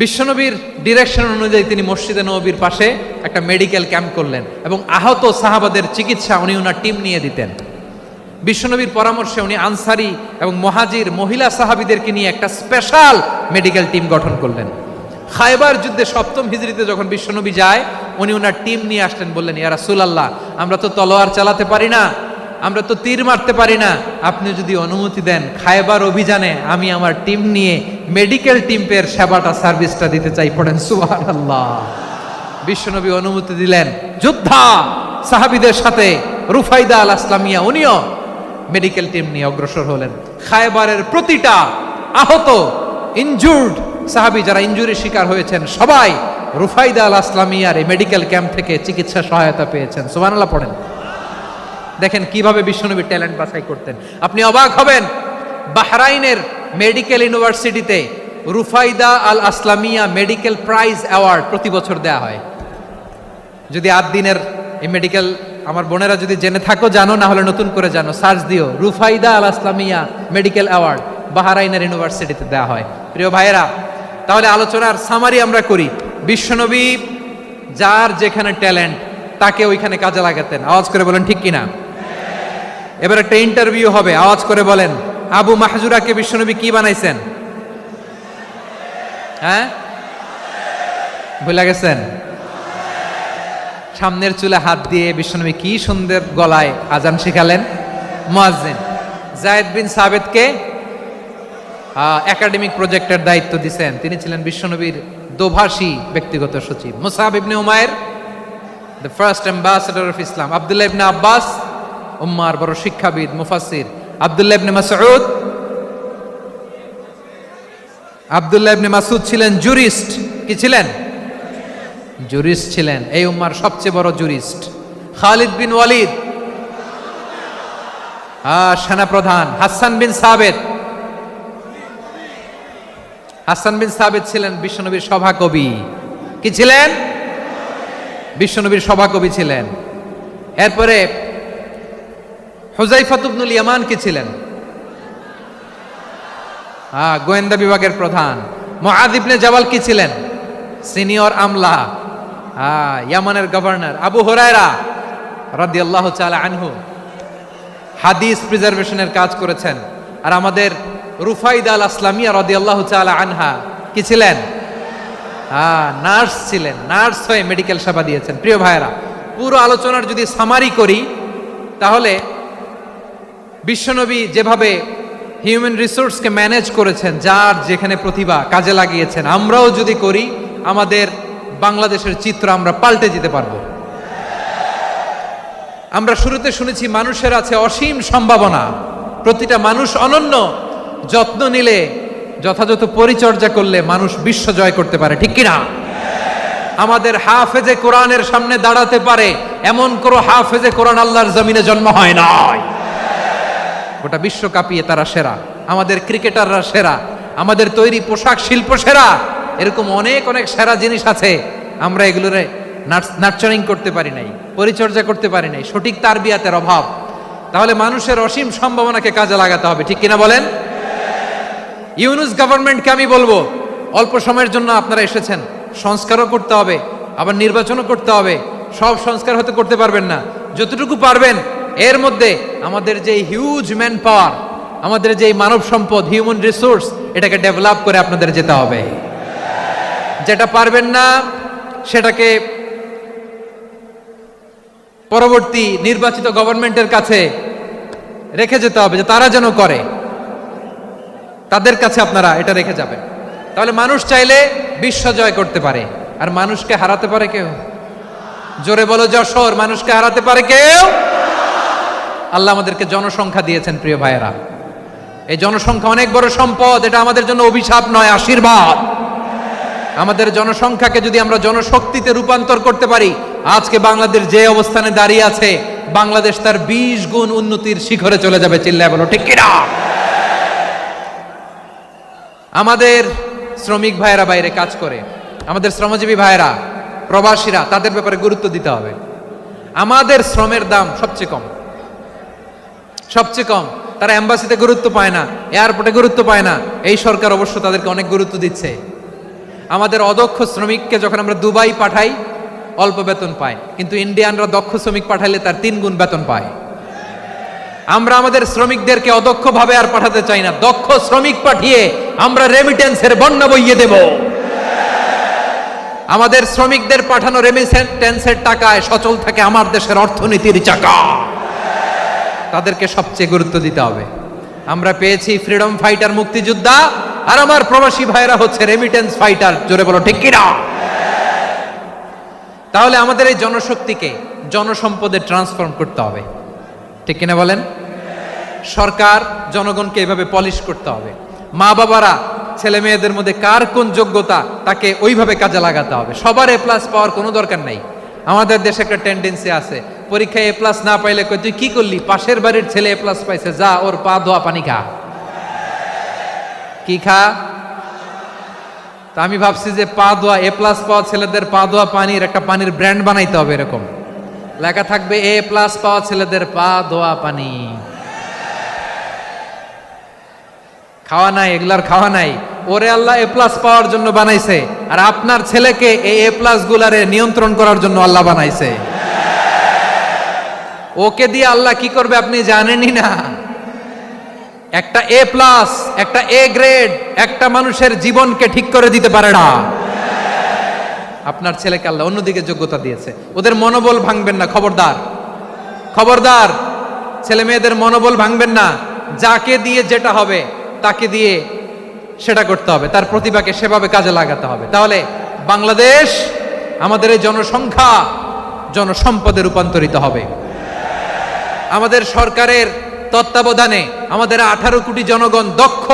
বিশ্বনবীর ডিরেকশন অনুযায়ী তিনি মসজিদে নববীর পাশে একটা মেডিকেল ক্যাম্প করলেন এবং আহত সাহাবাদের চিকিৎসা উনি ওনার টিম নিয়ে দিতেন। বিশ্বনবীর পরামর্শে উনি আনসারি এবং মুহাজির মহিলা সাহাবীদেরকে নিয়ে একটা স্পেশাল মেডিকেল টিম গঠন করলেন। খায়বার যুদ্ধে 7ম হিজরিতে যখন বিশ্বনবী যায়, উনি ওনার টিম নিয়ে আসলেন, বললেন ইয়া রাসূলুল্লাহ, আমরা তো তলোয়ার চালাতে পারি না, আমরা তো তীর মারতে পারি না, আপনি যদি অনুমতি দেন খায়বার অভিযানে আমি আমার টিম নিয়ে মেডিকেল টিমের সেবাটা সার্ভিসটা দিতে চাই। পড়েন সুবহানাল্লাহ। বিশ্বনবী অনুমতি দিলেন, যোদ্ধা সাহাবীদের সাথে রুফাইদা আল আসলামিয়া উনিও মেডিকেল টিম নিয়ে অগ্রসর হলেন। খায়বারের প্রতিটা আহত ইনজুর্ড সাহাবী যারা ইনজুরির শিকার হয়েছেন সবাই রুফাইদা আল আসলামিয়ার এই মেডিকেল ক্যাম্প থেকে চিকিৎসা সহায়তা পেয়েছেন। সুবহানাল্লাহ পড়েন। দেখেন কিভাবে বিশ্বনবী ট্যালেন্ট বাছাই করতেন। আপনি অবাক হবেন, বাহরাইনের মেডিকেল ইউনিভার্সিটিতে রুফাইদা আল আসলামিয়া মেডিকেল প্রাইজ অ্যাওয়ার্ড প্রতি বছর দেয়া হয়। যদি 8 দিনের এই মেডিকেল, আমার বোনেরা যদি জেনে থাকো জানো, না হলে নতুন করে জানো, সার্চ দিও রুফাইদা আল আসলামিয়া মেডিকেল অ্যাওয়ার্ড বাহরাইনের ইউনিভার্সিটিতে দেওয়া হয়। প্রিয় ভাইয়েরা, তাহলে আলোচনার সামারি আমরা করি। বিশ্বনবী যার যেখানে ট্যালেন্ট তাকে ওইখানে কাজে লাগাতেন। আওয়াজ করে বলেন ঠিক কিনা? এবার একটা ইন্টারভিউ হবে, আওয়াজ করে বলেন আবু মাহজুরাকে বিশ্বনবী কি বানাইছেন? হ্যাঁ, ভুলে গেছেন? সামনের চুলে হাত দিয়ে বিশ্বনবী কি সুন্দর গলায় আজান শিখালেন। মুয়াজ্জিন। যায়েদ বিন সাবিতকে একাডেমিক প্রজেক্টের দায়িত্ব দিয়েছেন, তিনি ছিলেন বিশ্বনবীর দোভাষী ব্যক্তিগত সচিব। Musab ibne Umair, the first ambassador of Islam. Abdullah ibne Abbas, উম্মার বড় শিক্ষাবিদ মুফাসসির। আব্দুল্লাহ ইবনে মাসউদ ছিলেন জুরিস্ট। কি ছিলেন? জুরিস্ট ছিলেন, এই উম্মার সবচেয়ে বড় জুরিস্ট। খালিদ বিন ওয়ালিদ, সেনাপ্রধান। হাসান বিন সাবিত ছিলেন বিশ্বনবীর সভাকবি। কি ছিলেন? বিশ্বনবীর সভাকবি ছিলেন। এরপরে হুযায়ফা ইবনুল ইয়ামান কি ছিলেন? গোয়েন্দা বিভাগের প্রধান। মুআয ইবনে জাবাল কি ছিলেন? সিনিয়র আমলা। ইয়ামানের গভর্নর। আবু হুরায়রা রাদিয়াল্লাহু তাআলা আনহু হাদিস প্রিজার্ভেশনের কাজ করেছেন। আর আমাদের রুফাইদা আল আসলামিয়া রাদিয়াল্লাহু তাআলা আনহা কি ছিলেন? নার্স ছিলেন। নার্স হয়ে মেডিকেল সেবা দিয়েছেন। প্রিয় ভাইয়েরা, পুরো আলোচনার যদি সামারি করি তাহলে বিশ্বনবী যেভাবে হিউম্যান রিসোর্সকে ম্যানেজ করেছেন, যার যেখানে প্রতিভা কাজে লাগিয়েছেন, আমরাও যদি করি আমাদের বাংলাদেশের চিত্র আমরা পাল্টে যেতে পারবো। আমরা শুরুতে শুনেছি মানুষের আছে অসীম সম্ভাবনা, প্রতিটা মানুষ অনন্য, যত্ন নিলে, যথাযথ পরিচর্যা করলে মানুষ বিশ্ব জয় করতে পারে, ঠিক কিনা? আমাদের হাফেজে কোরআনের সামনে দাঁড়াতে পারে এমন কোন হাফেজে কোরআন আল্লাহর জমিনে জন্ম হয় নাই। গোটা বিশ্ব কাঁপিয়ে তারা সেরা। আমাদের ক্রিকেটাররা সেরা, আমাদের তৈরি পোশাক শিল্প সেরা। এরকম অনেক অনেক সেরা জিনিস আছে, আমরা এগুলোরে নার্চারিং করতে পারি নাই, পরিচর্যা করতে পারি নাই, সঠিক তারবিয়াতের অভাব। তাহলে মানুষের অসীম সম্ভাবনাকে কাজে লাগাতে হবে, ঠিক কিনা বলেন? ইউনুস গভর্নমেন্টকে আমি বলবো, অল্প সময়ের জন্য আপনারা এসেছেন, সংস্কারও করতে হবে, আবার নির্বাচনও করতে হবে। সব সংস্কার হতে করতে পারবেন না, যতটুকু পারবেন এর মধ্যে আমাদের যে হিউজ ম্যান পাওয়ার, আমাদের যে মানব সম্পদ, হিউম্যান রিসোর্স, এটাকে ডেভেলপ করে আপনাদের যেতে হবে। যেটা পারবেন না সেটাকে পরবর্তী নির্বাচিত গভর্নমেন্টের কাছে রেখে যেতে হবে, যে তারা যেন করে, তাদের কাছে আপনারা এটা রেখে যাবেন। তাহলে মানুষ চাইলে বিশ্ব জয় করতে পারে। আর মানুষকে হারাতে পারে কেউ? জোরে বলো যশোর, মানুষকে হারাতে পারে কেউ? আল্লাহ আমাদেরকে জনসংখ্যা দিয়েছেন প্রিয় ভাইয়েরা। এই জনসংখ্যা অনেক বড় সম্পদ, এটা আমাদের জন্য অভিশাপ নয়, আশীর্বাদ। আমাদের জনসংখ্যাকে যদি আমরা জনশক্তিতে রূপান্তর করতে পারি, আজকে বাংলাদেশ যে অবস্থানে দাঁড়িয়ে আছে, বাংলাদেশ তার 20 গুণ উন্নতির শিখরে চলে যাবে। চিল্লায় বলো ঠিক কিনা? আমাদের শ্রমিক ভাইয়েরা বাইরে কাজ করে, আমাদের শ্রমজীবী ভাইয়েরা, প্রবাসীরা, তাদের ব্যাপারে গুরুত্ব দিতে হবে। আমাদের শ্রমের দাম সবচেয়ে কম, সবচেয়ে কম। তারা এম্বাসিতে গুরুত্ব পায় না, এয়ারপোর্টে গুরুত্ব পায় না। এই সরকার অবশ্য তাদেরকে অনেক গুরুত্ব দিচ্ছে। আমাদের অদক্ষ শ্রমিককে যখন আমরা দুবাই পাঠাই, অল্প বেতন পায়, কিন্তু ইন্ডিয়ানরা দক্ষ শ্রমিক পাঠাইলে তার 3 গুণ বেতন পায়। আমরা আমাদের শ্রমিকদেরকে অদক্ষ ভাবে আর পাঠাতে চাই না, দক্ষ শ্রমিক পাঠিয়ে আমরা রেমিটেন্সের বন্যা বইয়ে দেব। আমাদের শ্রমিকদের পাঠানো রেমিটেন্সের টাকায় সচল থাকে আমার দেশের অর্থনীতির চাকা। তাদেরকে সবচেয়ে গুরুত্ব দিতে হবে। আমরা পেয়েছি ফ্রিডম ফাইটার, মুক্তিযোদ্ধা, আর আমার প্রবাসী ভাইরা হচ্ছে রেমিটেন্স ফাইটার। জোরে বলো ঠিক কিনা? তাহলে আমাদের এই জনশক্তিকে জনসম্পদে ট্রান্সফর্ম করতে হবে, ঠিক কিনা বলেন? সরকার জনগণকে এভাবে পলিশ করতে হবে। মা বাবারা ছেলে মেয়েদের মধ্যে কার কোন যোগ্যতা, তাকে ওইভাবে কাজে লাগাতে হবে। সবার A+ পাওয়ার কোনো দরকার নাই। আমাদের দেশে একটা টেন্ডেন্সি আছে, পরীক্ষায় A+ না পাইলে কই তুই কি করলি, পাশের বাড়ির ছেলে A+ পাইছে, যা ওর পা ধোয়া পানি খা। কি খা? তা আমি ভাবছি যে পা ধোয়া, A+ পাওয়া ছেলেদের পা ধোয়া পানির একটা পানির ব্র্যান্ড বানাইতে হবে। এরকম লেখা থাকবে, A+ পাওয়া ছেলেদের পা ধোয়া পানি। খাওয়া নাই, এগুলার খাওয়া নাই। ওরে আল্লাহ A+ পাওয়ার জন্য বানাইছে, আর আপনার ছেলেকে এই A+ গুলারে নিয়ন্ত্রণ করার জন্য আল্লাহ বানাইছে। ওকে দিয়ে আল্লাহ কি করবে আপনি জানেনই না। একটা A+, একটা A গ্রেড একটা মানুষের জীবনকে ঠিক করে দিতে পারে না। আপনার ছেলেকে আল্লাহ অন্যদিকে যোগ্যতা দিয়েছে। ওদের মনোবল ভাঙবেন না, খবরদার, খবরদার। ছেলে মেয়েদের মনোবল ভাঙবেন না। যাকে দিয়ে যেটা হবে তাকে দিয়ে সেটা করতে হবে, তার প্রতিভাকে সেভাবে কাজে লাগাতে হবে। তাহলে বাংলাদেশ, আমাদের এই জনসংখ্যা জনসম্পদে রূপান্তরিত হবে। আমাদের সরকারের তত্ত্বাবধানে আমাদের 18 কোটি জনগণ দক্ষ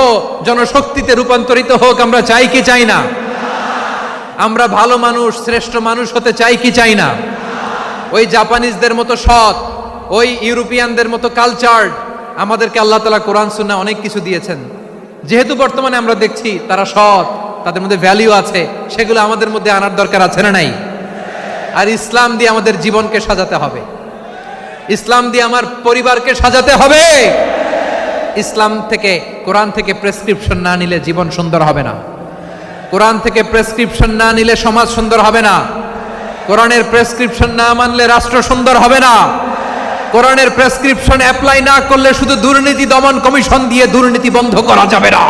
জনশক্তিতে রূপান্তরিত হোক, আমরা চাই কি চাই না? আমরা ভালো মানুষ, শ্রেষ্ঠ মানুষ হতে চাই কি চাই না? ওই জাপানিজদের মতো সৎ, ওই ইউরোপিয়ানদের মতো কালচার্ড। আমাদেরকে আল্লাহ তাআলা কোরআন সুন্নাহ অনেক কিছু দিয়েছেন। যেহেতু বর্তমানে আমরা দেখছি তারা সৎ, তাদের মধ্যে ভ্যালু আছে, সেগুলো আমাদের মধ্যে আনার দরকার আছে না নাই? আর ইসলাম দিয়ে আমাদের জীবনকে সাজাতে হবে, ইসলাম দিয়ে আমার পরিবারকে সাজাতে হবে। ইসলাম থেকে, কোরআন থেকে প্রেসক্রিপশন না নিলে জীবন সুন্দর হবে না। কোরআন থেকে প্রেসক্রিপশন না নিলে সমাজ সুন্দর হবে না। কোরআনের প্রেসক্রিপশন না মানলে রাষ্ট্র সুন্দর হবে না। কোরআনের প্রেসক্রিপশন অ্যাপ্লাই না করলে শুধু দুর্নীতি দমন কমিশন দিয়ে দুর্নীতি বন্ধ করা যাবে না।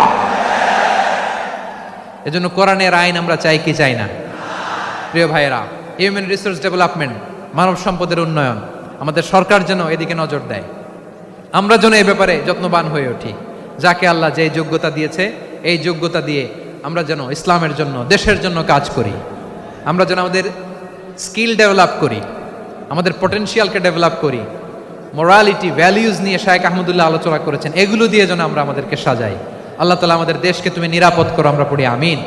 এজন্য কোরআনের আইন আমরা চাই কি চাই না? প্রিয় ভাইয়েরা, হিউম্যান রিসোর্স ডেভেলপমেন্ট, মানব সম্পদের উন্নয়ন, আমাদের সরকার যেন এদিকে নজর দেয়। আমরা যেন এই ব্যাপারে যত্নবান হয়ে উঠি। যাকে আল্লাহ যে যোগ্যতা দিয়েছে, এই যোগ্যতা দিয়ে আমরা যেন ইসলামের জন্য, দেশের জন্য কাজ করি। আমরা যেন আমাদের স্কিল ডেভেলপ করি, আমাদের পটেনশিয়ালকে ডেভেলপ করি। মোরালিটি, ভ্যালিউজ নিয়ে শায়েখ আহমদুল্লাহ আলোচনা করেছেন, এগুলো দিয়ে যেন আমরা আমাদেরকে সাজাই। আল্লাহ তাআলা আমাদের দেশকে তুমি নিরাপদ করো, আমরা পড়ি আমিন।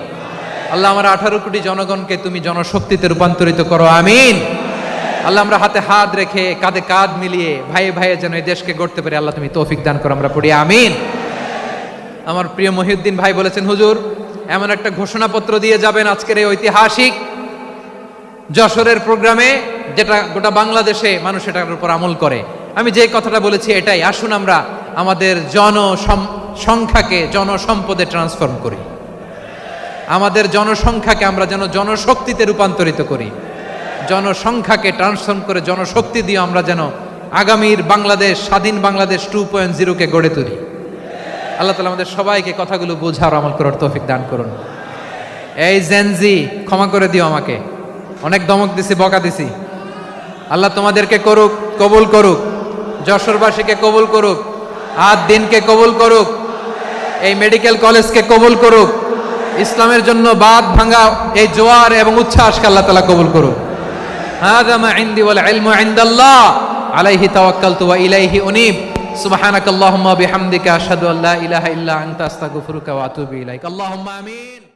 আল্লাহ আমার 18 কোটি জনগণকে তুমি জনশক্তিতে রূপান্তরিত করো, আমিন। আল্লাহ আমরা হাতে হাত রেখে, কাঁধে কাঁধ মিলিয়ে, ভাইয়ে ভাইয়ে যেন এই দেশকে গড়তে পারি, আল্লাহ তুমি তৌফিক দান করো, আমরা পড়ি আমিন। আমার প্রিয় মহিউদ্দিন ভাই বলেছেন, হুজুর এমন একটা ঘোষণাপত্র দিয়ে যাবেন আজকের এই ঐতিহাসিক যশোরের প্রোগ্রামে, যেটা গোটা বাংলাদেশে মানুষ এটার উপর আমল করে। আমি যে কথাটা বলেছি এটাই, আসুন আমরা আমাদের জনসংখ্যাকে জনসম্পদে ট্রান্সফর্ম করি। আমাদের জনসংখ্যাকে আমরা যেন জনশক্তিতে রূপান্তরিত করি। জনসংখ্যাকে ট্রান্সফর্ম করে জনশক্তি দিয়ে আমরা যেন আগামীর বাংলাদেশ, স্বাধীন বাংলাদেশ 2.0 কে গড়ে তুলি। আল্লাহ তাআলা আমাদের সবাইকে কথাগুলো বোঝার, আমল করার তৌফিক দান করুন। এই জেনজি, ক্ষমা করে দিও আমাকে, অনেক ধমক দিছি, বকা দিছি। আল্লাহ তোমাদেরকে করুক, কবুল করুক, যশোরবাসীকে কবুল করুক, আদ দিনকে কবুল করুক, এই মেডিকেল কলেজকে কবুল করুক, ইসলামের জন্য বাদ ভাঙা এই জোয়ার এবং উচ্ছ্বাসকে আল্লাহ তাআলা কবুল করুক। হাযা মা ইনদি ওয়াল ইলমু ইনদাল্লাহ আলাইহি তাওয়াক্কালতু ওয়া ইলাইহি উনীব। সুবহানাকাল্লাহুম্মা ওয়া বিহামদিকা আশহাদু আল্লা ইলাহা ইল্লা আনতা আস্তাগফিরুকা ওয়া আতুবু ইলাইক। আল্লাহুম্মা আমিন।